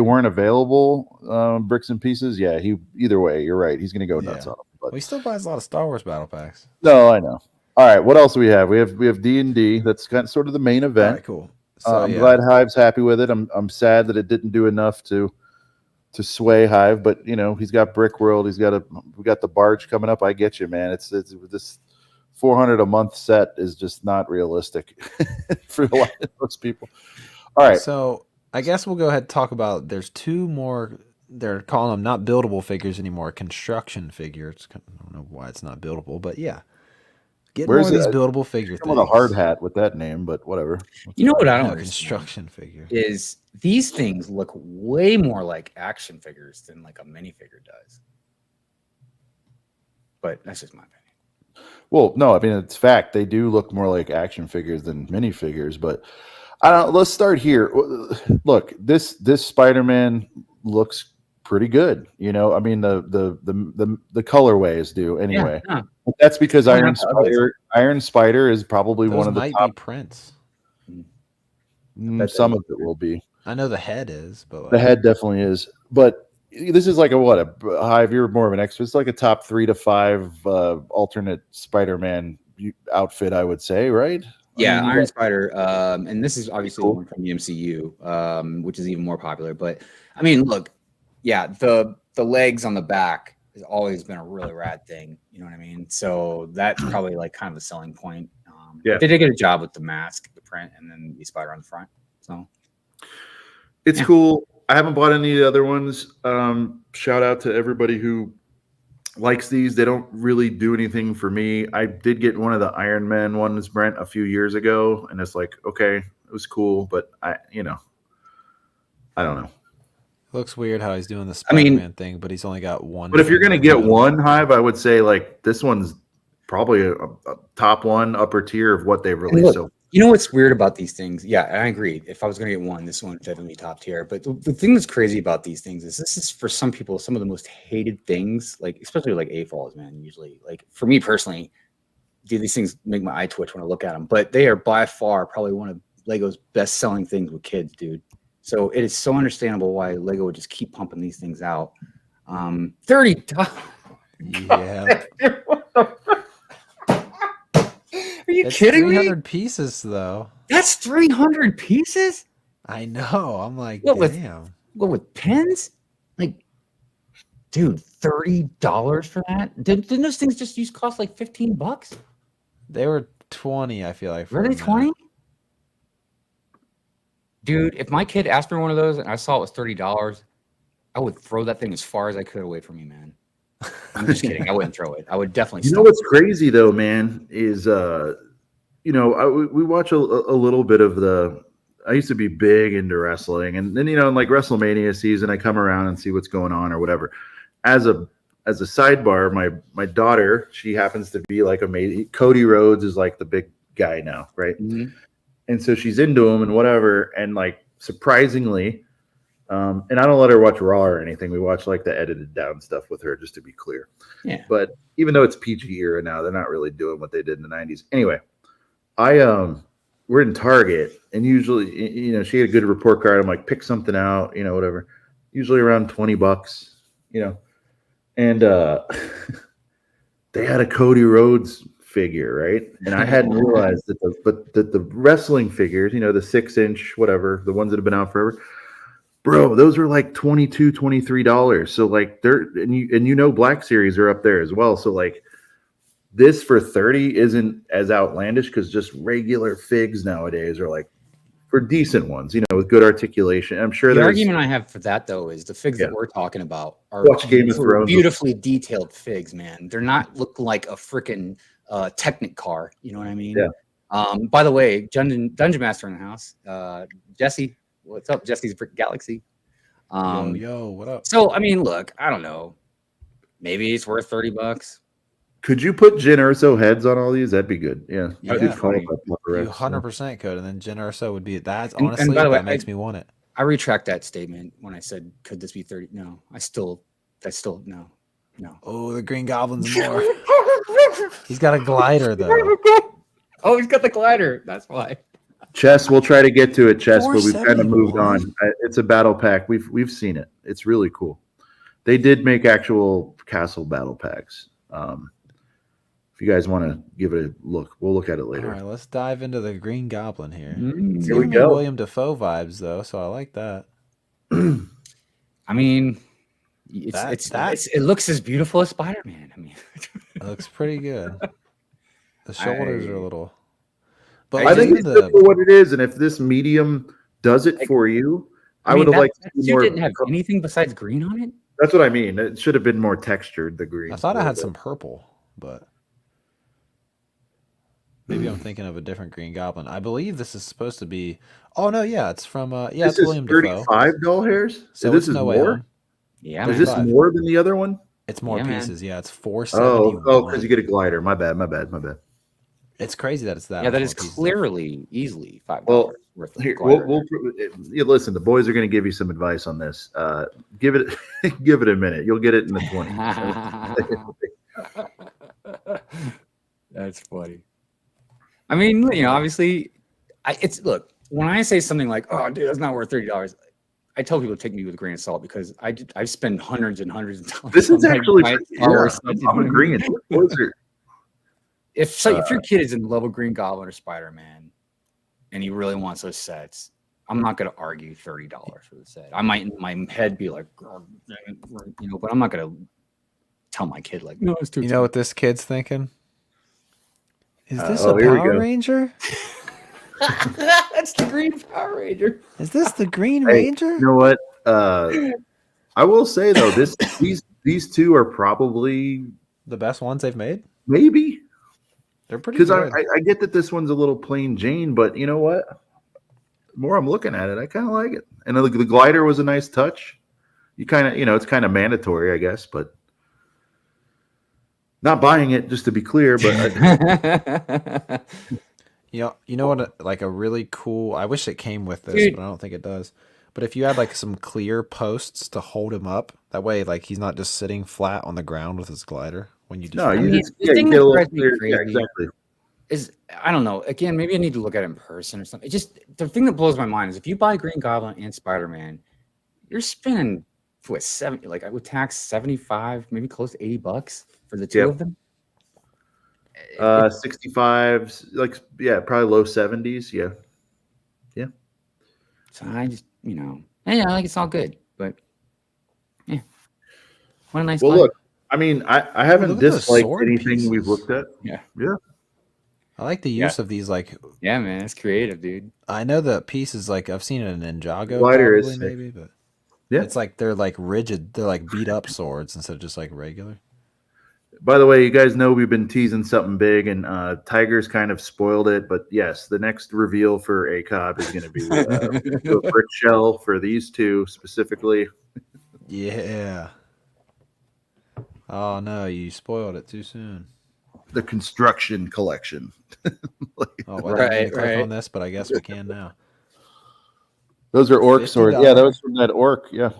weren't available, Bricks and Pieces, either way, you're right. He's going to go nuts on them. But he still buys a lot of Star Wars battle packs. No, I know. All right, what else do we have? We have D&D. That's kind of sort of the main event. All right, cool. So, I'm glad Hive's happy with it. I'm sad that it didn't do enough to sway Hive, but he's got BrickWorld. We got the Barge coming up. I get you, man. It's this $400 a month set is just not realistic for a lot of those people. All right, so I guess we'll go ahead and talk about. There's two more. They're calling them not buildable figures anymore, construction figures. I don't know why it's not buildable, but yeah. Get more of these buildable figures. I'm on a hard hat with that name, but whatever. You know what I don't construction figure is these things look way more like action figures than like a minifigure does. But that's just my opinion. Well, no, I mean it's fact. They do look more like action figures than minifigures, but I don't. Let's start here. Look, this Spider-Man looks pretty good. I mean the colorways do anyway. Yeah. That's because Iron Spider is probably one of the top prints. Some of it will be. I know the head is, but the head definitely is. But this is like a Hive. You're more of an expert. It's like a top 3 to 5 alternate Spider-Man outfit, I would say, right? Yeah, Iron Spider, and this is obviously the one from the MCU, which is even more popular. But I mean, look, the legs on the back has always been a really rad thing. You know what I mean? So that's probably like kind of the selling point. They did get a job with the mask, the print, and then the spider on the front. So it's cool. I haven't bought any of the other ones. Shout out to everybody who likes these. They don't really do anything for me. I did get one of the Iron Man ones, Brent, a few years ago, and it's like, okay, it was cool, but I don't know. Looks weird how he's doing the Spider-Man thing, but he's only got one. But if you're gonna get one, Hive, I would say like this one's probably a top one, upper tier of what they've released so You know what's weird about these things? Yeah, I agree. If I was going to get one, this one would definitely be top tier. But the thing that's crazy about these things is this is for some people some of the most hated things, like especially like AFOLs, man. Usually, like for me personally, dude, these things make my eye twitch when I look at them. But they are by far probably one of Lego's best selling things with kids, dude. So it is so understandable why Lego would just keep pumping these things out. $30. Yeah. Are you It's kidding 300 me? pieces though. That's 300 pieces? I know. I'm like, What damn. with pens? Like, dude, $30 for that? Didn't those things just used to cost like $15? They were 20, I feel like. Were they 20? Dude, if my kid asked for one of those and I saw it was $30, I would throw that thing as far as I could away from me, man. I'm just kidding. I wouldn't throw it. I would definitely You know stop. what's crazy though, man, is you know, we watch a little bit of the. I used to be big into wrestling, and then you know, in like WrestleMania season, I come around and see what's going on or whatever. As a sidebar, my daughter, she happens to be like amazing. Cody Rhodes is like the big guy now, right? Mhm. And so she's into him and whatever, and like surprisingly. And I don't let her watch Raw or anything. We watch like the edited down stuff with her, just to be clear. Yeah. But even though it's PG era now, they're not really doing what they did in the 90s. Anyway, we're in Target, and usually, you know, she had a good report card. I'm like, pick something out, you know, whatever. Usually around $20, you know. And they had a Cody Rhodes figure, right? And I hadn't realized that the wrestling figures, you know, the 6-inch, whatever, the ones that have been out forever. Bro, those were like $22, $23. So like and you know Black Series are up there as well. So like this for 30 isn't as outlandish because just regular figs nowadays are like for decent ones, you know, with good articulation. I'm sure The there's argument I have for that though is the figs that we're talking about are Watch Game of Thrones. beautifully detailed figs, man. They're not look like a freaking Technic car. You know what I mean? Yeah. By the way, Dungeon Master in the house. Jesse, what's up? Jesse's Brick Galaxy. Yo, what up? So I mean, look, I don't know. Maybe it's worth $30. Could you put Jyn Erso heads on all these? That'd be good. Yeah. Yeah. I did call Funny. it that You 100% could, and then Jyn Erso would be. That's And honestly by the way, that makes me want it. I retract that statement when I said, "Could this be 30?" No, no. Oh, the Green Goblin's more. He's got a glider though. Oh, he's got the glider. That's why. Chess, we'll try to get to it, Chess, but we've kind of 471. moved on. It's a battle pack. We've seen it. It's really cool. They did make actual castle battle packs. If you guys want to give it a look, we'll look at it All later. right, let's dive into the Green Goblin here. It's Here we giving me go. William Dafoe vibes though, so I like that. I mean, it looks as beautiful as Spider-Man. I mean, It looks pretty good. The shoulders are a little. But I think even it's good for what it is, and if this medium does it for you, I would have liked to that see suit more. didn't have anything besides green on it. That's what I mean. It should have been more textured. The green. I thought I had some purple, but maybe I'm thinking of a different Green Goblin. I believe this is supposed to be. Oh no, yeah, it's from This it's is William Dafoe. 35 doll hairs. So this it's is No Way more. Home. Yeah, Is man. this 35. more than the other one? It's more Yeah, man. pieces. Yeah, it's 471. Oh, because you get a glider. My bad. It's crazy that it's that. Yeah, that much is more pieces. easily easily $5 Well, worth of Here, glider. you listen. The boys are going to give you some advice on this. Give it, give it a minute. You'll get it in the 20s. That's funny. I mean, you know, obviously, look. When I say something like, "Oh, dude, that's not worth $30," I tell people to take me with a grain of salt because I spend hundreds and hundreds of dollars. This is on actually, my yeah, Star Wars stuff, you know I'm what I mean? agreeing. Boys are- If your kid is in love with Green Goblin or Spider-Man, and he really wants those sets, I'm not going to argue $30 for the set. I might in my head be like, "Oh, dang it," you know, but I'm not going to tell my kid like, "No, it's too." You know what this kid's thinking? Is this oh, a here we Power go. Ranger? That's the Green Power Ranger. Is this the Green Hey, Ranger? You know what? I will say though, these two are probably The best ones they've made? maybe They're pretty because good. I get that this one's a little plain Jane, but you know what? The more I'm looking at it, I kind of like it. And the glider was a nice touch. You kind of, you know, it's kind of mandatory, I guess, but not buying it just to be clear. But You know what? Like a really cool. I wish it came with this, Dude. but I don't think it does. But if you had like some clear posts to hold him up, that way, like he's not just sitting flat on the ground with his glider when you just. No, I you mean, just the yeah, thing you that get a little drives me clear. Yeah, crazy exactly. is I don't know. Again, maybe I need to look at it in person or something. It just the thing that blows my mind is if you buy Green Goblin and Spider-Man, you're spending what 70 like I would tax 75, maybe close to $80 for the two Yep. of them. 65, like probably low 70s. Yeah. So I just yeah, like it's all good, but yeah, what a nice. Well, glider. look, I mean, I haven't look at those disliked sword anything we've pieces. looked at. Yeah. I like the use of these. Like, Yeah, man, it's creative, dude. I know the pieces. Like, I've seen it in Ninjago, Glider is probably sick. maybe, but Yeah. it's like they're like rigid. They're like beat up swords instead of just like regular. By the way, you guys know we've been teasing something big, and Tiger's kind of spoiled it. But yes, the next reveal for ACOB is going to be the brick shell for these two specifically. Yeah. Oh no, you spoiled it too soon. The construction collection. Oh, well, I didn't mean to click Right. on this, but I guess we can now. Those are orc swords. Yeah, that was from that orc. Yeah.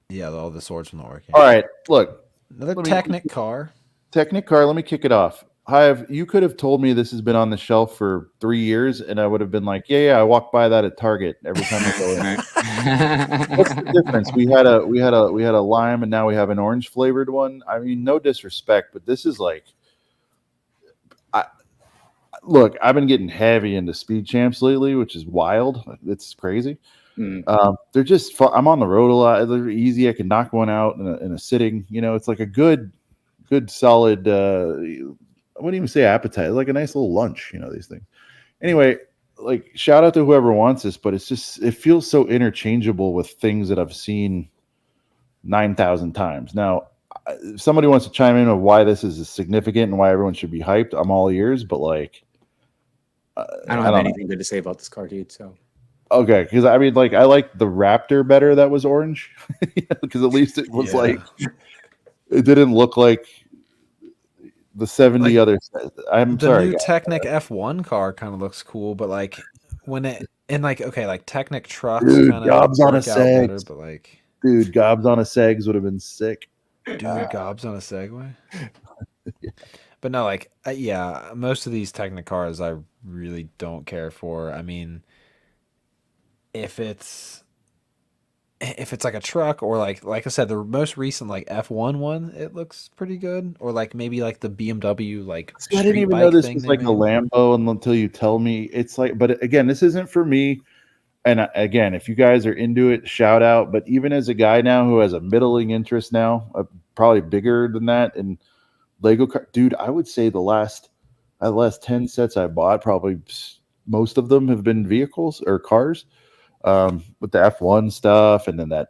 Yeah, all the swords from the orc. All right, look, Another Let me- Technic car. Technic car. Let me kick it off. Hive, you could have told me this has been on the shelf for 3 years, and I would have been like, yeah, I walk by that at Target every time I go in. What's the difference? We had a lime, and now we have an orange flavored one. I mean, no disrespect, but this is like, look, I've been getting heavy into speed champs lately, which is wild. It's crazy. They're just fun. I'm on the road a lot. They're easy. I can knock one out in a sitting. It's like a good solid. I wouldn't even say appetite. It's like a nice little lunch. These things. Anyway, like shout out to whoever wants this, but it feels so interchangeable with things that I've seen 9,000 times. Now, if somebody wants to chime in on why this is significant and why everyone should be hyped, I'm all ears. But like, I don't have anything good to say about this card, dude. So. Okay, because I mean, like, I like the Raptor better that was orange, because at least it was like, it didn't look like the 70 Like, other. I'm The sorry, new guys. Technic F1 car kind of looks cool, but like when it and like okay, like Technic trucks Dude, kind of Gob's on a work out better, Segs. but like Dude, Gobs on a Segs would have been sick. dude, Gob's on a Segway. But no, like yeah, most of these Technic cars I really don't care for. I mean, if it's like a truck or like I said, the most recent like F1 one, it looks pretty good. Or like maybe like the BMW like I didn't street even know bike this thing was they like a made. Lambo until you tell me. It's like, but again, this isn't for me. And again, if you guys are into it, shout out. But even as a guy now who has a middling interest now, probably bigger than that in Lego car, dude, I would say the last 10 sets I bought, probably most of them have been vehicles or cars, with the F1 stuff, and then that.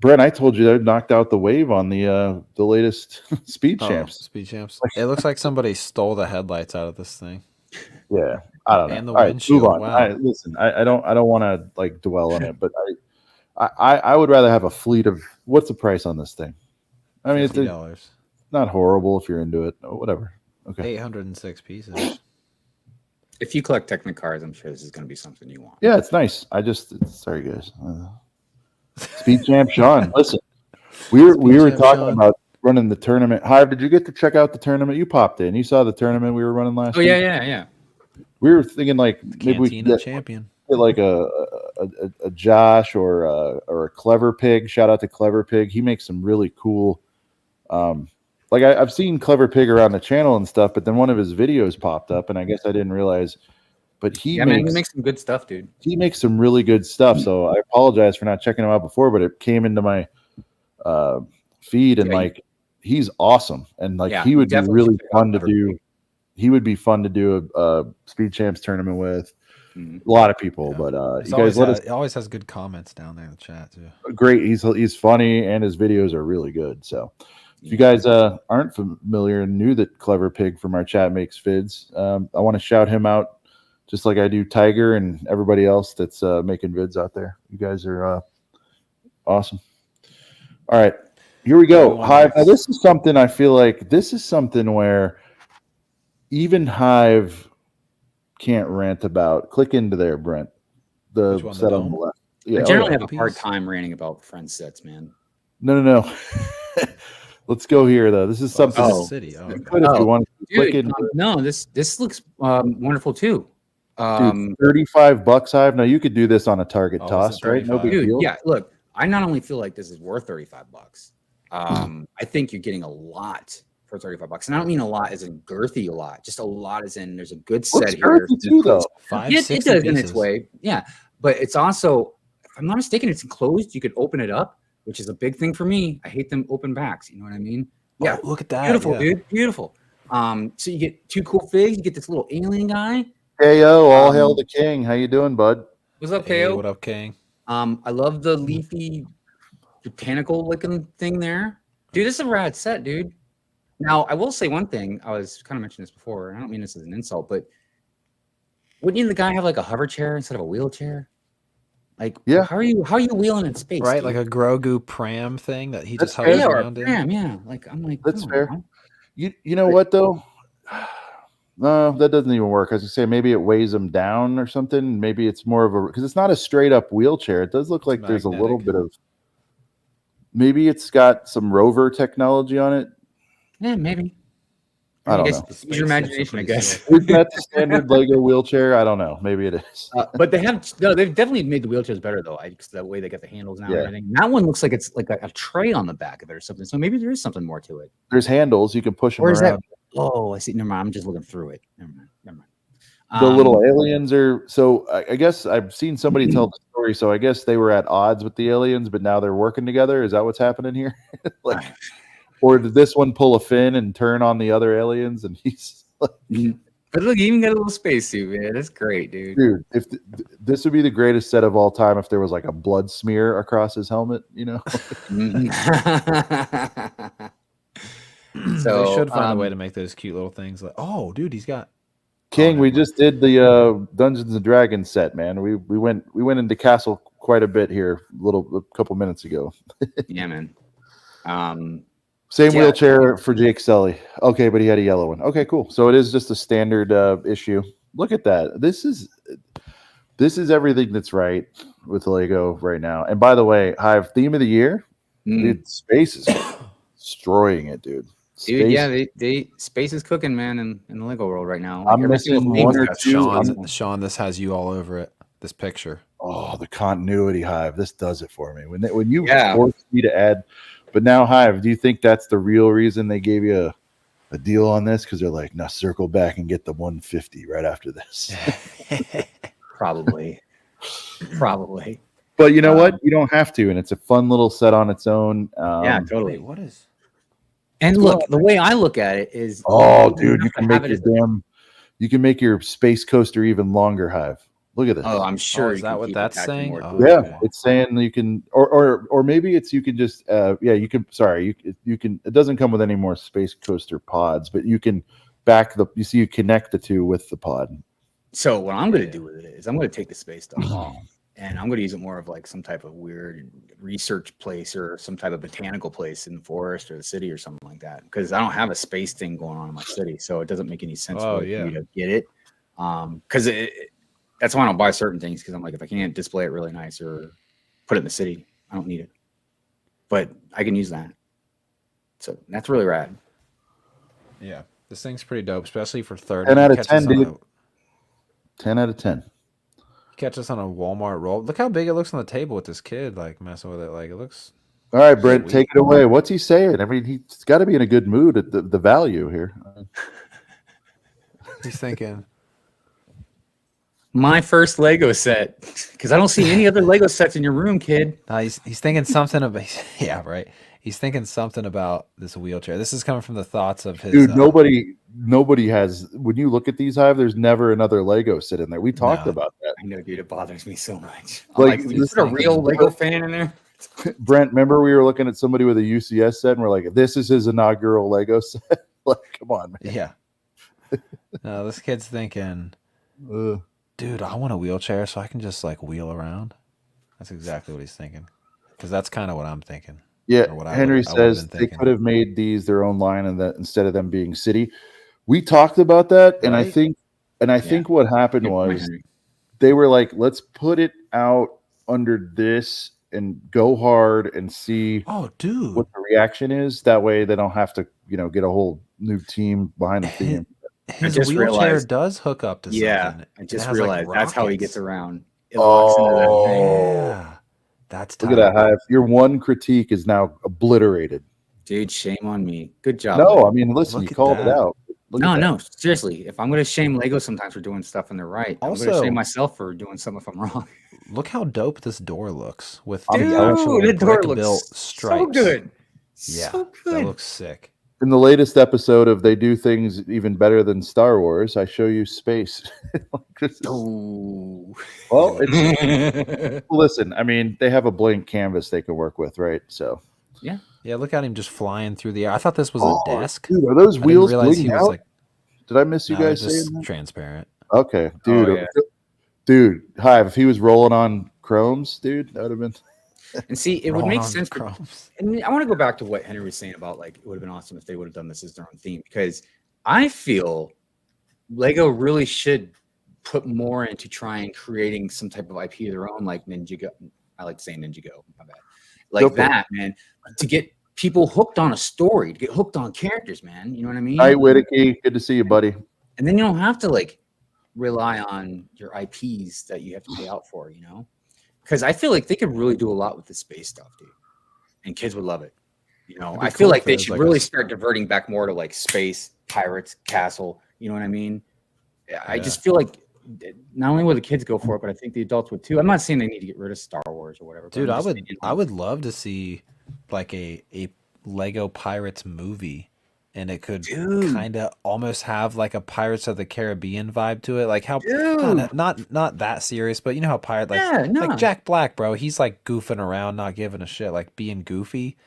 Brent, I told you that knocked out the wave on the latest Speed Champs. Speed Champs. It looks like somebody stole the headlights out of this thing. Yeah, I don't know. And the All right, windshield. move on. Wow. Listen, I don't want to like dwell on it, but I would rather have a fleet of. What's the price on this thing? I mean, it's $50. not horrible if you're into it. Oh, whatever. Okay. 806 pieces. If you collect Technic cards, I'm sure this is going to be something you want. Yeah, it's nice. Sorry, guys. Speed Champ Sean, listen, we were talking Sean. about running the tournament. Hive, did you get to check out the tournament? You popped in. You saw the tournament we were running last Oh week? yeah. We were thinking like maybe we could Cantina get champion. like a Josh or a Clever Pig. Shout out to Clever Pig. He makes some really cool. Like I've seen Clever Pig around the channel and stuff, but then one of his videos popped up, and I guess I didn't realize. But he makes some good stuff, dude. He makes some really good stuff. So I apologize for not checking him out before, but it came into my feed, and like he's awesome, and like he would be really fun to do. He would be fun to do a Speed Champs tournament with a lot of people. But you guys, he always has good comments down there in the chat too. Great, he's funny, and his videos are really good. So if you guys aren't familiar and knew that Clever Pig from our chat makes vids, I want to shout him out. Just like I do Tiger and everybody else that's making vids out there. You guys are awesome. All right, here we go. Hive. Now, this is something I feel like this is something where even Hive can't rant about. Click into there, Brent. The Which one, the set on the dome? left. I Yeah. generally yeah. have a hard time ranting about friend sets, man. No. Let's go here though. This is something. This Oh. is city. Oh, You okay. could if you want to click Dude, into. no, this looks wonderful too. Dude, $35 Hive. Now you could do this on a Target Oh, is toss, it right? No big 35? Dude, deal. yeah. Look, I not only feel like this is worth $35. I think you're getting a lot for $35, and I don't mean a lot as in girthy a lot, just a lot as in there's a good set Looks here. girthy too, though. It does in its way, yeah. But it's also, if I'm not mistaken, it's enclosed. You could open it up, which is a big thing for me. I hate them open backs. You know what I mean? Yeah. Oh, look at that. Beautiful, yeah. dude. Beautiful. So you get two cool figs. You get this little alien guy. KO, all hail the king. How you doing, bud? What's up, Hey, KO? what up, King? I love the leafy botanical looking thing there. Dude, this is a rad set, dude. Now, I will say one thing. I was kind of mentioning this before, and I don't mean this as an insult, but wouldn't the guy have like a hover chair instead of a wheelchair? Like, Yeah. how are you wheeling in space? Right, dude? like a Grogu pram thing that he That's just fair. hovers Yeah, or a around in. pram, yeah. Like, I'm like, That's come fair. on. You know what though? No, that doesn't even work. I was gonna say maybe it weighs them down or something. Maybe it's more of a because it's not a straight up wheelchair. It does look like there's a little magnetic. bit of maybe it's got some rover technology on it. Yeah, maybe. I don't guess know. use your imagination, I guess. Is that the standard Lego wheelchair? I don't know. Maybe it is. But they've definitely made the wheelchairs better though. Because the way they got the handles now Yeah. and everything. That one looks like it's like a tray on the back of it or something. So maybe there is something more to it. There's handles. You can push them Or is around. that? Oh, I see. Never mind. I'm just looking through it. Never mind. The little aliens are so I guess I've seen somebody tell the story. So I guess they were at odds with the aliens, but now they're working together. Is that what's happening here? Like, or did this one pull a fin and turn on the other aliens? And he's like, But look, you even got a little spacesuit, man. That's great, dude. dude, if this would be the greatest set of all time if there was like a blood smear across his helmet, you know? So they should find a way to make those cute little things. Like, oh, dude, he's got King, never we mind. just did the Dungeons and Dragons set, man. We went into Castle quite a bit here a couple minutes ago. yeah, man. Same Yeah. wheelchair for Jake Sully. Okay, but he had a yellow one. Okay, cool. So it is just a standard issue. Look at that. This is everything that's right with Lego right now. And by the way, Hive theme of the year, dude, space is destroying it, dude. Dude, Space- yeah, they space is cooking, man, in the Lego world right now. I'm every missing single thing's one or got two. Sean. Sean, this has you all over it. This picture. Oh, the continuity, Hive. This does it for me. When you Yeah. force me to add, but now Hive, do you think that's the real reason they gave you a deal on this? Because they're like, now circle back and get the 150 right after this. Probably. But you know what? You don't have to, and it's a fun little set on its own. Yeah, totally. Wait, what is? And look, the way I look at it is, Oh, you dude, you have can to have make it your as- you can make your space coaster even longer, Hive. Look at this. Oh, I'm sure. is you that can what keep that's attaching saying? more to Oh, it. Yeah, okay. it's saying you can, or maybe it's you can just, you can. Sorry, you can. It doesn't come with any more space coaster pods, but you can you connect the two with the pod. So what I'm going to do with it is I'm going to take the space stuff off, and I'm going to use it more of like some type of weird research place or some type of botanical place in the forest or the city or something like that. Because I don't have a space thing going on in my city, so it doesn't make any sense Oh, for yeah. me to get it. Because that's why I don't buy certain things, because I'm like, if I can't display it really nice or put it in the city, I don't need it. But I can use that. So that's really rad. Yeah, this thing's pretty dope, especially for 30. 10 out of Catch 10, us on dude. a- 10 out of 10. Catch us on a Walmart roll. Look how big it looks on the table with this kid, like messing with it. Like it looks. All right, Brent, Sweet. take it away. What's he saying? I mean, he's got to be in a good mood at the value here. He's thinking. My first Lego set, because I don't see any other Lego sets in your room, kid. He's thinking something about. Yeah, right. He's thinking something about this wheelchair. This is coming from the thoughts of his. Dude, nobody has. When you look at these, Hive, there's never another Lego sit in there. We talked No. about that. I know, dude, it bothers me so much. Like, Like, you this put a thing real is- Lego fan in there? Brent, remember we were looking at somebody with a UCS set, and we're like, "This is his inaugural Lego set." Like, come on, man. Yeah. No, this kid's thinking, Ugh. dude, I want a wheelchair so I can just like wheel around. That's exactly what he's thinking. Because that's kind of what I'm thinking. Yeah, Or what I Henry would've- I would've says been they thinking. could have made these their own line, and that instead of them being city. We talked about that, and I Right? think And I think what happened Good point, was Henry. they were like, let's put it out under this and go hard and see Oh, dude. what the reaction is. That way they don't have to, get a whole new team behind the theme. His just wheelchair realized- does hook up to Yeah, something. I It just has, like, realized that's how he rockets. gets around. It locks into that thing. Yeah. That's Look tight. at that, Hive. Your one critique is now obliterated. Dude, shame on me. Good job. No, Lego. I mean, listen, Look you at called it that. out. Look at that. No, seriously. If I'm going to shame Lego sometimes for doing stuff and they're right, I'm going to Also- shame myself for doing something if I'm wrong. Look how dope this door looks with Dude, the actual the door brick-built looks stripes. so good. Yeah, So good. that looks sick. In the latest episode of They Do Things Even Better Than Star Wars, I show you space. Oh. Well, it's listen, I mean, they have a blank canvas they can work with, right? So Yeah, look at him just flying through the air. I thought this was Oh, a desk. dude, are those I didn't wheels realize he blinking was out? like, Did I miss you no, they're guys saying just that? transparent. Okay, dude. yeah. Dude, Hive, if he was rolling on chromes, dude, that would have been And see, it would Rolling make on sense. chromes. And I want to go back to what Henry was saying about like it would have been awesome if they would have done this as their own theme, because I feel Lego really should put more into trying creating some type of IP of their own, like Ninjago. I like saying Ninjago, my bad. Like Go for that, man, to get people hooked on a story, to get hooked on characters, man. You know what I mean? Night Whittaky. Good to see you, buddy. And then you don't have to like rely on your IPs that you have to pay out for, you know? Because I feel like they could really do a lot with the space stuff, dude. And kids would love it. You know, It'd be I feel cool like if they it was should like really a- start diverting back more to like space, pirates, castle. You know what I mean? I Yeah. just feel like not only would the kids go for it, but I think the adults would too. I'm not saying they need to get rid of Star Wars or whatever. but Dude, I'm I just would thinking, I would love to see like a Lego Pirates movie, and it could Dude. kind of almost have like a Pirates of the Caribbean vibe to it. Like how Dude. not that serious, but you know how pirate like Yeah, no. like Jack Black, bro, he's like goofing around, not giving a shit, like being goofy.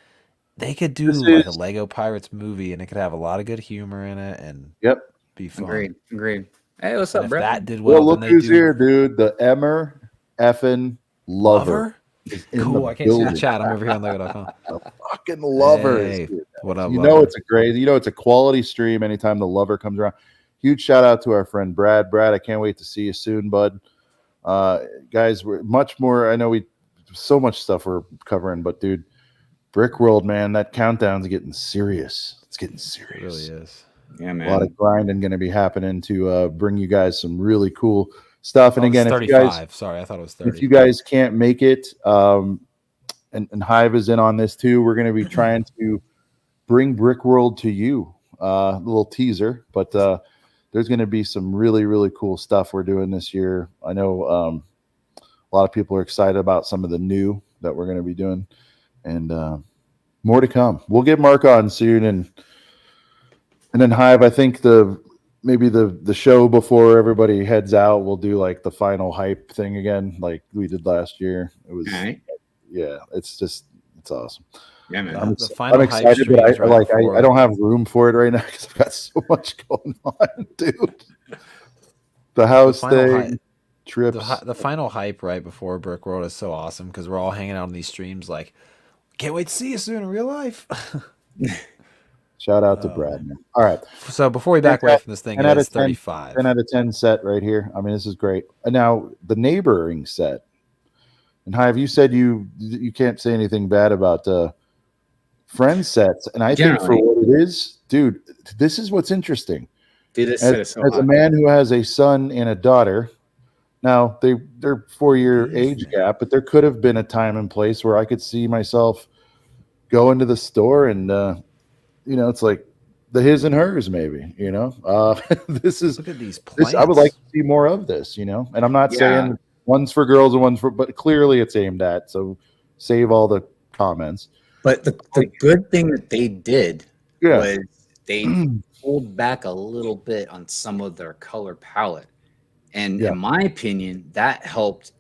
They could do This like a is- Lego Pirates movie, and it could have a lot of good humor in it and Yep. be fun. Agreed. Hey, what's And up, if bro? that did Well, well, look then they who's do here, dude. The Emmer effing lover. Lover. Is in Cool. the I can't see the building. chat. I'm over here on Lego.com. Fucking lover Hey, is here. what up, You know Lover? it's a great, it's a quality stream anytime the lover comes around. Huge shout out to our friend Brad. Brad, I can't wait to see you soon, bud. Guys, we're much more. I know we so much stuff we're covering, but dude, BrickWorld, man, that countdown's getting serious. It's getting It serious. really is. Yeah, A man. lot of grinding going to be happening to bring you guys some really cool stuff. And Oh, it's again, if 35. Sorry, I thought it was 30. you guys can't make it, and Hive is in on this too, we're going to be trying to bring BrickWorld to you. A little teaser, but there's going to be some really, really cool stuff we're doing this year. I know a lot of people are excited about some of the new that we're going to be doing, and more to come. We'll get Mark on soon, and then Hive, I think maybe the show before everybody heads out, we'll do like the final hype thing again, like we did last year. It was, All right. yeah, it's awesome. Yeah, man. I'm, The final I'm hype excited, but stream is right before- I don't have room for it right now because I've got so much going on, dude. The house final thing, hype- trips. The final hype right before BrickWorld is so awesome because we're all hanging out on these streams like, can't wait to see you soon in real life. Shout out to Brad, man. All right. So before we back away from this thing, 10 it out is of 10, 35. 10 out of 10 set right here. I mean, this is great. And now the neighboring set. And Hive, you said you can't say anything bad about friend sets. And I think for Generally. what it is, dude, this is what's interesting. Dude, this set is so As a hot. man who has a son and a daughter, now they're 4-year age gap, but there could have been a time and place where I could see myself go into the store and it's like the his and hers, maybe. This is Look at these plants. I would like to see more of this, and I'm not Yeah. saying one's for girls and one's for, but clearly it's aimed at. So save all the comments. But the good thing that they did Yeah. was they pulled back a little bit on some of their color palette. And Yeah. in my opinion, that helped,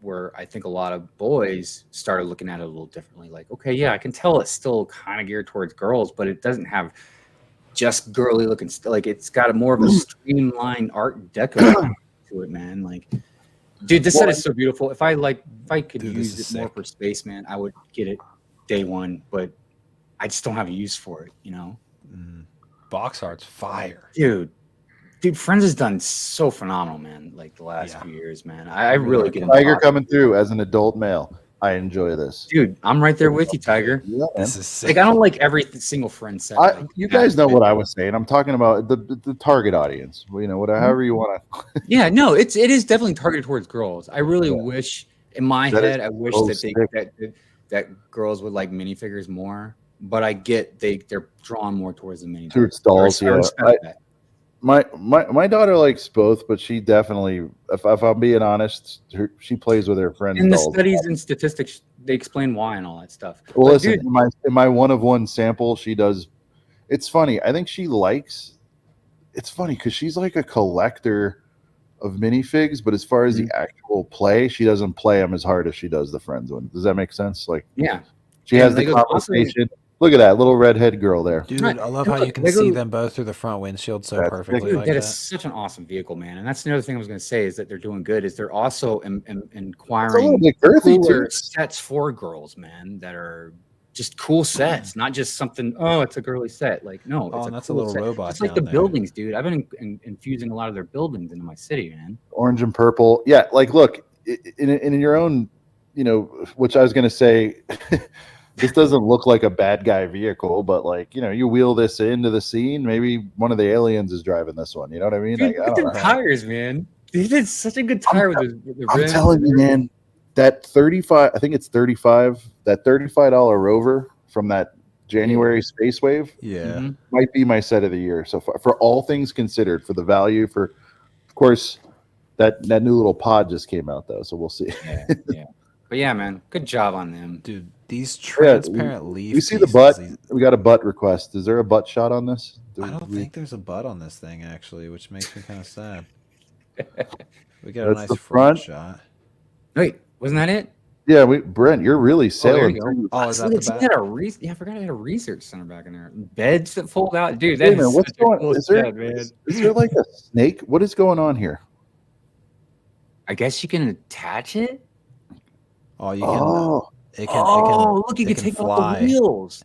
where I think a lot of boys started looking at it a little differently. Like, okay, yeah, I can tell it's still kind of geared towards girls, but it doesn't have just girly looking stuff. Like, it's got a more of a streamlined art deco to it, man. Like, dude, this set is so beautiful. If I could Dude, this use is it more sick. for space, man, I would get it day one, but I just don't have a use for it, Box art's fire. Dude, Dude, Friends has done so phenomenal, man. Like the last few years, man. I really get Tiger coming through as an adult male. I enjoy this. Dude, I'm right there with you, Tiger. Yeah, This is sick. Like I don't like every single Friend set. Like, you guys know what I was saying. I'm talking about the target audience. You know, whatever, however you want to. Yeah, no, it is definitely targeted towards girls. I really wish, in my head, I wish so that girls would like minifigures more. But I get they're drawn more towards the minifigures. Towards dolls, I yeah. respect that. My daughter likes both, but she definitely, if I'm being honest, she plays with her friends. In the dolls. studies and statistics, they explain why and all that stuff. Well, But listen, dude, in my one of one sample, she does. It's funny. I think she likes. It's funny because she's like a collector of minifigs, but as far as the actual play, she doesn't play them as hard as she does the friends one. Does that make sense? Like, yeah, she has the conversation. Look at that little redhead girl there. Dude, Right. I love how you can see them both through the front windshield so That's perfectly. dude, Like that that. is such an awesome vehicle, man. And that's another thing I was going to say is that they're doing good. Is they're also It's a little inquiring bit girthy cooler too. sets for girls, man. That are just cool sets, not just something. Oh, it's a girly set. Like no, Oh, it's and that's a cool little set. robot Just like down the there. buildings, dude. I've been infusing a lot of their buildings into my city, man. Orange and purple. Yeah, like look, in your own, you know, which I was gonna say, this doesn't look like a bad guy vehicle, but like, you know, you wheel this into the scene, maybe one of the aliens is driving this one. You know what I mean? Dude, Like, I look don't at the know. tires, man. They did such a good tire with the I'm rims. telling you, man, that 35, I think it's 35, that $35 Rover from that January Space Wave Yeah. Mhm. might be my set of the year so far. For all things considered, for the value, for of course, that new little pod just came out though, so we'll see. Yeah. But yeah, man, good job on them. Dude, these transparent leaf We see the pieces, butt. these- We got a butt request. Is there a butt shot on this? I don't think there's a butt on this thing actually, which makes me kind of sad. We got a That's nice the front front. shot. Wait, wasn't that it? Yeah, Brent, you're really Oh, there sailing. you through. Oh, is that Look, the it back? had a yeah, I forgot it had a research center back in there. Beds that fold out, dude. Wait That a minute, is what's such a going? cool Is there, set, man. is there like a snake? What is going on here? I guess you can attach it. Oh, you can. Oh, It can. Oh, look, you it can take off fly the wheels.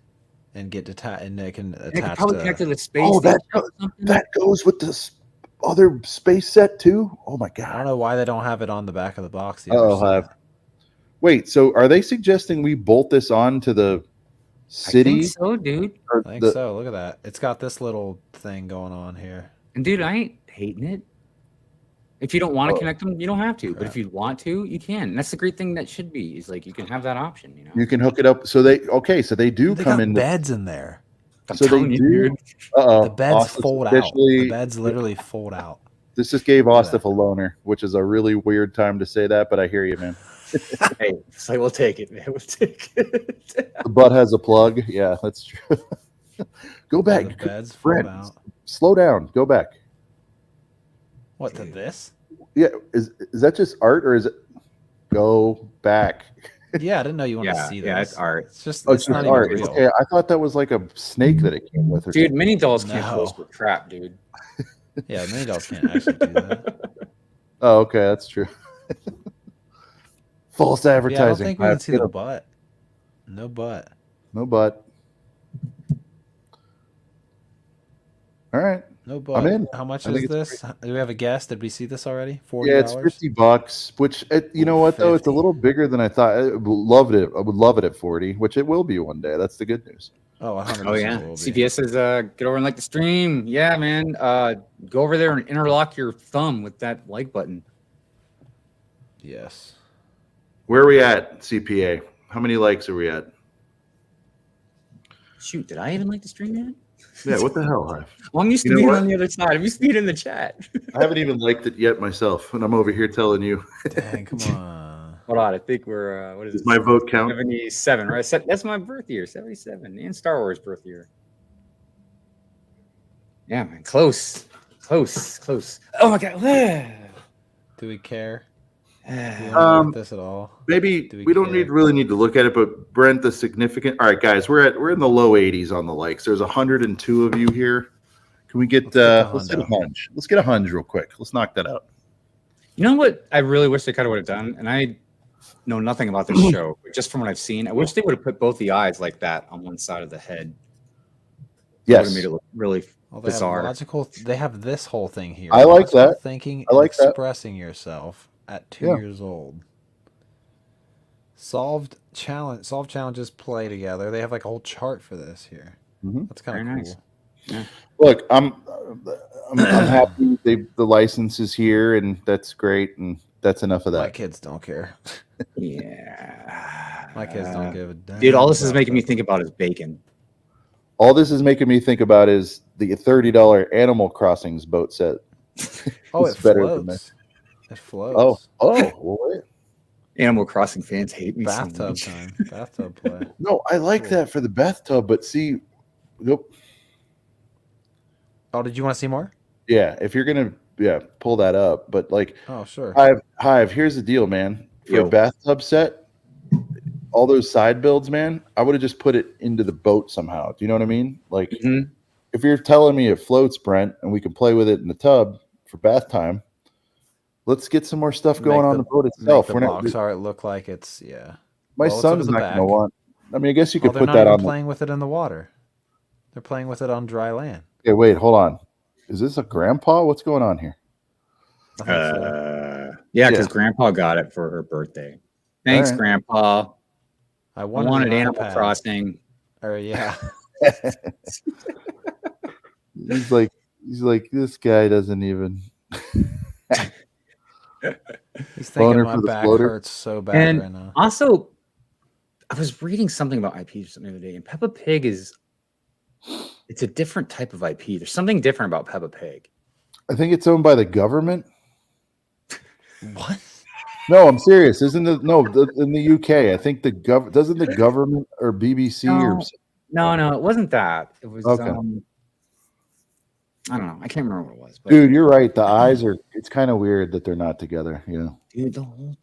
and get detached, and it can And it could attach probably to. connect to the space. Oh, station that- or something. that goes with this other space set too. Oh my I don't god. know why they don't have it on the back of the box. The Oh, other set. Wait, so are they suggesting we bolt this on to the I city? think so, dude. Or I think the- so. Look at that. It's got this little thing going on here. And dude, I ain't hating it. If you don't want to Oh. connect them, you don't have to. But Crap. if you want to, you can. And that's the great thing that should be is like you can have that option. You know, You can hook it up. So they do They come got in. beds in there. I'm so they telling you, do. dude. Uh-oh. The beds Austin's fold out. The officially- beds literally fold out. This just gave Look at Ostef a loner, which is a really weird time to say that, but I hear you, man. Hey, it's like we'll take it, man. We'll take it. The butt has a plug. Yeah, that's true. Go back. The beds fold Brent, out. slow down. Go back. What to this? Yeah, is that just art or is it? Go back. Yeah, I didn't know you wanted to Yeah, see this. yeah, it's art. It's just. Oh, It's not even art. real. Okay, I thought that was like a snake that it came with. Or Dude, something. mini dolls can't No. pose for crap, dude. Yeah, mini dolls can't actually do that. Oh, okay, that's true. False Yeah, I don't advertising. think we can see the butt. No butt. No butt. All right. No butt. in. How much I is think it's this? Do we have a guess? Did we see this already? $40? Yeah, it's $50, which you know what though, it's a 50. little bigger than I thought. I would love it. I would love it at 40, which it will be one day. That's the good news. Oh, 100%. Oh yeah. it will be. CPS says get over and like the stream. Yeah, man. Go over there and interlock your thumb with that like button. Yes. Where are we at, CPA? How many likes are we at? Shoot, did I even like the stream yet? Yeah, what the hell, Hive? Well, I'm used to You know being what? on the other side. I'm used to being in the chat. I haven't even liked it yet myself, and I'm over here telling you. Dang, come on. Hold on, I think we're what is Does it? my vote count? 77, right? That's my birth year, 77, and Star Wars birth year. Yeah, man, close. Oh my god. Do we care? Do we want to Um, look at this at all? Maybe Do we we don't care? really need to look at it, but Brent, the significant. All right, guys, we're in the low 80s on the likes. There's 102 of you here. Can we get Let's get the let's get a hundo. hunch? Let's get a hunch real quick. Let's knock that out. You know what I really wish they kind of would have done, and I know nothing about this show, but just from what I've seen, I wish they would have put both the eyes like that on one side of the head. It would have Yes, made it look really Well, they bizarre. have logical. They have this whole thing here. I like Logical that. Thinking I and like that. expressing yourself at 2 Yeah. years old. Solve challenges. Play together. They have like a whole chart for this here. Mhm. That's kind of Very cool. nice. Yeah. Look, I'm happy the license is here, and that's great, and that's enough of My that. kids don't care. Yeah. My kids don't give a damn. Dude, all this is about making me that. think about is bacon. All this is making me think about is the $30 Animal Crossings boat set. Oh, It's it better than floats. It floats. Well, wait. Animal Crossing fans hate me so Bathtub much. time. Bathtub play. No, I like Cool. that for the bathtub, but see, nope. Oh, did you want to see more? Yeah, if you're gonna pull that up, but like Oh, sure. Hive, here's the deal, man. For Yo. a bathtub set, all those side builds, man, I would have just put it into the boat somehow. Do you know what I mean? Like, Mhm. if you're telling me it floats, Brent, and we can play with it in the tub for bath time, let's get some more stuff going on the boat Make itself. the We're box not. art look like it's My Well, let's look son's at the not back. gonna want. I mean, I guess you Well, could they're put not that even on. playing with it in the water. They're playing with it on dry land. Okay, wait, hold on. Is this a grandpa? What's going on here? I think so. Yeah, because Yeah. Grandpa got it for her birthday. Thanks, All right. Grandpa. I I wanted, wanted an Animal iPad. Crossing. Or yeah. He's like this guy doesn't even. He's thinking Boner my for the back floater. hurts so bad And right now. also, I was reading something about IP the other day, and Peppa Pig it's a different type of IP. There's something different about Peppa Pig. I think it's owned by the government. What? No, I'm serious. Isn't it? No, in the UK, I think doesn't the government or BBC or No, it wasn't that. It was Okay. I don't know. I can't remember what it was. But dude, you're right. The eyes are. It's kind of weird that they're not together. You know, dude, the whole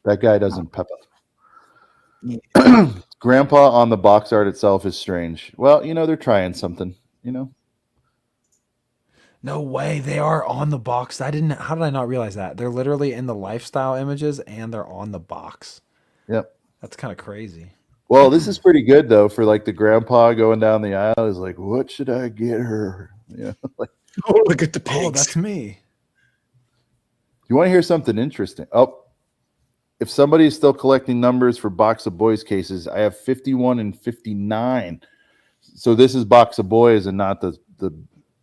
that guy doesn't Peppa. Yeah. Grandpa on the box art itself is strange. Well, you know, they're trying something. You know. No way. They are on the box. How did I not realize that? They're literally in the lifestyle images and they're on the box. Yep. That's kind of crazy. Well, this is pretty good though for like the grandpa going down the aisle is like, what should I get her? Yeah. Like, Oh, look at the Oh, pigs. that's me. you want to hear something interesting? Oh, if somebody is still collecting numbers for Box of Boys cases, I have 51 and 59. So this is Box of Boys and not the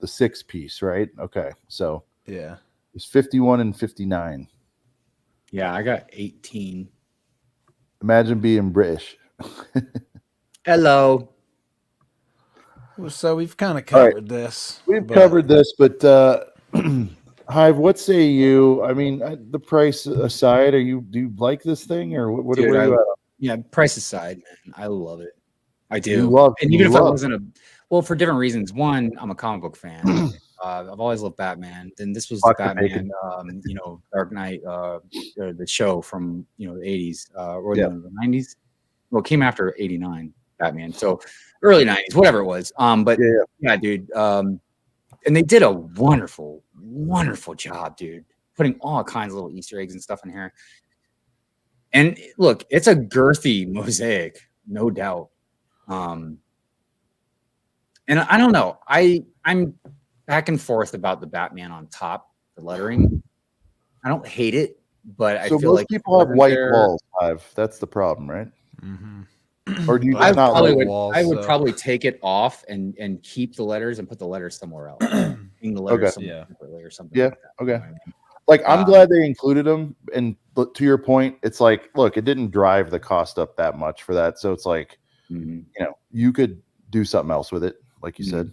6 piece, right? Okay. So Yeah. it's 51 and 59. Yeah, I got 18. Imagine being British. Hello. So we've kind of All right. covered this. We've but- covered this, but Hive, what say you? I mean, the price aside, do you like this thing, or what? Dude, where are you at? Yeah, price aside, man. I love it. I do. You love- and you even if I love. wasn't well, for different reasons. One, I'm a comic book fan. I've always loved Batman. Then this was the Dr. Batman, Dark Knight, the show from the 80s or Yeah. the 90s. Well, it came after 89 Batman, so early 90s, whatever it was. But yeah, dude. And they did a wonderful job, dude, putting all kinds of little Easter eggs and stuff in here. And look, it's a girthy mosaic, no doubt. And I don't know. I'm back and forth about the Batman on top, the lettering. I don't hate it, but I So feel most like people have wasn't white there- walls, Hive. That's the problem, right? Mhm. Or do you I not probably like would. walls, I would so- probably take it off and keep the letters and put the letters somewhere else. Hang the letters Okay. somewhere Yeah. separately or something. Yeah, like that, okay. you know what I mean? Like, I'm glad they included them. And but to your point, it's like, look, it didn't drive the cost up that much for that. So it's like, Mhm. you could do something else with it, like you said.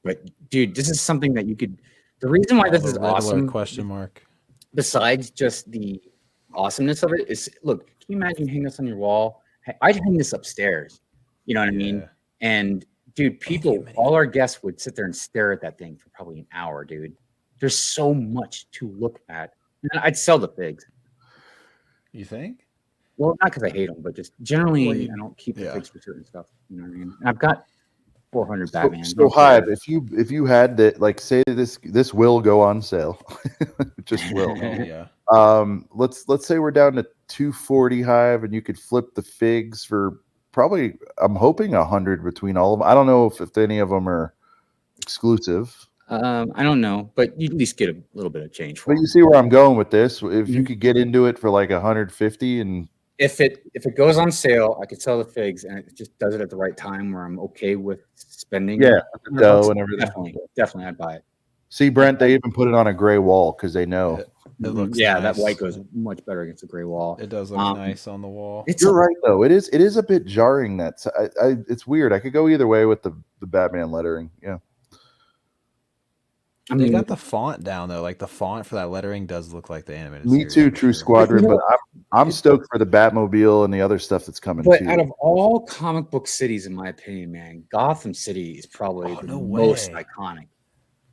But dude, this is something that you could. The reason why this The is Riddler awesome, question mark. besides just the awesomeness of it, is look. Can you imagine hanging this on your wall? I'd hang this upstairs. You know what I mean? Yeah. And dude, people, all our guests would sit there and stare at that thing for probably an hour, dude. There's so much to look at. And I'd sell the figs. You think? Well, not because I hate them, but just generally, Well, you- I don't keep the yeah. figs for certain stuff. You know what I mean? And I've got 400 Batman. So Hive, if you had that, like, say this will go on sale, it just will. Oh yeah. Let's say we're down to 240 Hive, and you could flip the figs for probably, I'm hoping 100 between all of them. I don't know if any of them are exclusive. I don't know, but you at least get a little bit of change for But them. you see where I'm going with this. If you could get into it for like 150 and If it goes on sale, I could sell the figs, and it just does it at the right time where I'm okay with spending. the dough and everything. Definitely, I'd buy it. See, Brent, they even put it on a gray wall because they know. It looks that nice. white goes much better against a gray wall. It does look nice on the wall. You're right though. It is a bit jarring. That it's weird. I could go either way with the Batman lettering. Yeah. I They mean, got the font down though. Like the font for that lettering does look like the animated. Me series, too, I'm True sure. Squadron. You know, But I'm stoked for the Batmobile and the other stuff that's coming but too. out of all comic book cities, in my opinion, man, Gotham City is probably the most iconic.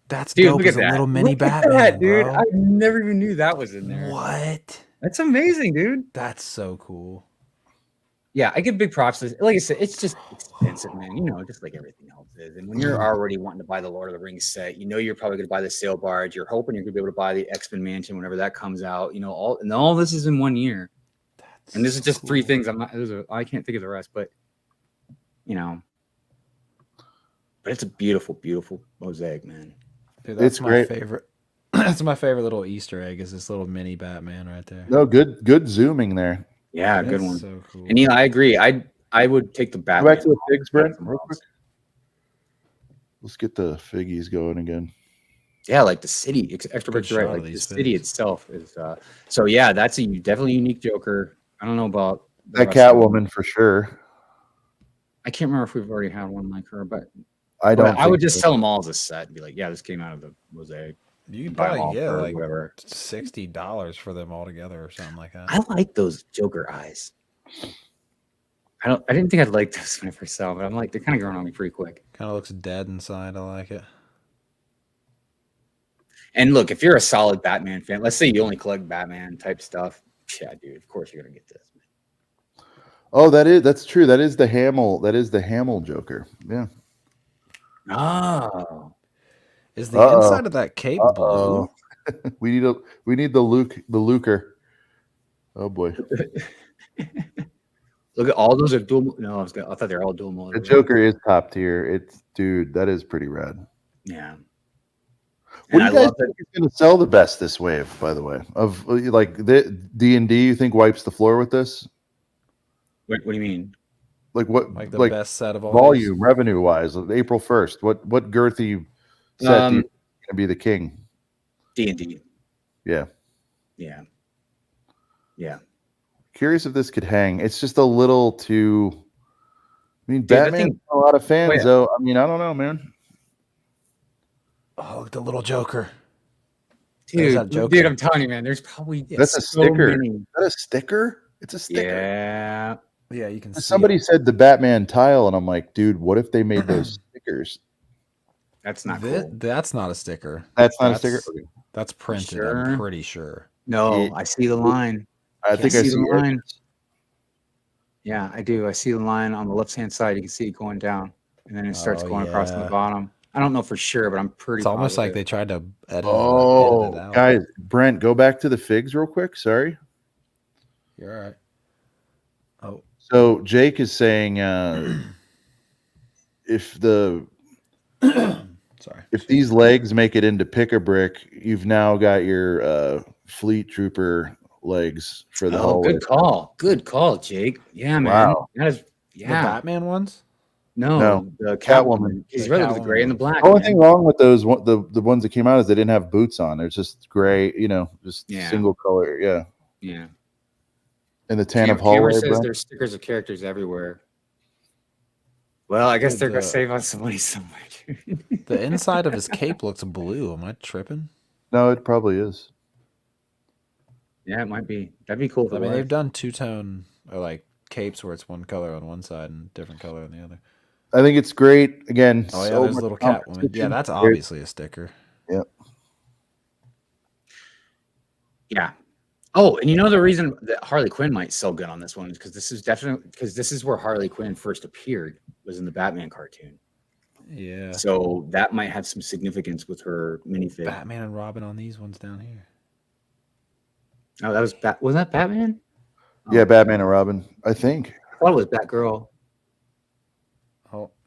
That's Dude, dope look as at a that. little mini Look at Batman, that, dude. bro. I never even knew that was in there. What? That's amazing, dude. That's so cool. Yeah, I give big props to this. Like I said, it's just expensive, man. You know, just like everything else is. And when you're already wanting to buy the Lord of the Rings set, you know you're probably going to buy the Sail Barge. You're hoping you're going to be able to buy the X-Men Mansion whenever that comes out. You know, all this is in 1 year. And this is just cool. 3 things. I can't think of the rest, but you know. But it's a beautiful, beautiful mosaic, man. Dude, that's It's my great. favorite. That's my favorite little Easter egg. Is this little mini Batman right there? No, good zooming there. Yeah, That's good one. So cool. And I agree. I would take the Go Batman. back to the figs, Brent, from real Ross. quick. Let's get the figgies going again. Yeah, like the city, extra Good bricks, right? shot of Like the these city figs. itself is. So yeah, that's a definitely unique Joker. I don't know about the That rest of them. Catwoman for sure. I can't remember if we've already had one like her, but I don't. I would think just so. sell them all as a set and be like, yeah, this came out of the mosaic. You can Buy 'em all probably get for like whatever. $60 for them all together or something like that. I like those Joker eyes. I didn't think I'd like those when I first saw them, but I'm like, they're kind of growing on me pretty quick. Kind of looks dead inside. I like it. And look, if you're a solid Batman fan, let's say you only collect Batman type stuff, yeah, dude, of course you're gonna get this. Oh, that's true. That is the Hamill Joker. Yeah. Oh, Is the inside of that cape blue? we need the Luker. Oh boy. look at all those are dual. No, I thought they were all dual mode. The Joker is top tier. Dude, that is pretty rad. Yeah. What And do I you guys love think is going to sell the best this wave? By the way, of like the D&D, you think wipes the floor with this? What do you mean? Like what? Like the best set of all volume, revenue wise, April 1st. What girthy set do you think is going to be the king? D&D. Yeah. Yeah. Yeah. Curious if this could hang. It's just a little too. I mean, Dude, Batman has a lot of fans, yeah. though. I mean, I don't know, man. Oh, look at the little Joker. There's that Dude, Joker. I'm telling you, man, there's probably That's a so sticker. many. Is that a sticker? It's a sticker. Yeah. Yeah, you can see Somebody it. said the Batman tile, and I'm like, dude, what if they made those stickers? That's not cool. That's not a sticker. That's not a sticker. Okay. That's printed. Sure? I'm pretty sure. No, I see the line. I think I see the line. it. Yeah, I do. I see the line on the left-hand side. You can see it going down, and then it starts Oh, going across to the yeah. bottom. I don't know for sure, but I'm pretty It's almost like positive. they tried to edit Oh, it out. guys, Brent, go back to the figs real quick. Sorry. You're all right. Oh, So Jake is saying if sorry. these legs make it into Pick-a-Brick, you've now got your Fleet Trooper legs for the hallway. good call. Good call, Jake. Yeah, man. Wow. That is, The yeah. Batman ones? No, the Catwoman. He's The really with the Catwoman gray and the ones. black. The only man. thing wrong with those the ones that came out is they didn't have boots on. They're just gray, just Yeah. single color. Yeah. Yeah. In the tan of Cameron hallway, says Brent. there's stickers of characters everywhere. Well, I guess Dude, they're gonna the- save on some money somewhere. Dude. The inside of his cape looks blue. Am I tripping? No, it probably is. Yeah, it might be. That'd be cool. If I it mean, was. they've done two-tone or like capes where it's one color on one side and different color on the other. I think it's great. Again, Oh yeah, so there's much little Catwoman. competition. Yeah, that's There's- obviously a sticker. Yeah. Oh, and you know the reason that Harley Quinn might sell good on this one is because this is where Harley Quinn first appeared, was in the Batman cartoon. Yeah. So that might have some significance with her minifig. Batman and Robin on these ones down here. Oh, that was that Batman? Yeah, Batman and Robin. I think. I thought it was Batgirl.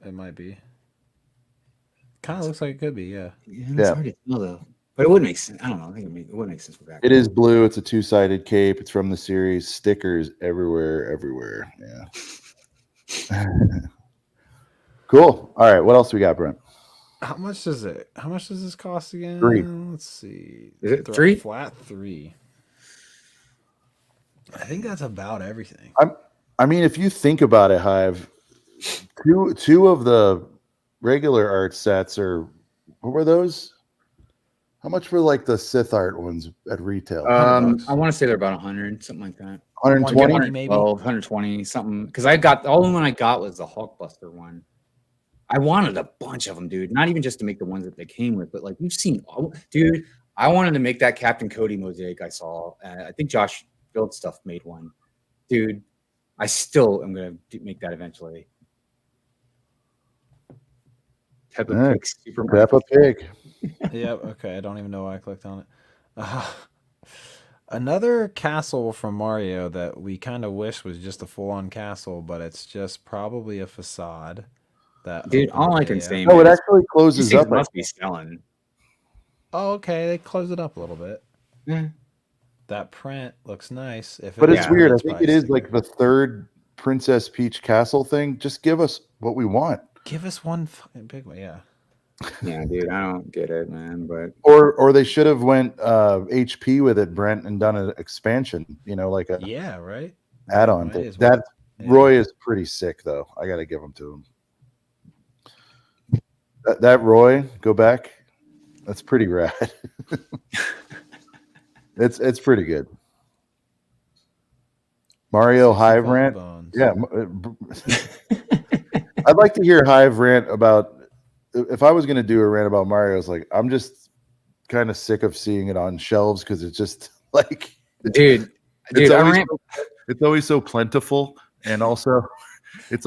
it might be. Kind of looks like it could be, yeah. It's hard to tell though, but it would make sense. I don't know. I think it would make sense for back. It is blue. It's a two-sided cape. It's from the series. Stickers everywhere. Yeah. Cool. All right. What else we got, Brent? How much does this cost again? 3. Let's see. Is it 3? Flat 3. I think that's about everything. I mean, if you think about it, Hive, two of the regular art sets are, what were those? How much were like the Sith art ones at retail? I want to say they're about 100, something like that. 120 maybe. 120 something. Because I got the only one I got was the Hulkbuster one. I wanted a bunch of them, dude. Not even just to make the ones that they came with, but like you've seen, dude. I wanted to make that Captain Cody mosaic I saw. I think Josh Build Stuff made one, dude. I still am gonna make that eventually. Peppa Pig Supermarket. Peppa Pig. Yep. Okay. I don't even know why I clicked on it. Another castle from Mario that we kind of wish was just a full-on castle, but it's just probably a facade. That Dude, all I can say, no, it actually closes up. Must be selling. Oh, okay. They closed it up a little bit. Yeah. That print looks nice. But it's weird. I think it is like the third Princess Peach castle thing. Just give us what we want. Give us one fucking big one, yeah. Yeah, dude, I don't get it, man. But or they should have went HP with it, Brent, and done an expansion. You know, like a right add-on thing. That Roy is pretty sick, though. I got to give him to him. That Roy, go back. That's pretty rad. It's pretty good. Mario Hive rant. Yeah. I'd like to hear Hive rant about, if I was going to do a rant about Mario, it's like, I'm just kind of sick of seeing it on shelves because it's just like, dude, it's always so plentiful, and also it's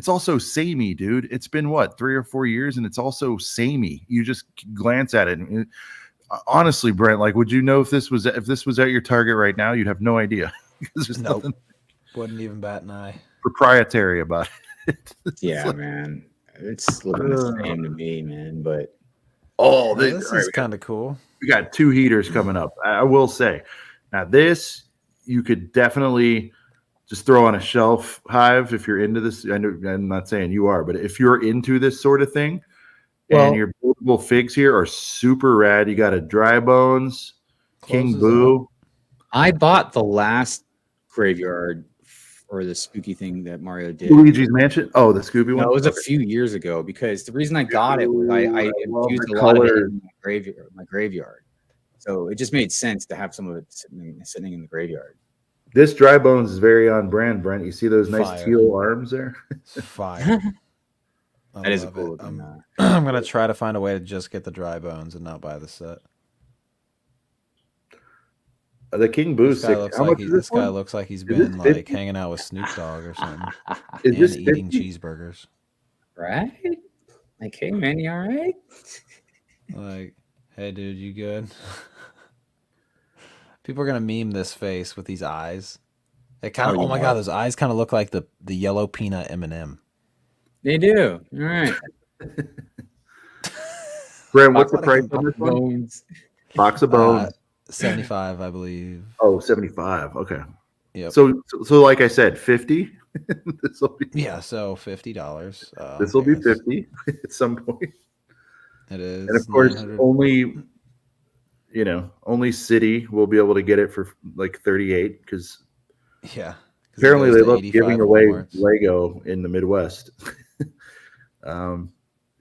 also samey, dude. It's been what, 3 or 4 years, and it's also samey. You just glance at it. And honestly, Brent, like, would you know if this was at your Target right now? You'd have no idea. There's nothing wouldn't even bat an eye. Proprietary about it. Yeah, like, man, it's looking the same to me, man. But this is kind of cool. We got 2 heaters coming up. I will say, now this you could definitely just throw on a shelf, Hive, if you're into this. I'm not saying you are, but if you're into this sort of thing, and your buildable figs here are super rad. You got a Dry Bones, King Boo. I bought the last graveyard or the spooky thing that Mario did. Luigi's Mansion? Oh, the Scooby one? No, it was a few years ago, because the reason I got it was I infused a lot of it in my graveyard. So it just made sense to have some of it sitting in the graveyard. This Dry Bones is very on brand, Brent. You see those nice teal arms there? Fire. That is a cool looking. I'm going to try to find a way to just get the Dry Bones and not buy the set. The King Boo. This guy looks like he's been like hanging out with Snoop Dogg or something. And eating cheeseburgers. Right? Like, hey man, you all right? Like, hey dude, you good? People are gonna meme this face with these eyes. It kind of, oh my god, those eyes kind of look like the yellow peanut M&M. They do. All right. Brent, what's the price on this one? Box of Bones. 75, I believe. Oh, 75. Okay. Yeah. So like I said, 50. This will be so $50. This will be 50 at some point. It is. And of course, only City will be able to get it for like 38 because apparently they love giving away Lego in the Midwest.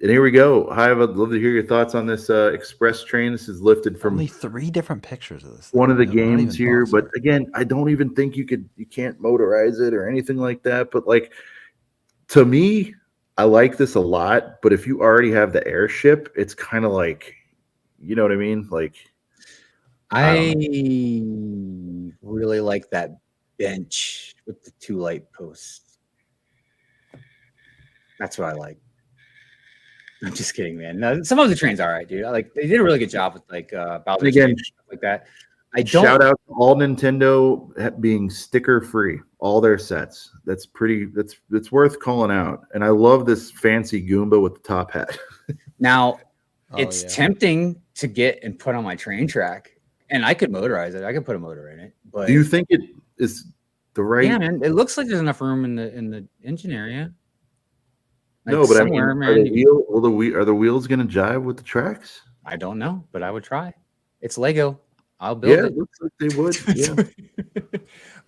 And here we go. Hive, I'd love to hear your thoughts on this express train. This is lifted from only 3 different pictures of this. One of the games here, but again, I don't even think you can't motorize it or anything like that. But like, to me, I like this a lot. But if you already have the airship, it's kind of like, you know what I mean? Like, I really like that bench with the 2 light posts. That's what I like. I'm just kidding, man. No, some of the trains are all right, dude. They did a really good job with like Bowser's again, stuff like that. I don't. Shout out to all Nintendo being sticker free, all their sets. That's worth calling out. And I love this fancy Goomba with the top hat. Now, Oh, it's yeah. tempting to get and put on my train track, and I could motorize it. I could put a motor in it. But Do you think it is the right? yeah, man, it looks like there's enough room in the engine area. Like No, but I mean, somewhere, are man, the wheels going to jive with the tracks? I don't know, but I would try. It's Lego. I'll Yeah, build it looks like they would. Yeah.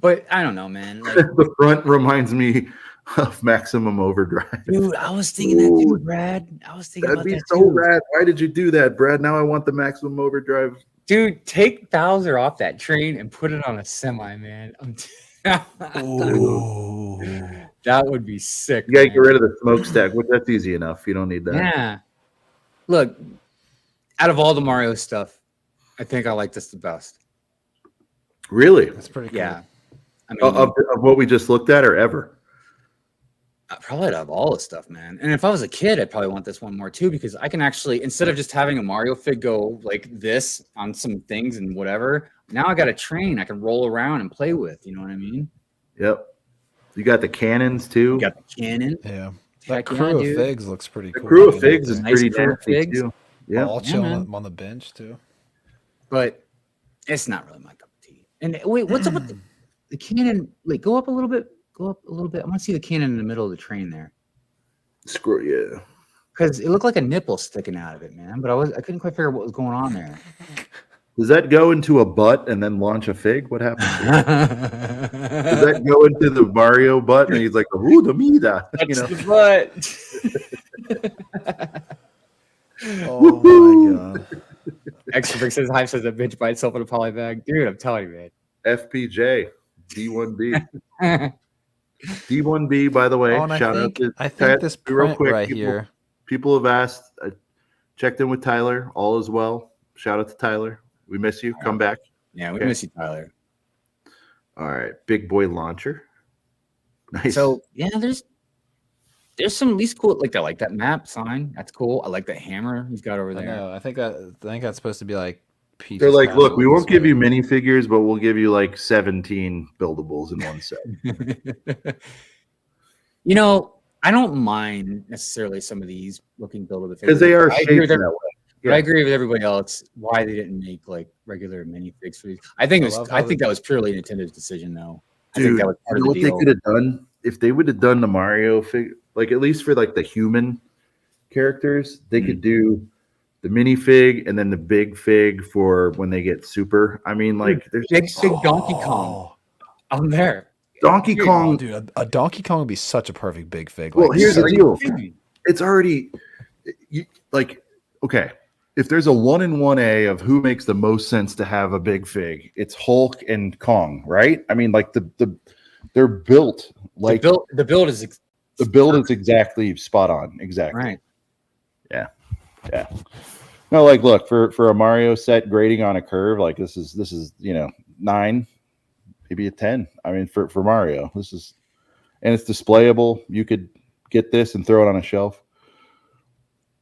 But I don't know, man. Like, The front reminds me of Maximum Overdrive. dude, I was thinking that too, Brad. I was thinking That'd about be that so too. rad. Why did you do that, Brad? Now I want the Maximum Overdrive. Dude, take Bowser off that train and put it on a semi, man. Ooh. That would be sick. You gotta man. get rid of the smokestack, which that's easy enough. You don't need that. Yeah. Look, out of all the Mario stuff, I think I like this the best. Really? That's pretty cool. Yeah. I mean, Of what we just looked at, or ever? probably out of all the stuff, man. And if I was a kid, I'd probably want this one more too, because I can actually, instead of just having a Mario fig go like this on some things and whatever, now I got a train I can roll around and play with. You know what I mean? Yep. You got the cannons too. You got the cannon. Yeah. Heck That yeah, crew of dude. figs looks pretty The cool. crew of man. figs is Nice pretty crew of nasty figs. too. Yeah. All Yeah, chilling man. on the bench too. But it's not really my cup of tea. And wait, what's up with the cannon? Like, go up a little bit. Go up a little bit. I want to see the cannon in the middle of the train there, Screw yeah. because it looked like a nipple sticking out of it, man. But I couldn't quite figure out what was going on there. Does that go into a butt and then launch a fig? What happens? Does that go into the Mario butt and he's like, "Ooh, the mida," you know? the butt. Oh my god. Extra Big says Hive says a bitch by itself in a poly bag. Dude, I'm telling you, man. FPJ D1B. D1B, by the way. Oh, and shout I out to think Ted. this Real print quick, right people, here. People have asked. I checked in with Tyler. All is well. Shout out to Tyler. We miss you. Come back. Yeah, we Okay. miss you, Tyler. All right, big boy launcher. Nice. So yeah, there's some at least cool. Like I like that map sign. That's cool. I like the hammer he's got over I there. know. I think that's supposed to be like Peach's they're like, look, we won't give you Pathway. minifigures, but we'll give you like 17 buildables in one set. You know, I don't mind necessarily some of these looking buildable figures Because they are I shaped agree with that every- way. but I agree with everybody else why they didn't make like regular minifigs for these. I think that was purely Nintendo's decision, though. I think Dude, that was part you of know the what they deal. could have done? If they would have done the Mario figure, like at least for like the human characters, they could do the minifig and then the big fig for when they get super. I mean, like there's Big Donkey Kong. I'm there. Donkey Dude, Kong. Oh, dude, a Donkey Kong would be such a perfect big fig. Well, Like, here's the Are you deal. kidding me? It's already like okay. If there's a 1 in 1A of who makes the most sense to have a big fig, it's Hulk and Kong, right? I mean, like they're built like the build is the build is exactly spot on. Exactly. right. Yeah. No, like look for a Mario set grading on a curve, like this is 9, maybe a 10. I mean, for Mario, this is, and it's displayable. You could get this and throw it on a shelf.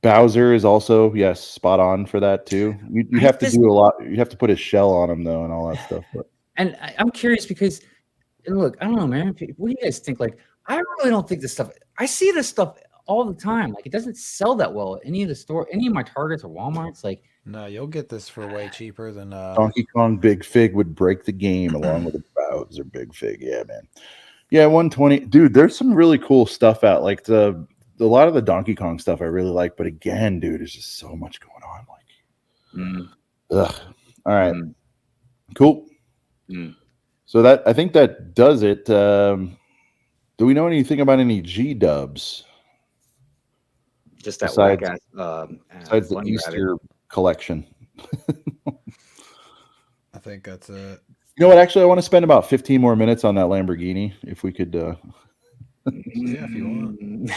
Bowser is also spot on for that too. You have to do a lot. You have to put his shell on him though, and all that stuff. But And I'm curious because, and look, I don't know, man. What do you guys think? Like, I really don't think this stuff. I see this stuff all the time. Like, it doesn't sell that well at any of the store, any of my Targets or Walmarts. Like, no, you'll get this for way cheaper than Donkey Kong Big Fig would break the game along with the Bowser Big Fig. Yeah, man. Yeah, 120. Dude, there's some really cool stuff out. Like a lot of the Donkey Kong stuff I really like, but again, dude, there's just so much going on. Like, ugh. All right, cool. So I think that does it. Do we know anything about any G dubs? just that Besides- whack Besides the Easter collection. I think that's it. You know what? Actually, I want to spend about 15 more minutes on that Lamborghini. If we could. Yeah, if you want.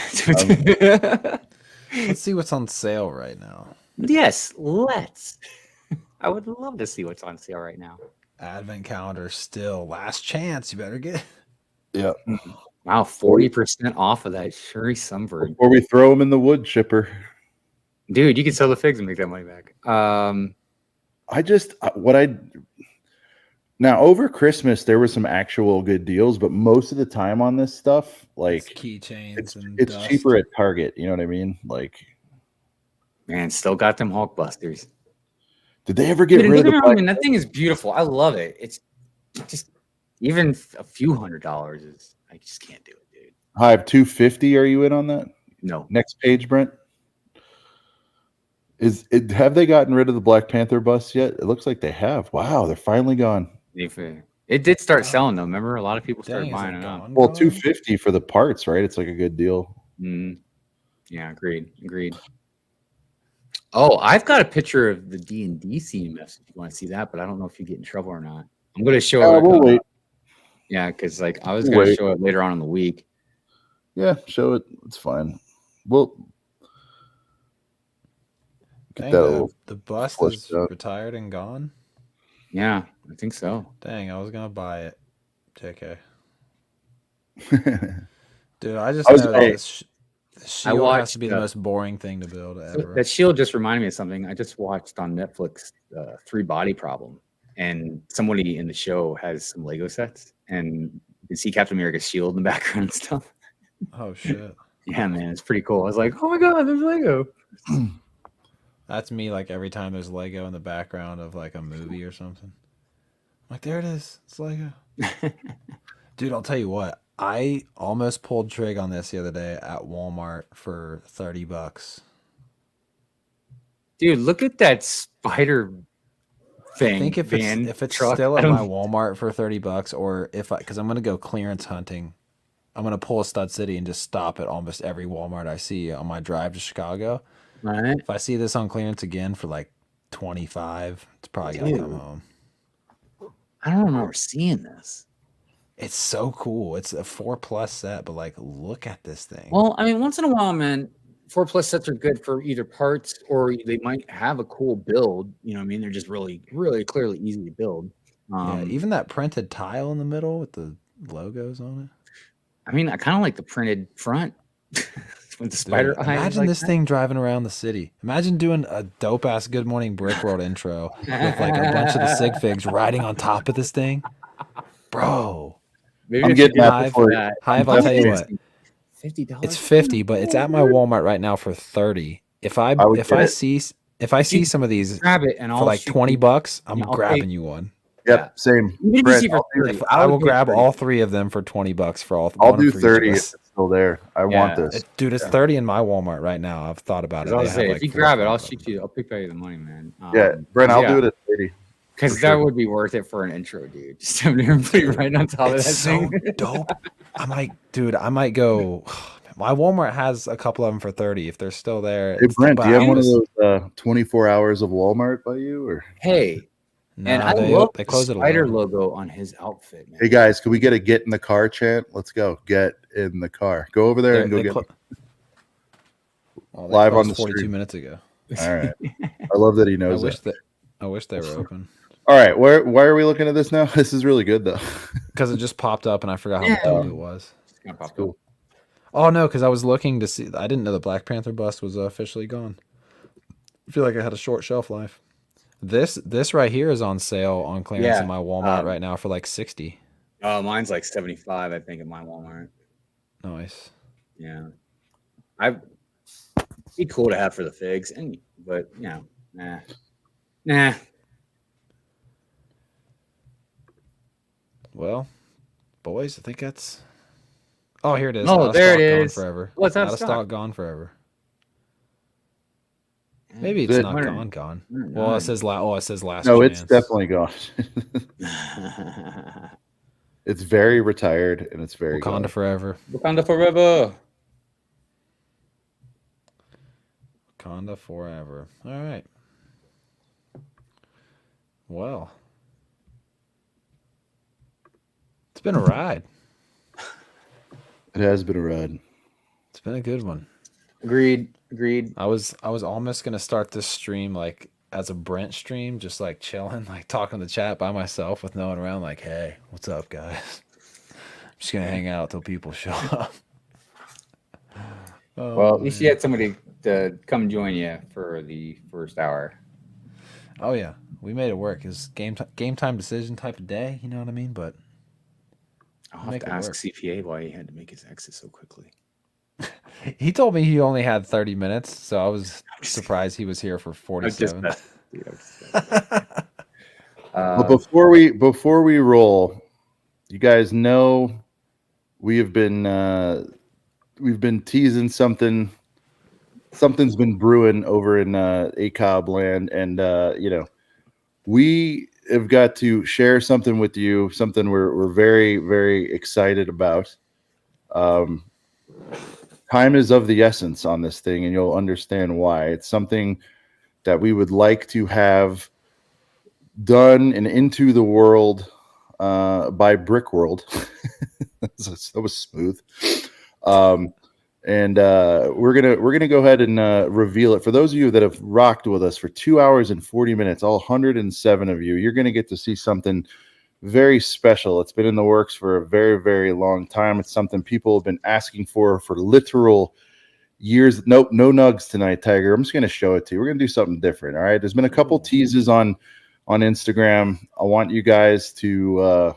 Let's see what's on sale right now. Yes, let's. I would love to see what's on sale right now. Advent calendar still last chance. You better get. Yeah. Wow, 40% off of that Shuri Sunbird. Before we throw them in the wood chipper. Dude, you can sell the figs and make that money back. Now, over Christmas, there were some actual good deals, but most of the time on this stuff, like keychains and it's dust. cheaper at Target. You know what I mean? Like, Man, still got them Hulkbusters. did they ever get Dude, rid of the? I mean, that thing is beautiful. I love it. It's just even a few $100s is. I just can't do it, dude. Hive 250. Are you in on that? No. Next page, Brent. Have they gotten rid of the Black Panther bus yet? It looks like they have. Wow, they're finally gone. It did start selling though. Remember, a lot of people started Dang, is buying it it up. gone? Well, 250 for the parts, right? It's like a good deal. Yeah, agreed. Oh, I've got a picture of the D&D CMS if you want to see that, but I don't know if you get in trouble or not. I'm going to show it. We'll wait. Yeah, because like I was going to show it later on in the week. Yeah, show it. It's fine. Well, Dang, the bust is retired and gone. Yeah, I think so. Dang, I was gonna buy it. JK. Dude, I just know that this shield has to be the most boring thing to build ever. That shield just reminded me of something. I just watched on Netflix, 3 Body Problem, and somebody in the show has some Lego sets, and you can see Captain America's shield in the background and stuff. Oh shit! Yeah, man, it's pretty cool. I was like, oh my god, there's Lego. That's me. Like every time there's Lego in the background of like a movie or something. I'm like, there it is. It's Lego. Dude, I'll tell you what. I almost pulled trig on this the other day at Walmart for $30. Dude, look at that spider thing. I think if it's still at my Walmart for $30, or because I'm gonna go clearance hunting, I'm gonna pull a Stud City and just stop at almost every Walmart I see on my drive to Chicago. Right. If I see this on clearance again for like $25, it's probably gonna come home. I don't remember seeing this. It's so cool. It's a 4+ set, but like, look at this thing. Well, I mean, once in a while, man, 4+ sets are good for either parts or they might have a cool build. You know what I mean? They're just really, really clearly easy to build. Yeah, even that printed tile in the middle with the logos on it. I mean, I kind of like the printed front with the spider eyes. Imagine this thing driving around the city. Imagine doing a dope ass Good Morning BrickWorld intro with like a bunch of the sig figs riding on top of this thing, bro. Maybe I'm getting that before. Hive, I'll tell you what. $50. It's $50, but it's at my Walmart right now for $30. If I see some of these grab it and for like $20, I'm grabbing you one. Yep, same. Brent, I will grab all 3 of them for $20 for all. I'll do 30 if it's still there. I want this, dude. It's 30 in my Walmart right now. I've thought about it. I was saying, if you grab it, I'll shoot you. I'll pick you the money, man. Yeah, Brent, I'll do it at 30. Because that would be worth it for an intro, dude. Just having to put it right on top of that so thing. Dope. I might go. My Walmart has a couple of them for 30 if they're still there. Hey Brent, do you have one of those 24 hours of Walmart by you? Or hey, and I love the spider logo on his outfit, man. Hey guys, can we get a get in the car chant? Let's go. Get in the car. Go over there and go get live on the 42 stream. Minutes ago. All right. I love that he knows I wish they were open. All right, why are we looking at this now? This is really good though. Because it just popped up and I forgot how dope it was. It's cool. Oh no, because I was looking to see. I didn't know the Black Panther bust was officially gone. I feel like it had a short shelf life. This right here is on sale on clearance in my Walmart right now for like $60. Oh, mine's like $75, I think, at my Walmart. Nice. Yeah, I'd be cool to have for the figs, but you know, nah. Well, boys, I think that's. Oh, here it is. Oh, there it is. Gone forever. What's out of stock? Gone forever. Maybe it's not gone. Well, it says last. No, chance. It's definitely gone. It's very retired and it's very Wakanda forever. Wakanda forever. Wakanda forever. All right. Well, it's been a ride. It has been a ride. It's been a good one. Agreed. I was almost gonna start this stream like as a Brent stream, just like chilling, like talking to the chat by myself with no one around. Like, hey, what's up, guys? I'm just gonna hang out till people show up. Well, at least you had somebody to come join you for the first hour. Oh yeah, we made it work. It's game time decision type of day. You know what I mean? But I'll have make to it ask work. CPA why he had to make his exit so quickly. He told me he only had 30 minutes, so I was I'm just surprised he was here for I'm just 47. messing with you. I'm just messing with But you. before we roll, you guys know we have been we've been teasing something. Something's been brewing over in ACOB land, and you know, we have got to share something with you. Something we're very very excited about. Um, Time is of the essence on this thing, and you'll understand why. It's something that we would like to have done and into the world by BrickWorld. That was smooth. And we're gonna go ahead and reveal it. For those of you that have rocked with us for 2 hours and 40 minutes, all 107 of you, you're gonna get to see something very special. It's been in the works for a very, very long time. It's something people have been asking for literal years. Nope, no nugs tonight, Tiger. I'm just going to show it to you. We're going to do something different. All right. There's been a couple teases on Instagram. I want you guys to.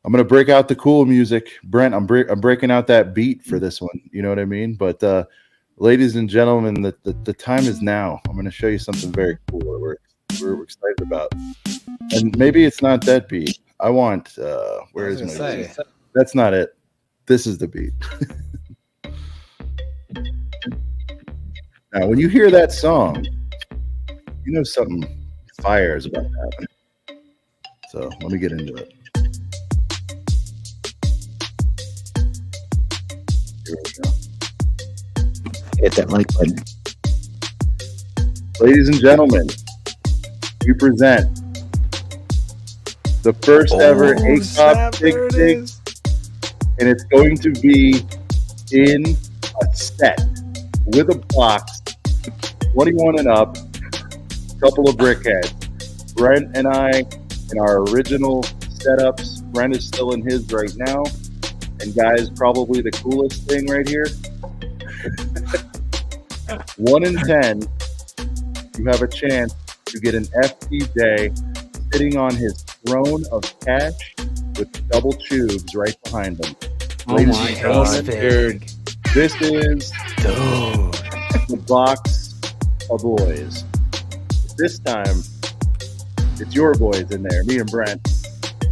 I'm going to break out the cool music, Brent. I'm breaking out that beat for this one. You know what I mean? But ladies and gentlemen, the time is now. I'm going to show you something very cool that we're excited about. And maybe it's not that beat. I want. Where is my beat? That's not it. This is the beat. Now, when you hear that song, you know something fire is about to happen. So let me get into it. Here we go. Hit that like button. Ladies and gentlemen, we present the first ever ACOP Big Six, and it's going to be in a set with a box, 21 and up, couple of brickheads. Brent and I, in our original setups, Brent is still in his right now. And guys, probably the coolest thing right here. 1 in 10, you have a chance to get an FTJ sitting on his throne of cash with double tubes right behind him. Oh Ladies my and God, gentlemen, dude. this is the box of boys. This time, it's your boys in there. Me and Brent,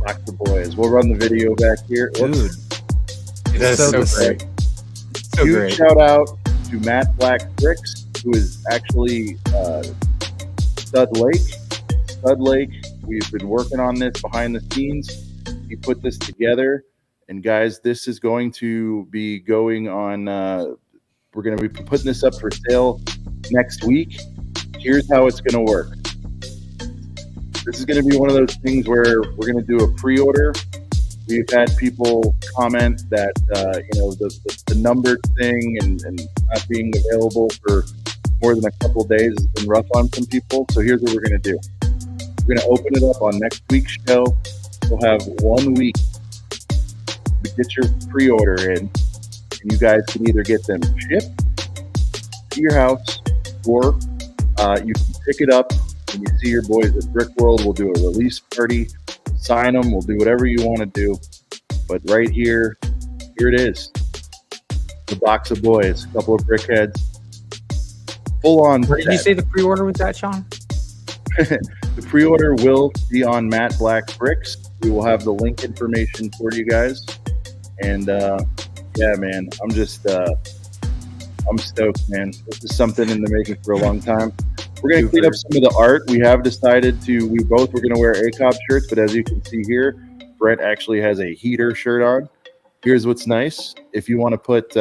box of boys. We'll run the video back here. Dude, That's so great. So Huge great. shout out to Matt Black Bricks, who is actually Stud Lake. Stud Lake, we've been working on this behind the scenes. He put this together. And guys, this is going to be going on. We're going to be putting this up for sale next week. Here's how it's going to work. This is going to be one of those things where we're going to do a pre-order. We've had people comment that the numbered thing and not being available for more than a couple of days has been rough on some people. So here's what we're going to do. We're going to open it up on next week's show. We'll have 1 week to get your pre-order in, and you guys can either get them shipped to your house, or you can pick it up when you see your boys at BrickWorld. We'll do a release party, sign them, we'll do whatever you want to do. But right here it is. The box of boys, a couple of brickheads, full on. Where did you say the pre-order was at, Sean? The pre-order will be on Matt Black Bricks. We will have the link information for you guys. And yeah, man, I'm stoked, man. This is something in the making for a long time. We're going to clean up some of the art. We have decided we both were going to wear ACOP shirts, but as you can see here, Brent actually has a HEATOR shirt on. Here's what's nice. If you want to put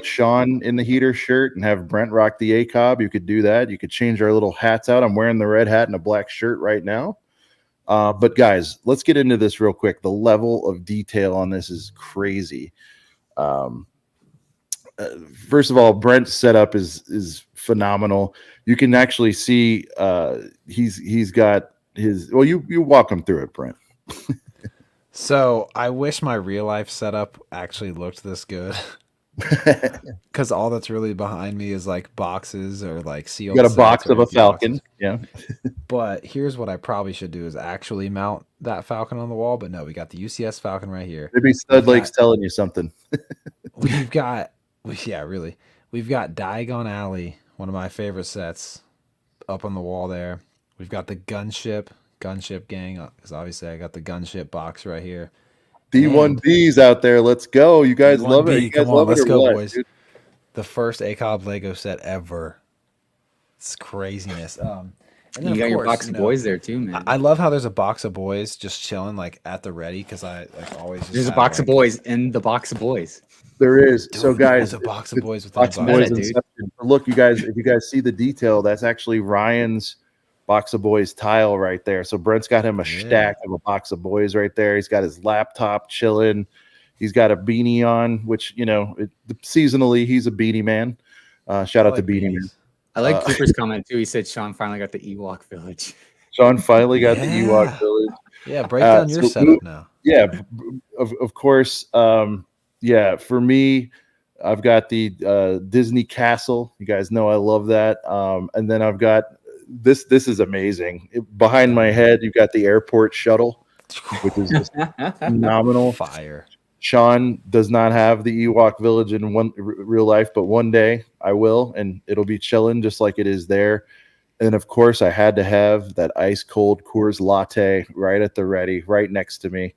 Sean in the HEATOR shirt and have Brent rock the ACOB, you could do that. You could change our little hats out. I'm wearing the red hat and a black shirt right now. But guys, let's get into this real quick. The level of detail on this is crazy. First of all, Brent's setup is phenomenal. You can actually see he's got his. Well, you walk him through it, Brent. So I wish my real life setup actually looked this good. Because all that's really behind me is like boxes or like You sealed. got a sets box or of a empty Falcon. boxes. Yeah. But here's what I probably should do is actually mount that Falcon on the wall. But no, we got the UCS Falcon right here. Maybe Stud We've Lake's got- telling you something. We've got, yeah, really. We've got Diagon Alley, one of my favorite sets, up on the wall there. We've got the Gunship gang, because obviously I got the Gunship box right here. D1Bs out there. Let's go. You guys love it. D1B, You guys come on, love let's it or go, what, boys. dude? The first ACOB Lego set ever. It's craziness. And then You of got your course, box of know, boys there too, man. I love how there's a box of boys just chilling like at the ready because I like always. Just There's a have, box of like, boys in the box of boys. There is. Dude, So, guys, there's a box of it's boys with box a of box. boys Meta, dude. Inception. Look, you guys, if you guys see the detail, that's actually Ryan's box of boys tile right there. So Brent's got him a stack of a box of boys right there. He's got his laptop chilling. He's got a beanie on, which, you know, seasonally he's a beanie man. Shout out to Beanie Man. I like Cooper's comment too. He said Sean finally got the Ewok village. Sean finally got the Ewok village. Yeah, break down your so setup now. Yeah, of course. Yeah, for me, I've got the Disney Castle. You guys know I love that. And then I've got this. This is amazing. Behind my head, you've got the airport shuttle, which is just phenomenal. Fire. Sean does not have the Ewok village in real life, but one day I will, and it'll be chilling just like it is there. And of course, I had to have that ice cold Coors latte right at the ready, right next to me.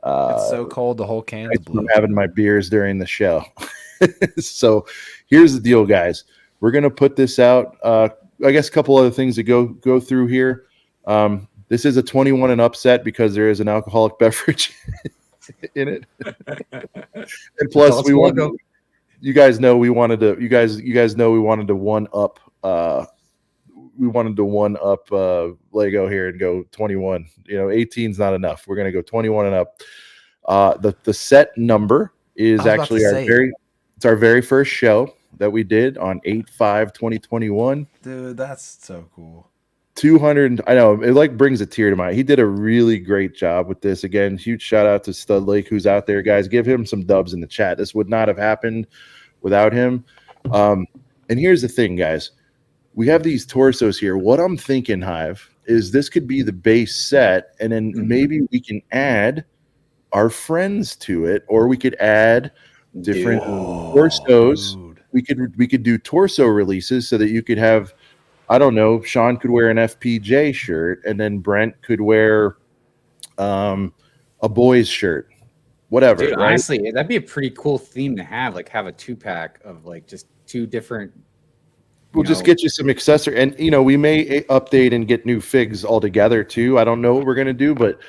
It's so cold, the whole can's blue. I'm having my beers during the show. So here's the deal, guys. We're gonna put this out. I guess a couple other things to go through here. This is a 21 and up set because there is an alcoholic beverage in it. And plus, we want you guys know we wanted to. You guys know we wanted to one up. We wanted to one up Lego here and go 21. You know, 18 is not enough. We're gonna go 21 and up. The set number is actually our very first show that we did on 8/5/2021. Dude, that's so cool. 200. I know it like brings a tear to my eye. He did a really great job with this. Again, huge shout out to Stud Lake who's out there, guys. Give him some dubs in the chat. This would not have happened without him. And here's the thing, guys. We have these torsos here. What I'm thinking, Hive, is this could be the base set, and then maybe we can add our friends to it, or we could add different torsos. Dude. We could do torso releases so that you could have, I don't know, Sean could wear an FPJ shirt, and then Brent could wear a boys shirt, whatever. Dude, right? honestly, that'd be a pretty cool theme to have. Like, have a 2-pack of like just two different. We'll just get you some accessory, and you know we may update and get new figs altogether too. I don't know what we're gonna do, but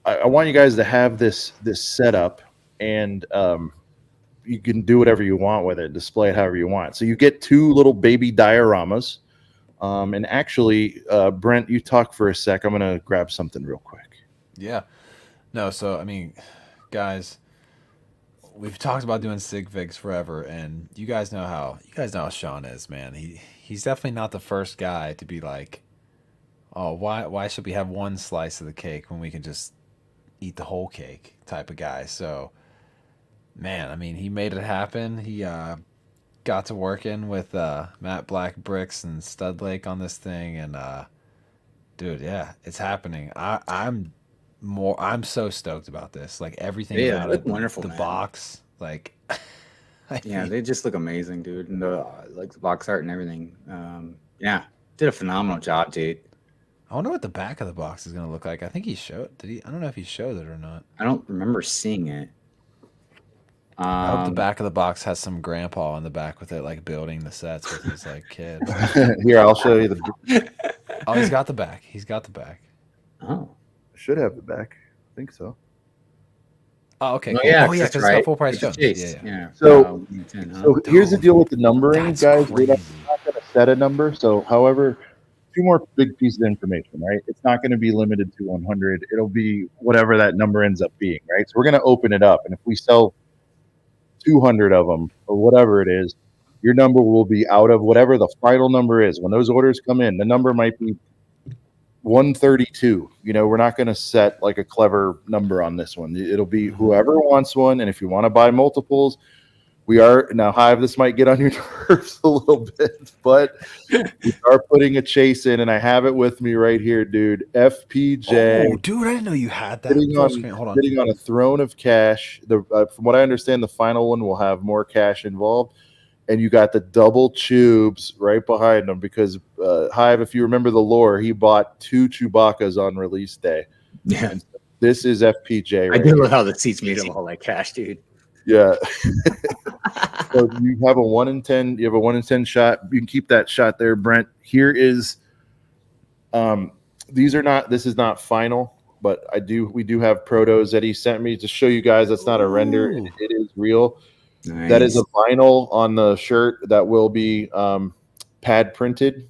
I want you guys to have this setup, and you can do whatever you want with it, display it however you want. So you get two little baby dioramas, and actually, Brent, you talk for a sec. I'm gonna grab something real quick. Yeah. No, so I mean, guys, we've talked about doing sig figs forever, and you guys know how Sean is, man. He's definitely not the first guy to be like, oh, why should we have one slice of the cake when we can just eat the whole cake type of guy. So, man, I mean, he made it happen. He got to working with Matt Black Bricks and Stud Lake on this thing, and dude, yeah, it's happening. I'm so stoked about this. Like everything about it, wonderful, the man. box, like Yeah, they just look amazing, dude. And the like the box art and everything. Yeah, did a phenomenal job, dude. I wonder what the back of the box is gonna look like. I think he showed. Did he? I don't know if he showed it or not. I don't remember seeing it. I hope the back of the box has some grandpa on the back with it, like building the sets with his like kid. Here, I'll show you the. Oh, he's got the back. He's got the back. Oh, Should have the back. I think so. Oh, okay. oh Cool. yeah, Oh, yeah, that's because right. it's got full price It's shows. Chase. Yeah. So- 10, huh? So here's the deal with the numbering, That's guys. We're not crazy. going to set a number. So, however, two more big pieces of information, right? It's not going to be limited to 100. It'll be whatever that number ends up being, right? So we're going to open it up, and if we sell 200 of them or whatever it is, your number will be out of whatever the final number is. When those orders come in, the number might be 132. You know, we're not going to set like a clever number on this one. It'll be whoever wants one, and if you want to buy multiples, We are now, Hive. This might get on your nerves a little bit, but we are putting a chase in, and I have it with me right here, dude. FPJ. Oh, dude, I didn't know you had that. Hold on. Sitting on a throne of cash. From what I understand, the final one will have more cash involved, and you got the double tubes right behind them because Hive, if you remember the lore, he bought 2 Chewbacca's on release day. Yeah. And this is FPJ. I do love how the seats made of all that cash, dude. Yeah. So you have a 1 in 10. You have a 1 in 10 shot. You can keep that shot there, Brent. Here is, these are not. This is not final, but we do have protos that he sent me to show you guys. That's not a render. It is real. Nice. That is a vinyl on the shirt that will be pad printed.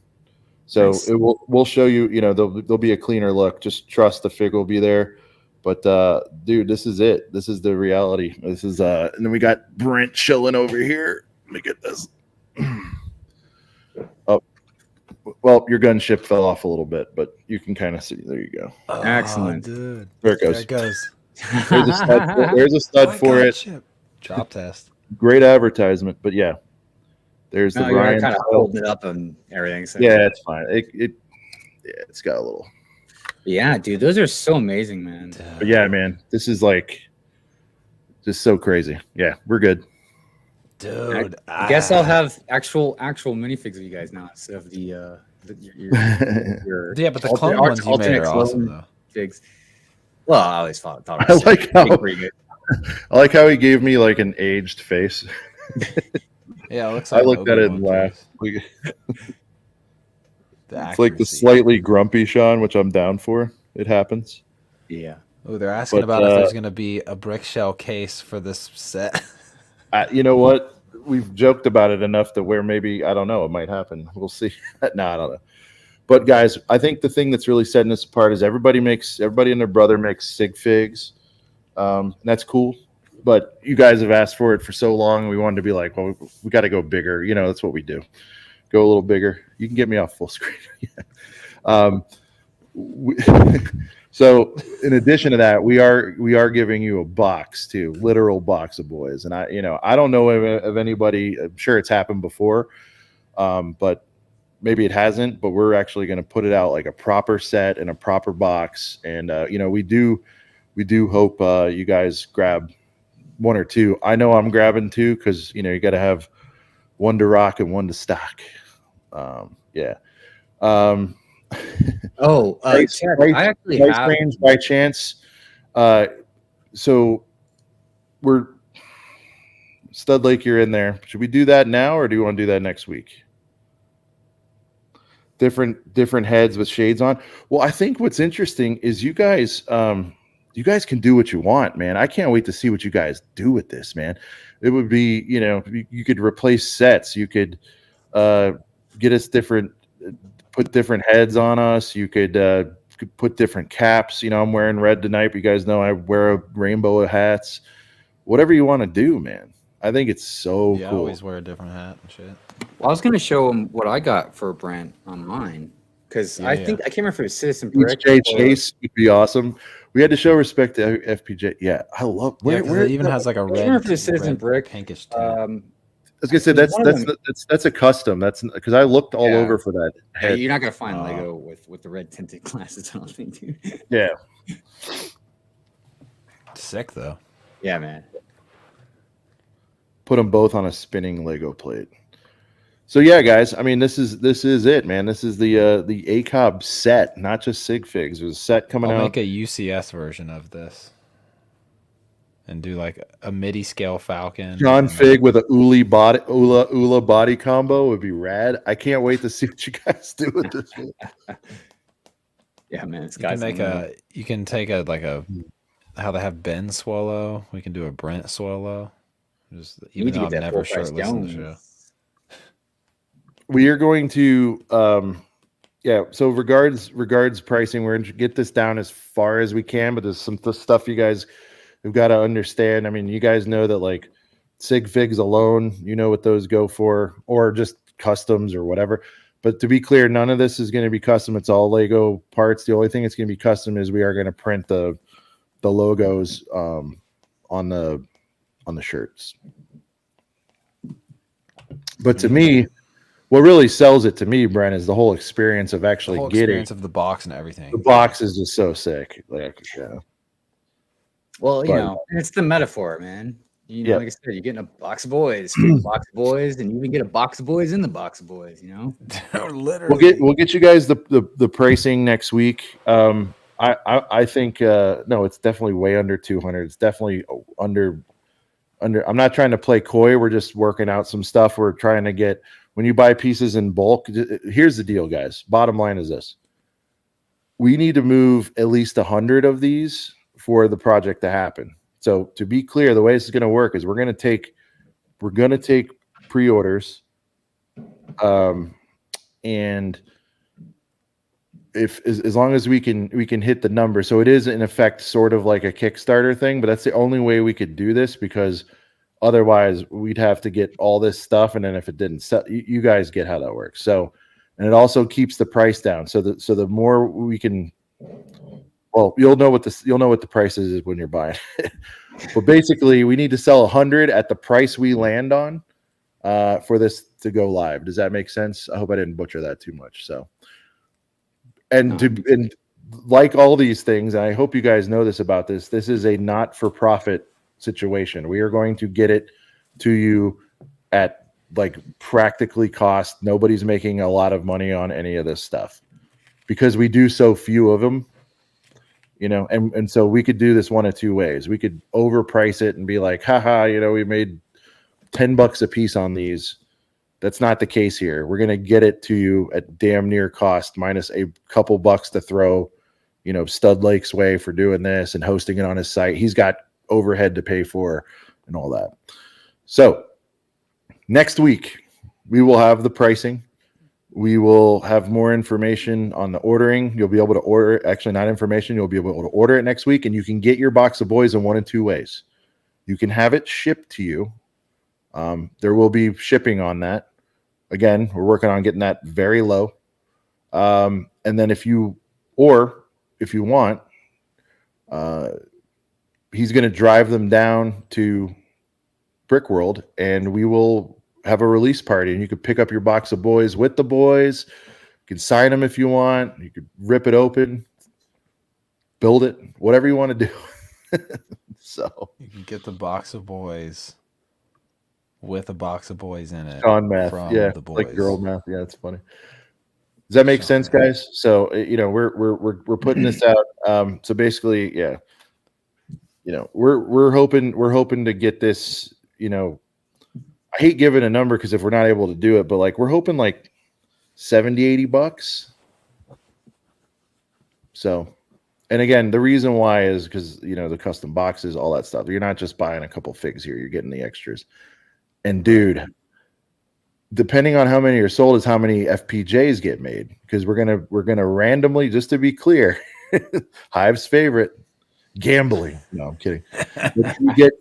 So Nice. we'll show you. You know, there'll be a cleaner look. Just trust the fig will be there. But dude, this is it. This is the reality. This is and then we got Brent chilling over here. Let me get this. Oh, well, your gunship fell off a little bit, but you can kind of see. There you go. Oh, Excellent. dude. There it goes. There it goes. There's a stud, there's a stud for it. Gunship. Drop test. Great advertisement, but yeah, there's the No, you're Ryan. kind of holding it up and everything. So. Yeah, it's fine. It's got a little. Yeah, dude, those are so amazing, man. But yeah, man, this is like just so crazy. Yeah, we're good. Dude, I guess I'll have actual minifigs of you guys now instead of your yeah, but the clone ones you made are awesome though. Figs. Well, I always thought it I was like how pretty good. I like how he gave me like an aged face. Yeah, it looks like I looked at it and Obi-Wan laughed. face. It's like the accuracy. slightly grumpy Sean, which I'm down for. It happens. Yeah. Oh, they're asking But, about if there's going to be a brick shell case for this set. You know what? We've joked about it enough that where maybe, I don't know, it might happen. We'll see. No, I don't know. But guys, I think the thing that's really setting us apart is everybody and their brother makes sig figs. That's cool. But you guys have asked for it for so long. We wanted to be like, well, we got to go bigger. You know, that's what we do. Go a little bigger. You can get me off full screen. So in addition to that, we are giving you a box too, literal box of boys. And I don't know of anybody. I'm sure it's happened before, but maybe it hasn't. But we're actually going to put it out like a proper set in a proper box. And we do hope you guys grab 1 or 2. I know I'm grabbing 2 because you got to have 1 to rock and 1 to stock. Yeah. Chad, I actually price have range by chance. So we're Stud Lake, you're in there. Should we do that now, or do you want to do that next week? Different heads with shades on. Well, I think what's interesting is you guys can do what you want, man. I can't wait to see what you guys do with this, man. It would be, you could replace sets. You could get us put different heads on us. You could put different caps. I'm wearing red tonight, but you guys know I wear a rainbow of hats. Whatever you want to do, man. I think it's so cool. I always wear a different hat and shit. Well, I was going to show him what I got for Brent on mine because I can't remember if it was Citizen Brick. HJ Chase would be awesome. We had to show respect to FPJ. Yeah, I love where it even has like a red. I remember if it was Citizen Brick. Pinkish too. I was gonna say that's a custom. That's because I looked all over for that. Yeah, you're not gonna find Lego with the red tinted glasses. I don't think, dude. Yeah. Sick though. Yeah, man. Put them both on a spinning Lego plate. So yeah, guys. I mean, this is it, man. This is the ACOB set, not just sig figs. There's a set coming out. I'll make a UCS version of this. And do like a MIDI scale Falcon. John Fig with a Ula body combo would be rad. I can't wait to see what you guys do with this one. Yeah, man, it's you can take how they have Ben Swallow. We can do a Brent Swallow. Just even though I'm never shirtless in the show. We are going to so regards pricing, we're going to get this down as far as we can, but there's some stuff you guys have got to understand. I mean, you guys know that like sig figs alone, what those go for, or just customs or whatever. But to be clear, none of this is going to be custom. It's all Lego parts. The only thing that's going to be custom is we are going to print the logos on the shirts. But to me, what really sells it to me, Brent, is the whole experience of actually the whole getting experience of the box and everything. the box is just so sick. Like, yeah. Well, you But- know, it's the metaphor, man. You know, Yeah. like I said, you're getting a box of boys, big box of boys, and you even get a box of boys in the box of boys. You know, Literally. We'll get you guys the pricing next week. I think no, it's definitely way under 200. It's definitely under. I'm not trying to play coy. We're just working out some stuff. We're trying to get, when you buy pieces in bulk. Here's the deal, guys. Bottom line is this: we need to move at least 100 of these for the project to happen. So to be clear, the way this is going to work is we're going to take pre-orders, and if as long as we can hit the number. So it is in effect sort of like a Kickstarter thing, but that's the only way we could do this, because otherwise we'd have to get all this stuff, and then if it didn't sell, you guys get how that works. So, and it also keeps the price down. So the more we can, well, you'll know what the price is when you're buying. But basically, we need to sell 100 at the price we land on for this to go live. Does that make sense? I hope I didn't butcher that too much. So, and like all these things, and I hope you guys know this about this. This is a not-for-profit situation. We are going to get it to you at like practically cost. Nobody's making a lot of money on any of this stuff because we do so few of them. You know, and so we could do this one of two ways. We could overprice it and be like, haha, you know, we made $10 a piece on these. That's not the case here. We're going to get it to you at damn near cost, minus a couple bucks to throw, you know, Stud Lake's way for doing this and hosting it on his site. He's got overhead to pay for and all that. So next week, we will have the pricing. We will have more information on the ordering. You'll be able to order, actually not information, you'll be able to order it next week, and you can get your box of boys in one of two ways. You can have it shipped to you. There will be shipping on that. Again, we're working on getting that very low. And then if you want, he's going to drive them down to BrickWorld, and we will have a release party, and you could pick up your box of boys with the boys. You can sign them if you want. You could rip it open, build it, whatever you want to do. So you can get the box of boys with a box of boys in it. Sean math, from yeah, the boys. like girl math. Yeah, it's funny. Does that make sense, guys? So you know, we're putting this out. So basically, yeah, you know, we're hoping to get this. You know, I hate giving a number because if we're not able to do it, but like we're hoping like $70-$80. So, and again, the reason why is because, you know, the custom boxes, all that stuff. You're not just buying a couple figs here; you're getting the extras. And dude, depending on how many are sold is how many FPJs get made, because we're gonna randomly, just to be clear, Hive's favorite, gambling. No, I'm kidding.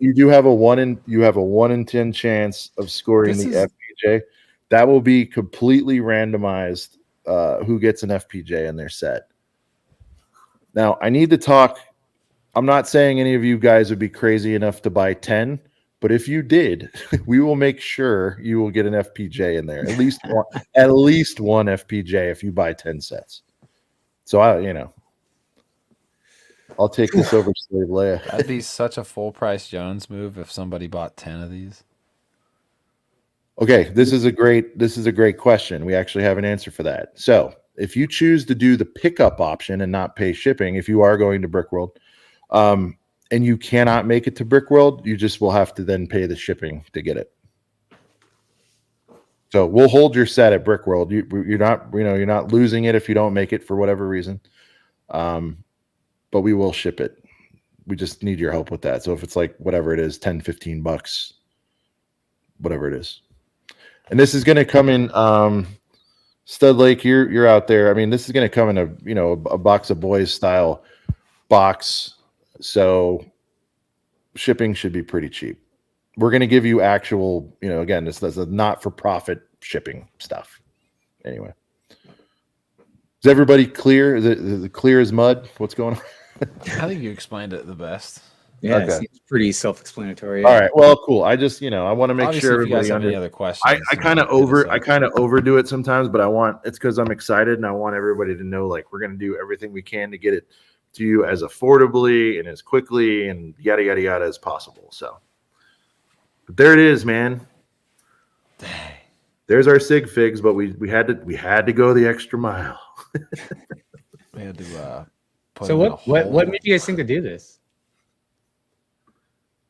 You do have a 1 in 10 chance of scoring the FPJ. That will be completely randomized. Who gets an FPJ in their set? Now I need to talk. I'm not saying any of you guys would be crazy enough to buy 10. But if you did, we will make sure you will get an FPJ in there. At least one FPJ if you buy 10 sets. So I'll take this over Slave Leia. That'd be such a full price Jones move if somebody bought 10 of these. Okay, this is a great question. We actually have an answer for that. So if you choose to do the pickup option and not pay shipping, if you are going to BrickWorld, and you cannot make it to BrickWorld, you just will have to then pay the shipping to get it. So we'll hold your set at BrickWorld. You're not losing it if you don't make it for whatever reason. But we will ship it. We just need your help with that. So if it's like whatever it is, $10-$15, whatever it is. And this is going to come in Stud Lake, you're out there. I mean, this is going to come in a box of boys style box. So shipping should be pretty cheap. We're going to give you actual, again, this is a not-for-profit shipping stuff. Anyway, is everybody clear? Is it clear as mud? What's going on? I think you explained it the best. Yeah, Okay. it seems pretty self-explanatory. All right. Well, cool. I just, I want to make Obviously, sure if you guys everybody have any other questions, I kind of overdo it sometimes, but it's because I'm excited and I want everybody to know, like, we're going to do everything we can to get it to you as affordably and as quickly and yada yada yada as possible. So, but there it is, man. There's our sig figs, but we had to go the extra mile. We had to. Put So them in a what hole. made you guys think to do this?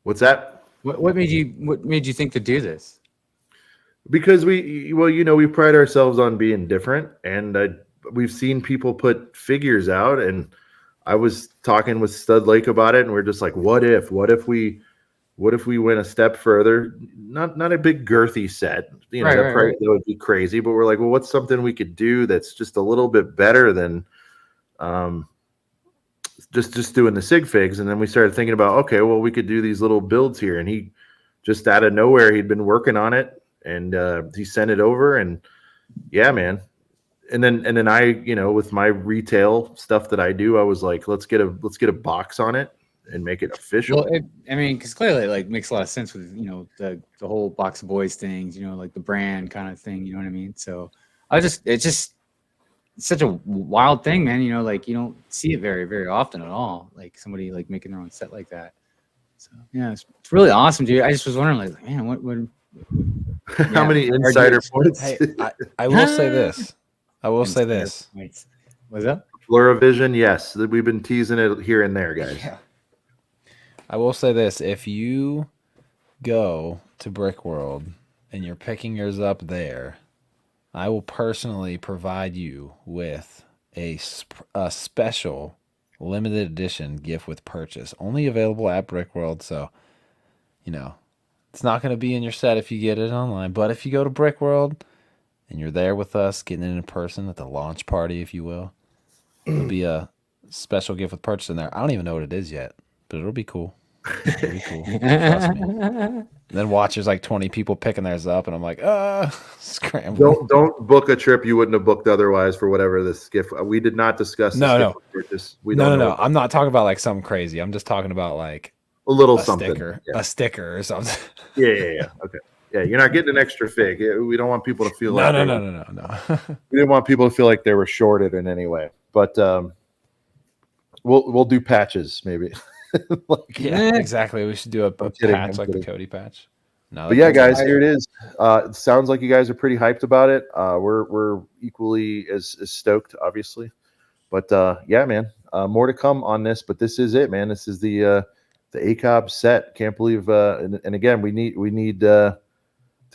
What's that? What made you think to do this? Because we pride ourselves on being different, and we've seen people put figures out, and I was talking with Stud Lake about it, and we're just like, what if we went a step further? Not a big girthy set, Right. that would be crazy, but we're like, well, what's something we could do that's just a little bit better than just doing the sig figs? And then we started thinking about, okay, well, we could do these little builds here, and he just out of nowhere, he'd been working on it, and he sent it over, and yeah, man. And then I, with my retail stuff that I do, I was like, let's get a box on it and make it official. Well, because clearly, like, makes a lot of sense with the whole Box of Boys things, like the brand kind of thing. You know what I mean? So it's such a wild thing, man. Like, you don't see it very, very often at all. Like somebody like making their own set like that. So yeah, it's really awesome, dude. I just was wondering, like, man, what how many insider points? Hey, I will say this. What's up? Pluravision, yes. We've been teasing it here and there, guys. Yeah. I will say this. If you go to BrickWorld and you're picking yours up there, I will personally provide you with a special limited edition gift with purchase. Only available at BrickWorld, so, it's not going to be in your set if you get it online. But if you go to BrickWorld and you're there with us, getting it in person at the launch party, if you will, it'll be a special gift with purchase in there. I don't even know what it is yet, but it'll be cool. It'll be cool. Trust me. And then watch, there's like 20 people picking theirs up, and I'm like, scrambling. Don't book a trip you wouldn't have booked otherwise for whatever this gift. We did not discuss this gift with purchase. No. I'm not talking about like something crazy. I'm just talking about like a little something. A sticker or something. Yeah. Okay. Yeah, you're not getting an extra fig. We don't want people to feel no. We didn't want people to feel like they were shorted in any way. But we'll do patches maybe. Exactly. We should do a patch like the Cody patch. No, but yeah, guys, here it is. It sounds like you guys are pretty hyped about it. We're equally as stoked, obviously. But yeah, man, more to come on this. But this is it, man. This is the ACOB set. Can't believe. And again, we need to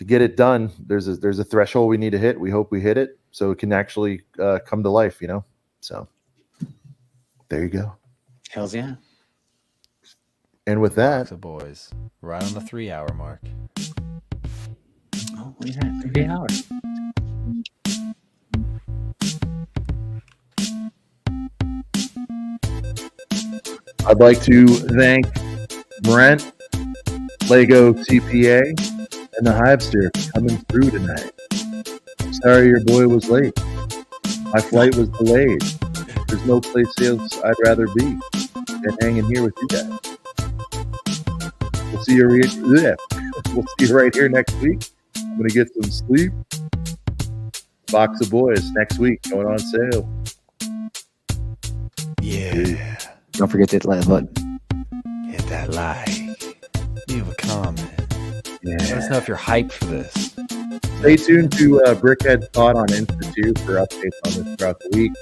get it done. There's a threshold we need to hit. We hope we hit it so it can actually come to life. So there you go. Hells yeah. And with that, the boys, right on the 3-hour mark. Oh, what is that? 3 hours. I'd like to thank Brent, Lego TPA, and the Hivester for coming through tonight. Sorry your boy was late. My flight was delayed. There's no place else I'd rather be than hanging here with you guys. We'll see you right here next week. I'm going to get some sleep. Box of Boys next week going on sale. Yeah. Don't forget to hit the like button. Hit that like. Leave a comment. Yeah. Let us know if you're hyped for this. Stay tuned to Brickhead Thought on Insta too for updates on this throughout the week.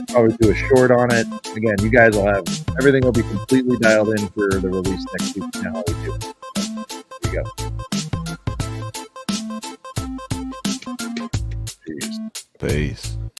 Probably do a short on it. Again, you guys will have everything will be completely dialed in for the release next week. You know how we do. Here you go. Cheers. Peace.